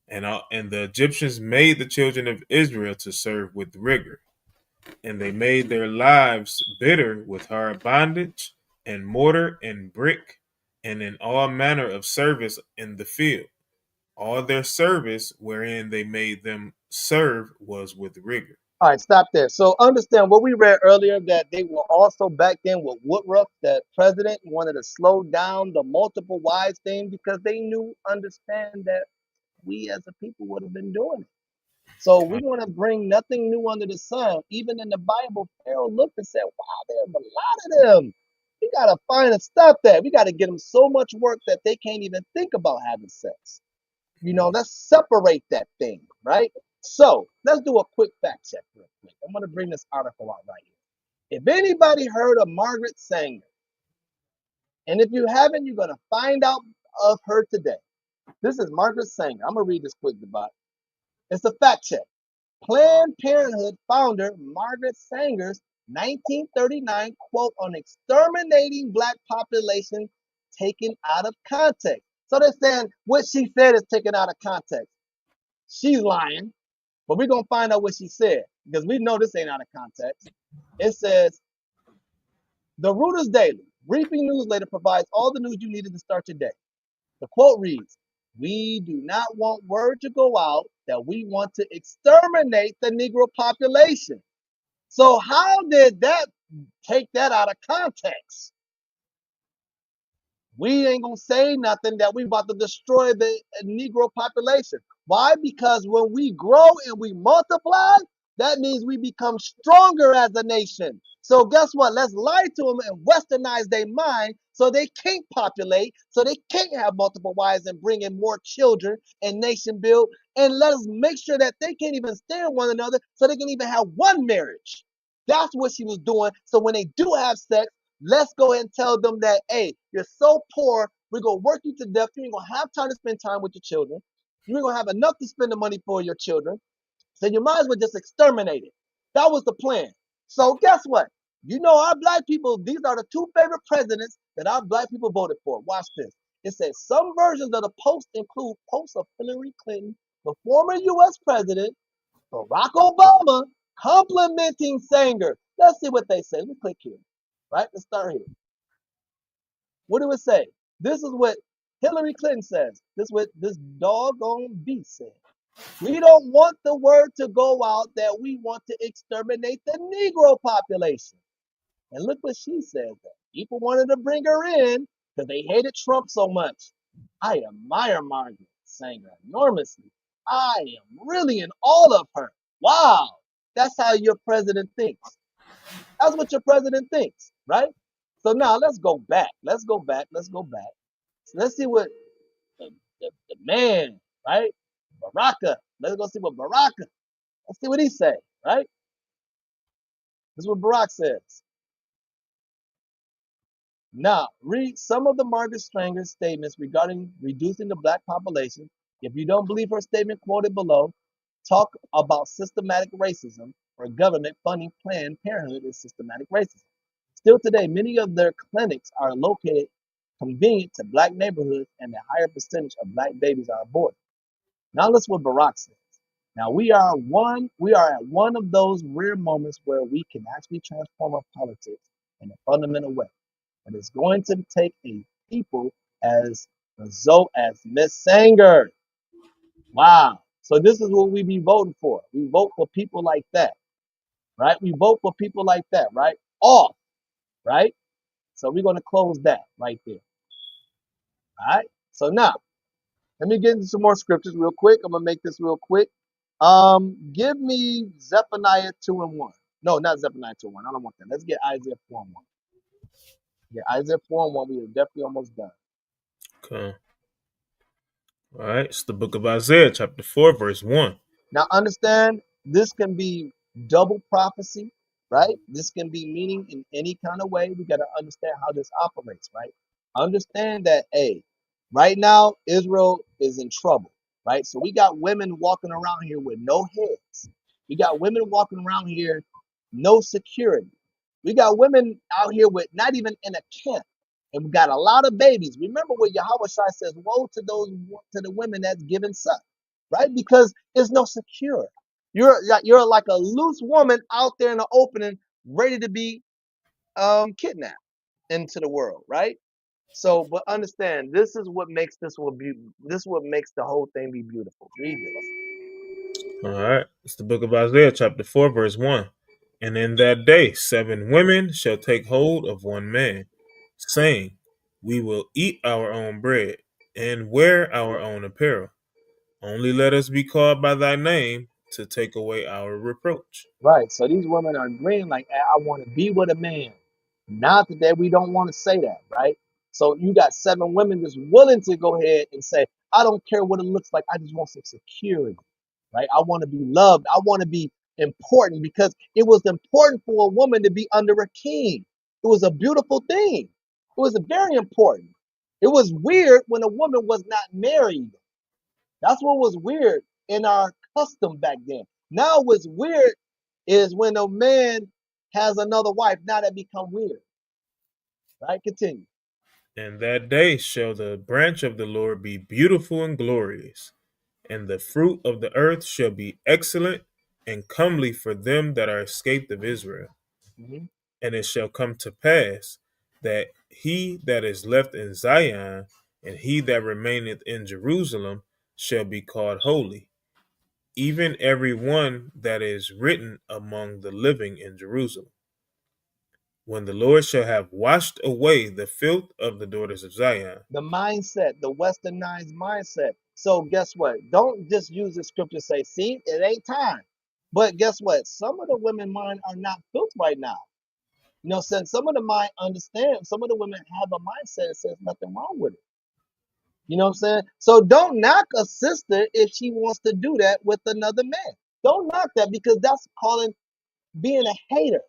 And the Egyptians made the children of Israel to serve with rigor, and they made their lives bitter with hard bondage and mortar and brick, and in all manner of service in the field. All their service wherein they made them serve was with rigor. All right, stop there. So understand what we read earlier, that they were also back then with Woodruff, that president wanted to slow down the multiple wives thing because they understand that we as a people would have been doing it. So we want to bring nothing new under the sun. Even in the Bible, Pharaoh looked and said, wow, there's a lot of them. We got to find and stop that. We got to get them so much work that they can't even think about having sex. Let's separate that thing, right? So let's do a quick fact check real quick. I'm going to bring this article out right here. If anybody heard of Margaret Sanger, and if you haven't, you're going to find out of her today. This is Margaret Sanger. I'm going to read this quick about it. It's a fact check. Planned Parenthood founder Margaret Sanger's 1939 quote on exterminating black population taken out of context. So they're saying what she said is taken out of context. She's lying, but we're going to find out what she said because we know this ain't out of context. It says, the Reuters Daily, briefing newsletter provides all the news you needed to start your day. The quote reads, we do not want word to go out that we want to exterminate the Negro population. So how did that take that out of context? We ain't gonna say nothing that we about to destroy the Negro population. Why? Because when we grow and we multiply, that means we become stronger as a nation. So guess what? Let's lie to them and westernize their mind so they can't populate, so they can't have multiple wives and bring in more children and nation build. And let us make sure that they can't even stand one another so they can even have one marriage. That's what she was doing. So when they do have sex, let's go ahead and tell them that, hey, you're so poor, we're going to work you to death. You ain't going to have time to spend time with your children. You ain't going to have enough to spend the money for your children. So you might as well just exterminate it. That was the plan. So guess what? Our black people, these are the two favorite presidents that our black people voted for. Watch this. It says some versions of the post include posts of Hillary Clinton, the former U.S. president, Barack Obama, complimenting Sanger. Let's see what they say. Let me click here. Right? Let's start here. What do it say? This is what Hillary Clinton says. This is what this doggone beast said. We don't want the word to go out that we want to exterminate the Negro population. And look what she says. People wanted to bring her in because they hated Trump so much. I admire Margaret Sanger enormously. I am really in awe of her. Wow. That's how your president thinks. That's what your president thinks, right? So now let's go back. Let's go back. So let's see what the man, right? Baraka. Let's go see what Baraka. Let's see what he say, right? This is what Barack says. Now, read some of the Margaret Sanger's statements regarding reducing the black population. If you don't believe her statement quoted below, talk about systematic racism or government funding Planned Parenthood is systematic racism. Still today, many of their clinics are located convenient to black neighborhoods and a higher percentage of black babies are aborted. Now let's what Barack says. Now we are at one of those rare moments where we can actually transform our politics in a fundamental way. But it's going to take a people as result as Miss Sanger. Wow. So this is what we be voting for. We vote for people like that. Right? We vote for people like that, right? Off. Right? So we're going to close that right there. All right? So now, Let me get into some more scriptures real quick. I'm gonna make this real quick. Give me Zephaniah 2:1. No, not Zephaniah 2:1. I don't want that. Let's get Isaiah 4:1. Yeah, Isaiah 4:1. We are definitely almost done. Okay. All right. It's the book of Isaiah, chapter 4, verse 1. Now understand, this can be double prophecy, right? This can be meaning in any kind of way. We got to understand how this operates, right? Understand that, hey, right now Israel is in trouble, right? So we got women walking around here with no heads. We got women walking around here, no security. We got women out here with not even in a camp. And we got a lot of babies. Remember what Yahweh Shai says, woe to the women that's giving suck, right? Because there's no secure. You're like a loose woman out there in the opening, ready to be kidnapped into the world, right? So, but understand, this is what makes this will be. This is what makes the whole thing be beautiful. Read it. All right. It's the book of Isaiah, chapter 4, verse 1. And in that day, 7 women shall take hold of one man, saying, we will eat our own bread and wear our own apparel. Only let us be called by thy name to take away our reproach. Right. So these women are agreeing, like, I want to be with a man. Not that we don't want to say that, right? So you got 7 women just willing to go ahead and say, I don't care what it looks like. I just want some security, right? I want to be loved. I want to be important, because it was important for a woman to be under a king. It was a beautiful thing. It was very important. It was weird when a woman was not married. That's what was weird in our custom back then. Now what's weird is when a man has another wife. Now that become weird. Right? Continue. And that day shall the branch of the Lord be beautiful and glorious, and the fruit of the earth shall be excellent and comely for them that are escaped of Israel. Mm-hmm. And it shall come to pass that he that is left in Zion and he that remaineth in Jerusalem shall be called holy, even every one that is written among the living in Jerusalem. When the Lord shall have washed away the filth of the daughters of Zion. The mindset, the westernized mindset. So guess what? Don't just use the scripture to say, see, it ain't time. But guess what? Some of the women mind are not built right now. You know, since some of the mind understand, some of the women have a mindset that says nothing wrong with it. You know what I'm saying? So don't knock a sister if she wants to do that with another man. Don't knock that, because that's calling being a hater.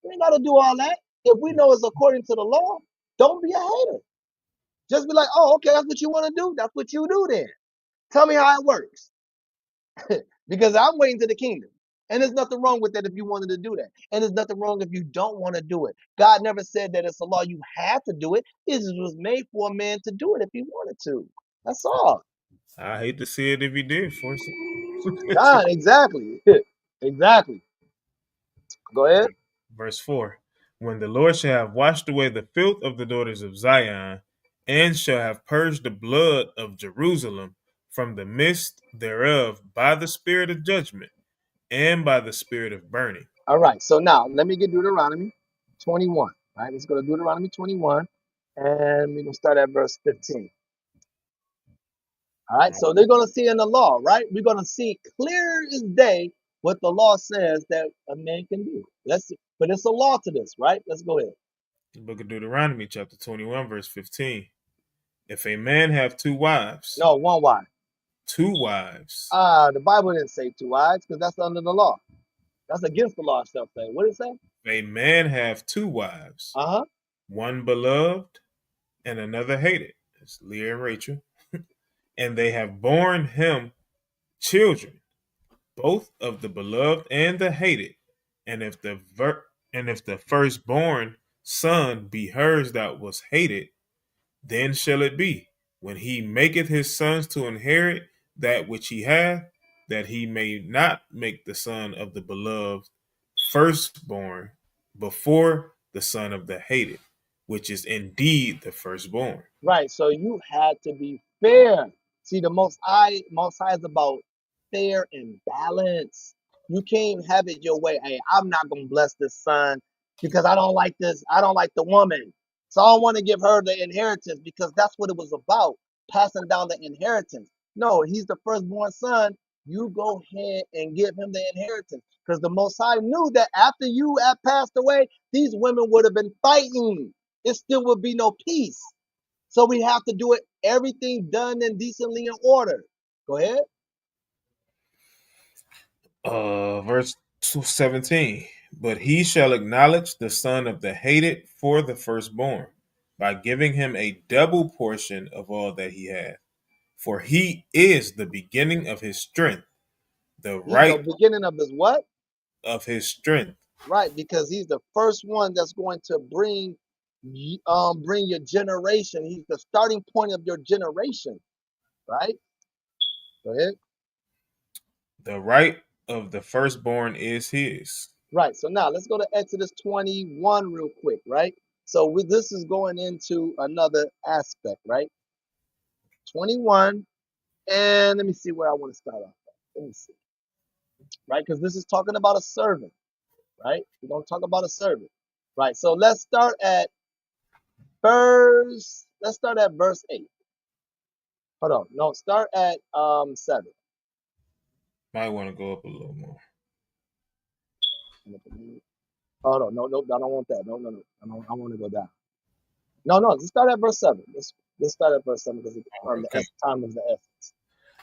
You ain't got to do all that. If we know it's according to the law, don't be a hater. Just be like, oh, okay, that's what you want to do. That's what you do then. Tell me how it works. Because I'm waiting to the kingdom. And there's nothing wrong with that if you wanted to do that. And there's nothing wrong if you don't want to do it. God never said that it's a law you have to do it. It was made for a man to do it if he wanted to. That's all. I hate to see it if he did force it. God, exactly. Exactly. Go ahead. Verse 4. When the Lord shall have washed away the filth of the daughters of Zion, and shall have purged the blood of Jerusalem from the midst thereof by the spirit of judgment and by the spirit of burning. All right. So now let me get Deuteronomy 21. All right. Let's go to Deuteronomy 21. And we're going to start at verse 15. All right. So they're going to see in the law, right? We're going to see clear as day what the law says that a man can do. Let's see. But it's a law to this, right? Let's go ahead. The book of Deuteronomy, chapter 21, verse 15. If a man have 2 wives. No, 1 wife. 2 wives. The Bible didn't say 2 wives, because that's under the law. That's against the law itself. What did it say? If a man have 2 wives. Uh-huh. One beloved and another hated. It's Leah and Rachel. And they have borne him children, both of the beloved and the hated. And if the firstborn son be hers that was hated, then shall it be, when he maketh his sons to inherit that which he hath, that he may not make the son of the beloved firstborn before the son of the hated, which is indeed the firstborn. Right. So you had to be fair. See, the Most High is about fair and balance. You can't have it your way. Hey, I'm not going to bless this son because I don't like this. I don't like the woman. So I don't want to give her the inheritance, because that's what it was about, passing down the inheritance. No, he's the firstborn son. You go ahead and give him the inheritance. Because the Most High knew that after you had passed away, these women would have been fighting. It still would be no peace. So we have to do it, everything done and decently in order. Go ahead. Verse 17. But he shall acknowledge the son of the hated for the firstborn, by giving him a double portion of all that he hath. For he is the beginning of his strength, the He's the right beginning of his what? of his strength. Right, because he's the first one that's going to bring your generation. He's the starting point of your generation. Right? Go ahead. The right of the firstborn is his. Right. So now let's go to Exodus 21 real quick, right? So this is going into another aspect, right? 21, and let me see where I want to start off. Let me see. Right? Because this is talking about a servant, right? We're going to talk about a servant. Right. So let's start at verse 8. Hold on. No, start at 7. Might want to go up a little more. Hold on. No, I don't want that. No. I want to go down. No, just start at verse 7. Let's start at verse 7 because the time is the essence.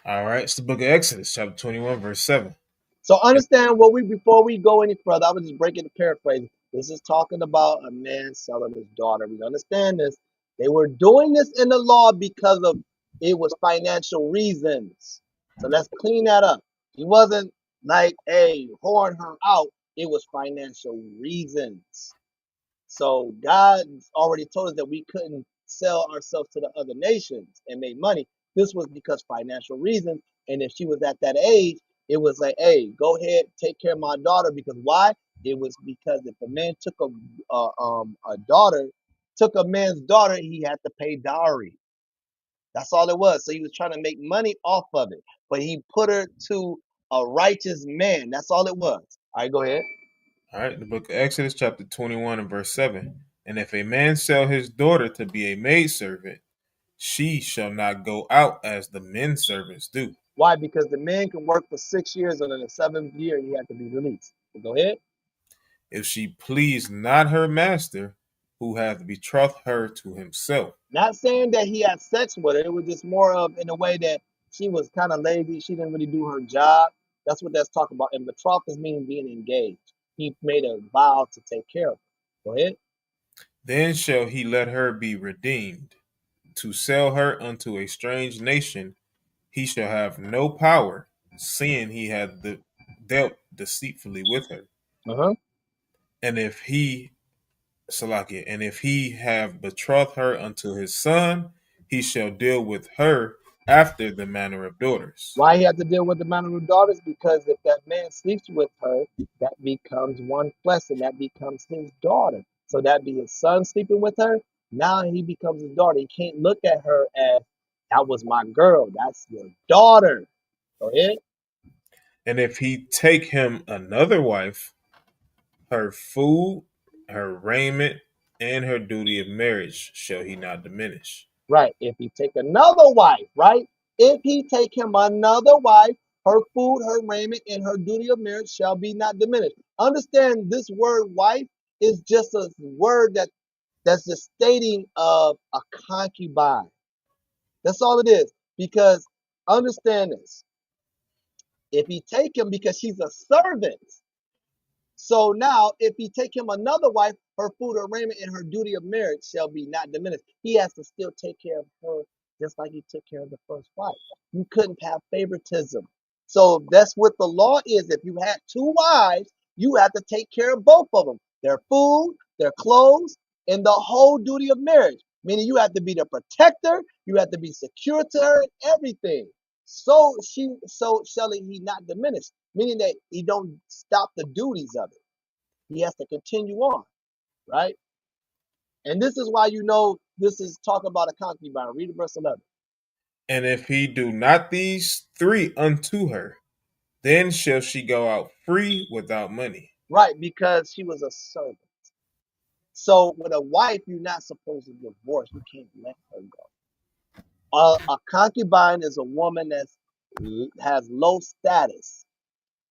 All right. It's the book of Exodus, chapter 21, verse 7. So understand before we go any further, I would just break it to paraphrase. This is talking about a man selling his daughter. We understand this. They were doing this in the law because of it was financial reasons. So let's clean that up. He wasn't like, hey, whoring her out. It was financial reasons. So God already told us that we couldn't sell ourselves to the other nations and make money. This was because financial reasons. And if she was at that age, it was like, hey, go ahead, take care of my daughter. Because why? It was because if a man took a man's daughter, he had to pay dowry. That's all it was. So he was trying to make money off of it. But he put her to a righteous man. That's all it was. All right, go ahead. All right, the book of Exodus, chapter 21, and verse 7. And if a man sell his daughter to be a maidservant, she shall not go out as the men servants do. Why? Because the man can work for 6 years, and in the 7th year, he had to be released. So go ahead. If she please not her master, who hath betrothed her to himself. Not saying that he had sex with her. It was just more of in a way that she was kind of lazy. She didn't really do her job. That's what that's talking about. And betrothed is meaning being engaged. He made a vow to take care of her. Go ahead. Then shall he let her be redeemed. To sell her unto a strange nation, he shall have no power, seeing he hath dealt deceitfully with her. And if he have betrothed her unto his son, he shall deal with her after the manner of daughters. Why he had to deal with the manner of daughters? Because if that man sleeps with her, that becomes one flesh, and that becomes his daughter. So that be his son sleeping with her. Now he becomes his daughter. He can't look at her as that was my girl. That's your daughter. Go ahead. And if he take him another wife, her food, her raiment, and her duty of marriage shall he not diminish. Right. If he take another wife, right? If he take him another wife, her food, her raiment, and her duty of marriage shall be not diminished. Understand this word wife is just a word that's just stating of a concubine. That's all it is. Because understand this. If he take him because she's a servant, so now, if he take him another wife, her food, her raiment, and her duty of marriage shall be not diminished. He has to still take care of her just like he took care of the first wife. You couldn't have favoritism. So that's what the law is. If you had 2 wives, you have to take care of both of them. Their food, their clothes, and the whole duty of marriage. Meaning you have to be the protector, you have to be secure to her, and everything. So shall he not diminish, meaning that he don't stop the duties of it. He has to continue on, right? And this is why you know this is talking about a concubine. Read verse 11. And if he do not these 3 unto her, then shall she go out free without money. Right, because she was a servant. So with a wife, you're not supposed to divorce. You can't let her go. A concubine is a woman that has low status.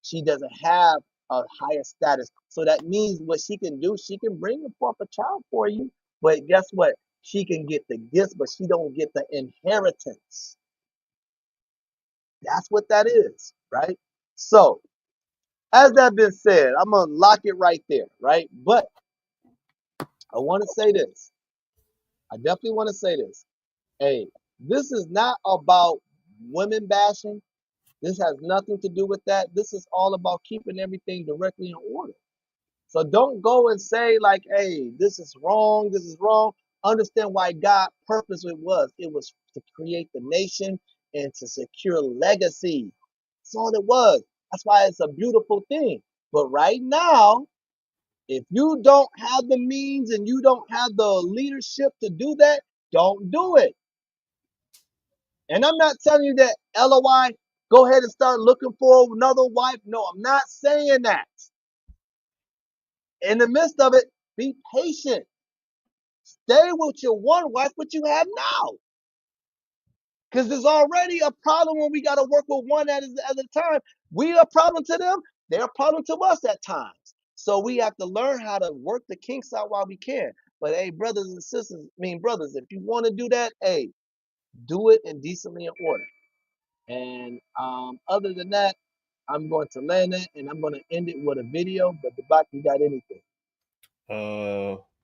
She doesn't have a higher status. So that means what she can do, she can bring forth a child for you. But guess what? She can get the gifts, but she don't get the inheritance. That's what that is, right? So, as that been said, I'm gonna lock it right there, right? But I want to say this. I definitely want to say this. Hey, this is not about women bashing. This has nothing to do with that. This is all about keeping everything directly in order. So don't go and say like, hey, this is wrong, this is wrong. Understand why God purpose it was. It was to create the nation and to secure legacy. That's all it was. That's why it's a beautiful thing. But right now, if you don't have the means and you don't have the leadership to do that, don't do it. And I'm not telling you that L.O.I. go ahead and start looking for another wife. No, I'm not saying that. In the midst of it, be patient. Stay with your one wife, what you have now. Because there's already a problem when we got to work with one at a time. We are a problem to them. They're a problem to us at times. So we have to learn how to work the kinks out while we can. But hey, brothers and sisters, brothers, if you want to do that, hey, do it in decently in order. And other than that, I'm going to land it and I'm going to end it with a video. But the back, you got anything?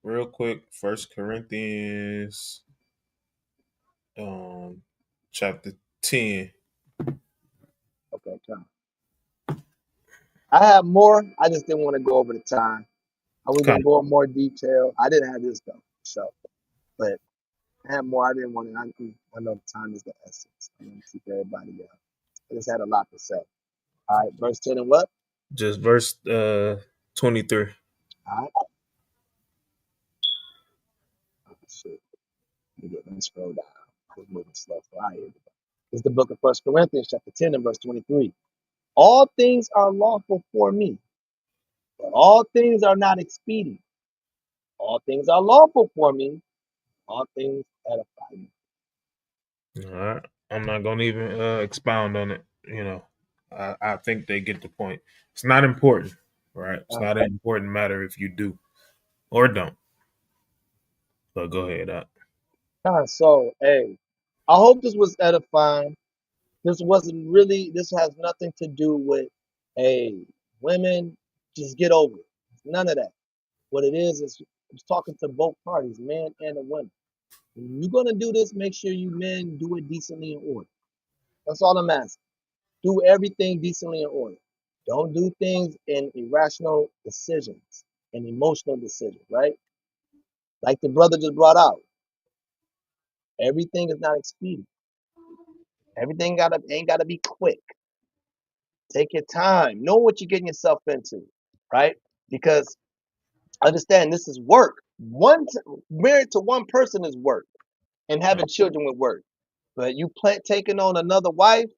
Real quick, First Corinthians, chapter 10. Okay, come. I have more. I just didn't want to go over the time. I was gonna go in more detail. I didn't have this though, so but I have more. I didn't want to. I know the time is the essence. I want to keep everybody up. I just had a lot to say. All right, verse 10 and what? Just verse 23. All right. Oh, shit. Let me scroll down. I was moving slow. So, all right, here we go. It's the book of First Corinthians, chapter 10 and verse 23. All things are lawful for me, but all things are not expedient. All things are lawful for me. All things edify me. All right. I'm not going to even expound on it. I think they get the point. It's not important, right? It's not an important matter if you do or don't. But go ahead. So, hey, I hope this was edifying. This has nothing to do with, hey, women, just get over it. None of that. What it is it's talking to both parties, men and the women. When you're going to do this, make sure you men do it decently in order. That's all I'm asking. Do everything decently in order. Don't do things in irrational decisions and emotional decisions, right? Like the brother just brought out. Everything is not expedient. Everything ain't gotta be quick. Take your time. Know what you're getting yourself into, right? Because understand this is work. Married to one person is work, and having children with work. But you taking on another wife,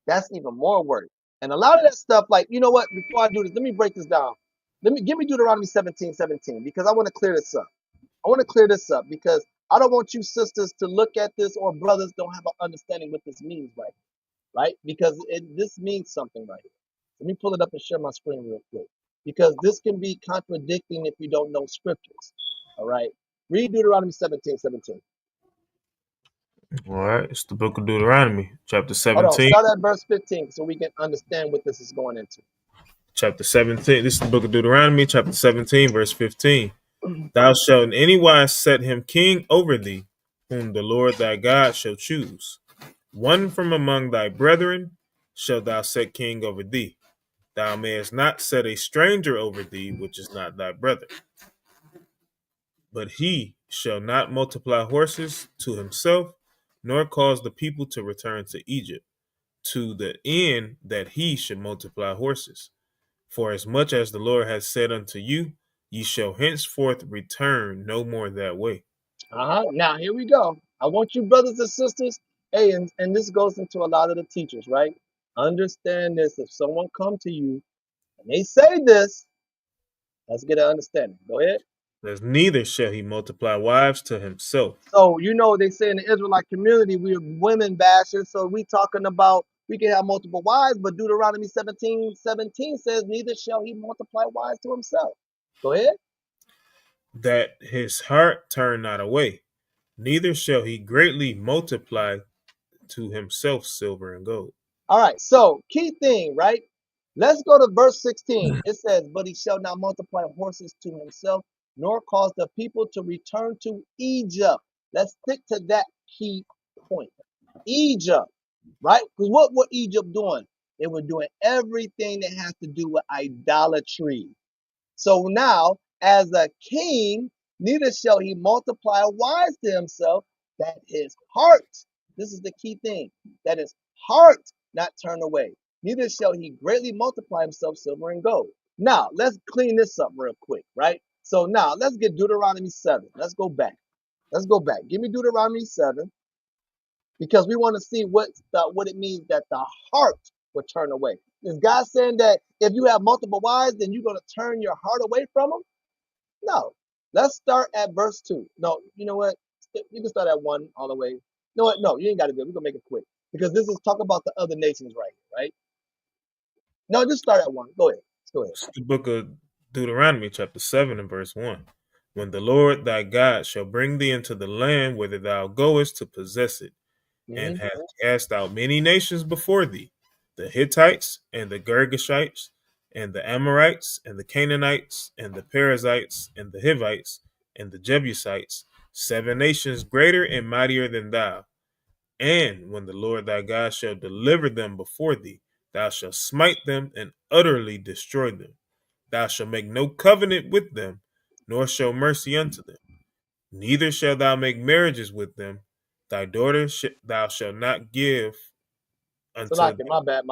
that's even more work. And a lot of that stuff, like, you know what? Before I do this, let me break this down. Give me Deuteronomy 17:17 because I want to clear this up. I want to clear this up because I don't want you sisters to look at this or brothers don't have an understanding what this means right? Because this means something right here. Let me pull it up and share my screen real quick because this can be contradicting if you don't know scriptures. All right. Read Deuteronomy 17:17. All right. It's the book of Deuteronomy, chapter Hold on. 17. Start at verse 15 so we can understand what this is going into. Chapter 17. This is the book of Deuteronomy, chapter 17, verse 15. Thou shalt in any wise set him king over thee, whom the Lord thy God shall choose. One from among thy brethren shalt thou set king over thee. Thou mayest not set a stranger over thee, which is not thy brother. But he shall not multiply horses to himself, nor cause the people to return to Egypt, to the end that he should multiply horses. For as much as the Lord has said unto you, ye shall henceforth return no more that way. Now, here we go. I want you brothers and sisters, hey, and this goes into a lot of the teachers, right? Understand this. If someone come to you and they say this, let's get an understanding. Go ahead. Says, neither shall he multiply wives to himself. So you know they say in the Israelite community we're women bashers. So we talking about we can have multiple wives, but Deuteronomy 17:17 says, neither shall he multiply wives to himself. Go ahead. That his heart turn not away, neither shall he greatly multiply to himself silver and gold. All right. So key thing, right? Let's go to verse 16. It says, but he shall not multiply horses to himself, nor cause the people to return to Egypt. Let's stick to that key point. Egypt, right? Because what were Egypt doing? They were doing everything that has to do with idolatry. So now, as a king, neither shall he multiply wives to himself, that his heart, this is the key thing, that his heart not turn away. Neither shall he greatly multiply himself silver and gold. Now, let's clean this up real quick, right? So now, let's get Deuteronomy 7. Let's go back. Let's go back. Give me Deuteronomy 7, because we want to see what it means that the heart will turn away. Is God saying that if you have multiple wives, then you're going to turn your heart away from them? No. Let's start at verse 2. No, you know what? You can start at 1 all the way. You know what? No, you ain't got to do it. We're going to make it quick. Because this is talk about the other nations right here, right? No, just start at 1. Go ahead. Let's go ahead. It's the book of Deuteronomy, chapter 7 and verse 1. When the Lord thy God shall bring thee into the land whither thou goest to possess it, and hath cast out many nations before thee, the Hittites, and the Girgashites, and the Amorites, and the Canaanites, and the Perizzites, and the Hivites, and the Jebusites, 7 nations greater and mightier than thou. And when the Lord thy God shall deliver them before thee, thou shalt smite them and utterly destroy them. Thou shalt make no covenant with them, nor show mercy unto them. Neither shalt thou make marriages with them. Thy daughter thou shalt not give So unto, like my bad.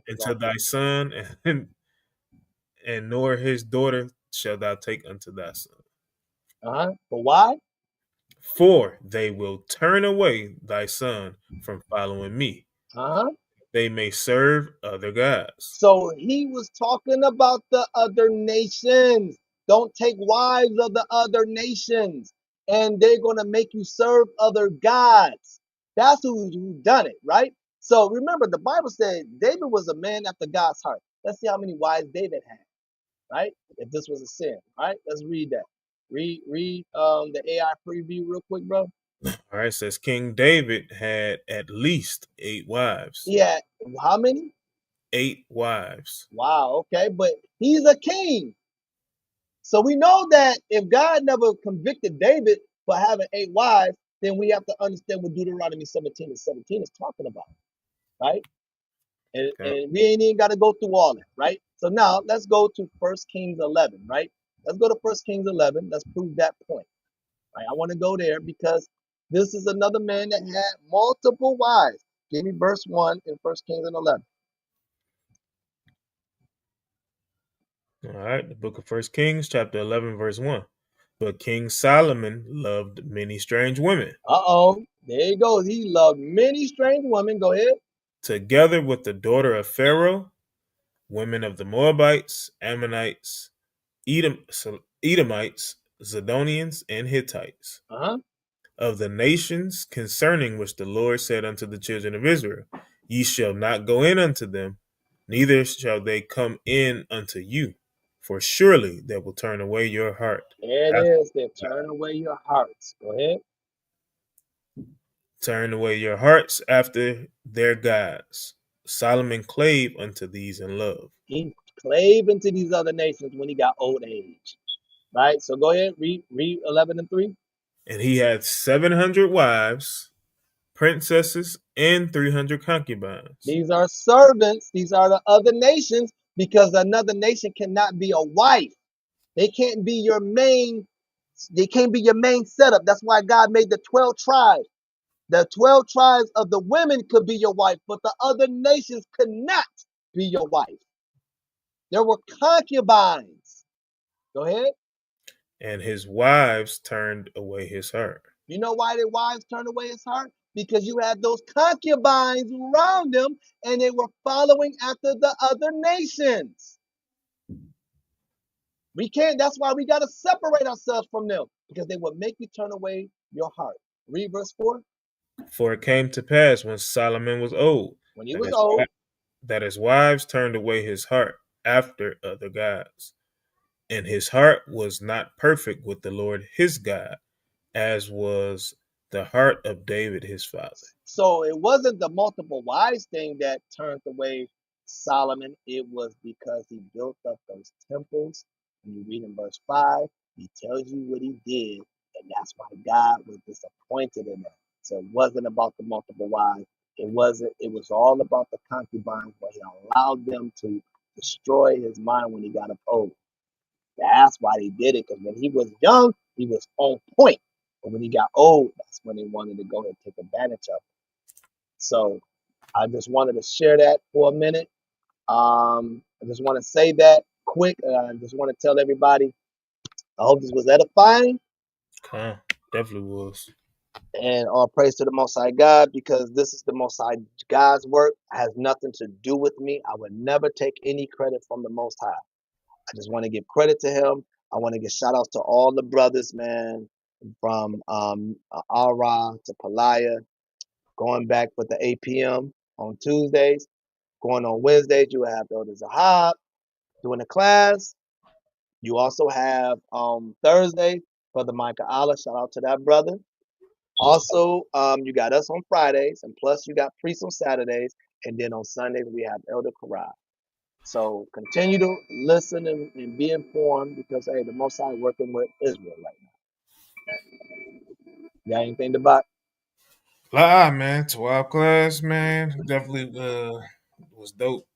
unto thy son, and nor his daughter shalt thou take unto thy son. But why? For they will turn away thy son from following me. They may serve other gods. So he was talking about the other nations. Don't take wives of the other nations, and they're going to make you serve other gods. That's who done it, right? So remember, the Bible said David was a man after God's heart. Let's see how many wives David had, right? If this was a sin, right? Let's read that. Read the AI preview real quick, bro. All right, says King David had at least 8 wives. Yeah, how many? 8 wives. Wow, okay, but he's a king. So we know that if God never convicted David for having 8 wives, then we have to understand what Deuteronomy 17:17 is talking about, right? And we ain't even got to go through all that, right? So now let's go to 1 Kings 11, right? Let's go to 1 Kings 11. Let's prove that point, right? I want to go there because this is another man that had multiple wives. Give me verse 1 in 1 Kings 11. All right, the book of 1 Kings, chapter 11, verse 1. But King Solomon loved many strange women. There you go. He loved many strange women. Go ahead. Together with the daughter of Pharaoh, women of the Moabites, Ammonites, Edomites, Zidonians, and Hittites. Of the nations concerning which the Lord said unto the children of Israel, ye shall not go in unto them, neither shall they come in unto you. For surely they will turn away your heart. There it is. They turn away your hearts. Go ahead. Turn away your hearts after their gods. Solomon clave unto these in love. He clave into these other nations when he got old age. Right? So go ahead, read 11 and 3. And he had 700 wives, princesses, and 300 concubines. These are servants. These are the other nations, because another nation cannot be a wife. They can't be your main. They can't be your main setup. That's why God made the 12 tribes. The 12 tribes of the women could be your wife, but the other nations could not be your wife. There were concubines. Go ahead. And his wives turned away his heart. You know why their wives turned away his heart? Because you had those concubines around them, and they were following after the other nations. We can't. That's why we got to separate ourselves from them, because they will make you turn away your heart. Read verse 4. For it came to pass when Solomon was old, When he was old, that his wives turned away his heart after other gods, and his heart was not perfect with the Lord his God, as was the heart of David his father. so it wasn't the multiple wives thing that turned away Solomon. It was because he built up those temples. When you read in verse 5, he tells you what he did, and that's why God was disappointed in that. So it wasn't about the multiple wives. It wasn't. It was all about the concubines, where he allowed them to destroy his mind when he got up old. That's why they did it, because when he was young, he was on point. But when he got old, that's when they wanted to go ahead and take advantage of it. So I just wanted to share that for a minute. I just want to say that quick. I just want to tell everybody, I hope this was edifying. Definitely was. And all praise to the Most High God, because this is the Most High God's work. It has nothing to do with me. I would never take any credit from the Most High. I just want to give credit to him. I want to give shout outs to all the brothers, man, from Ara to Palaya, going back with the 8 p.m. on Tuesdays. Going on Wednesdays, you have Elder Zahab doing the class. You also have Thursday, Brother Micah Allah. Shout out to that brother. Also, you got us on Fridays, and plus you got priests on Saturdays, and then on Sundays we have Elder Karai. So continue to listen and be informed, because hey, the Most High working with Israel right now. You got anything to buy? Man, 12 class, man, definitely was dope.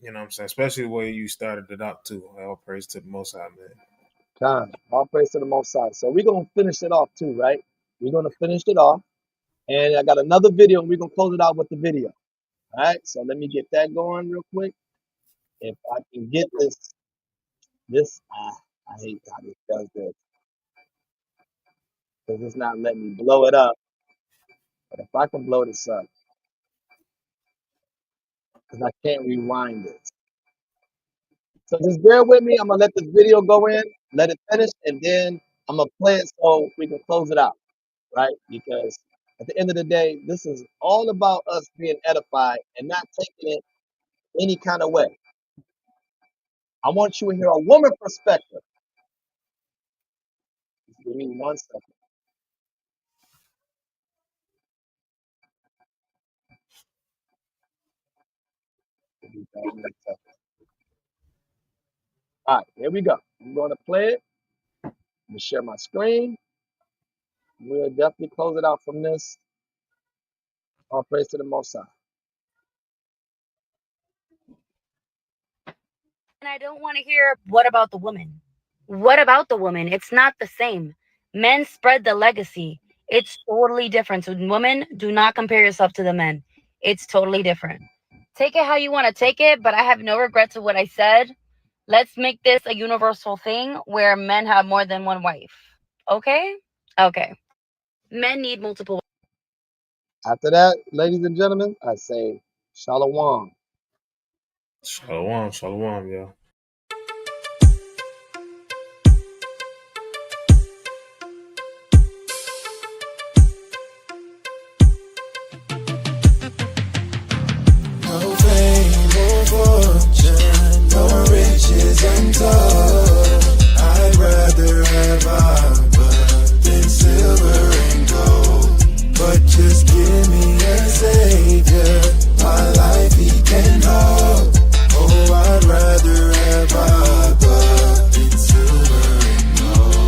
You know what I'm saying? Especially the way you started it out too. All praise to the Most High, man. All praise to the Most High. So we're gonna finish it off too, right? We're gonna finish it off, and I got another video, and we're gonna close it out with the video. All right. So let me get that going real quick. If I can get this, I hate how this does this, because it's not letting me blow it up. But if I can blow this up, because I can't rewind it. So just bear with me. I'm gonna let this video go in, let it finish, and then I'm gonna play it so we can close it out, right? Because at the end of the day, this is all about us being edified and not taking it any kind of way. I want you to hear a woman perspective. Just give me 1 second. All right, here we go. I'm going to play it. Let me share my screen. We'll definitely close it out from this. All praise to the Most High. And I don't want to hear, what about the woman? What about the woman? It's not the same. Men spread the legacy. It's totally different. So women, do not compare yourself to the men. It's totally different. Take it how you want to take it, but I have no regrets of what I said. Let's make this a universal thing where men have more than one wife. Okay? Okay. Men need multiple. After that, ladies and gentlemen, I say shalom. Shalom, y'all. No fame or fortune, no riches untold. I'd rather have arbor than silver and gold. But just give me a savior, my life he can hold. Oh, I'd rather have arbor than silver and gold.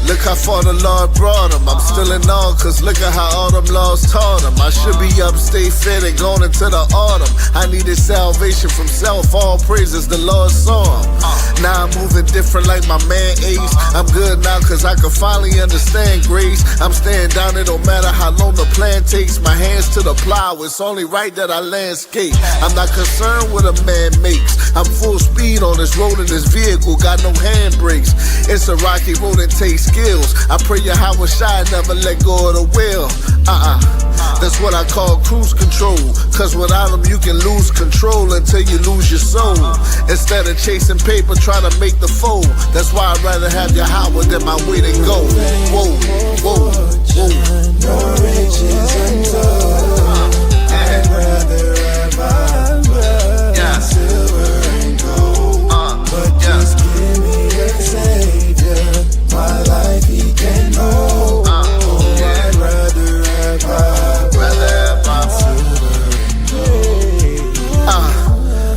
Look how far the Lord brought him. I'm still in awe, cause look at how all them laws taught him. I should be upstate fit and going into the autumn. I needed salvation from self, all praises the Lord saw him. Now I'm moving different like my man Ace. I'm good now cause I can finally understand grace. I'm staying down, it don't matter how long the plan takes. My hands to the plow, it's only right that I landscape. I'm not concerned what a man makes. I'm full speed on this road in this vehicle, got no handbrakes. It's a rocky road and takes skill. bills. I pray your Howard Shy never let go of the wheel. That's what I call cruise control. Cause without them you can lose control until you lose your soul. Instead of chasing paper, try to make the fold. That's why I'd rather have your Howard than my way to go. Whoa, whoa, whoa. No riches untold. I'd rather have my blood than silver and gold. But just give me a savior. My life he can hold. I'd rather have my blood than silver and gold.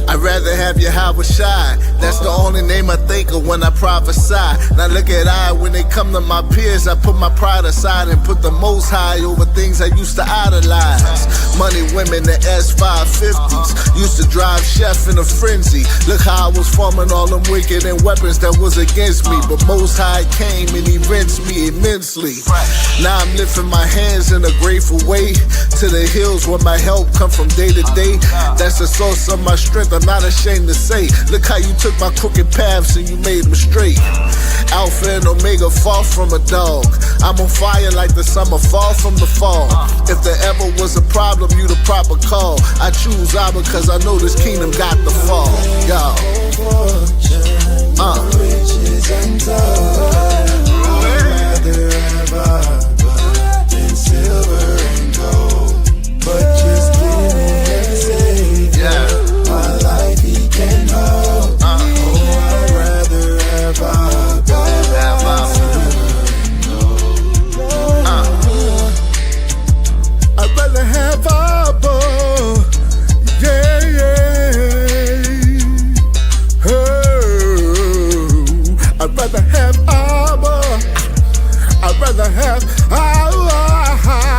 I'd rather have your Howard Shy. That's the only name I think of when I prophesy. Now look at I, when they come to my peers, I put my pride aside and put the most high over things I used to idolize. Money, women, the S550s. Used to drive Chef in a frenzy. Look how I was forming all them wicked and weapons that was against me. But Most High came and he rinsed me immensely. Now I'm lifting my hands in a grateful way to the hills where my help come from day to day. That's the source of my strength, I'm not ashamed to say. Look how you took my crooked paths and you made them straight. Alpha and Omega, far from a dog. I'm on fire like the summer, far from the fall. If there ever was a problem, you the proper call. I choose Abba cause I know this kingdom got to fall. Y'all. Riches untold. I'd rather have my blood than silver and gold. But just give me a savior. My life he can hold. I'd rather have my blood than silver and gold. I'd rather have Abba. Yeah, yeah. Oh, I'd rather have Abba. I'd rather have Abba.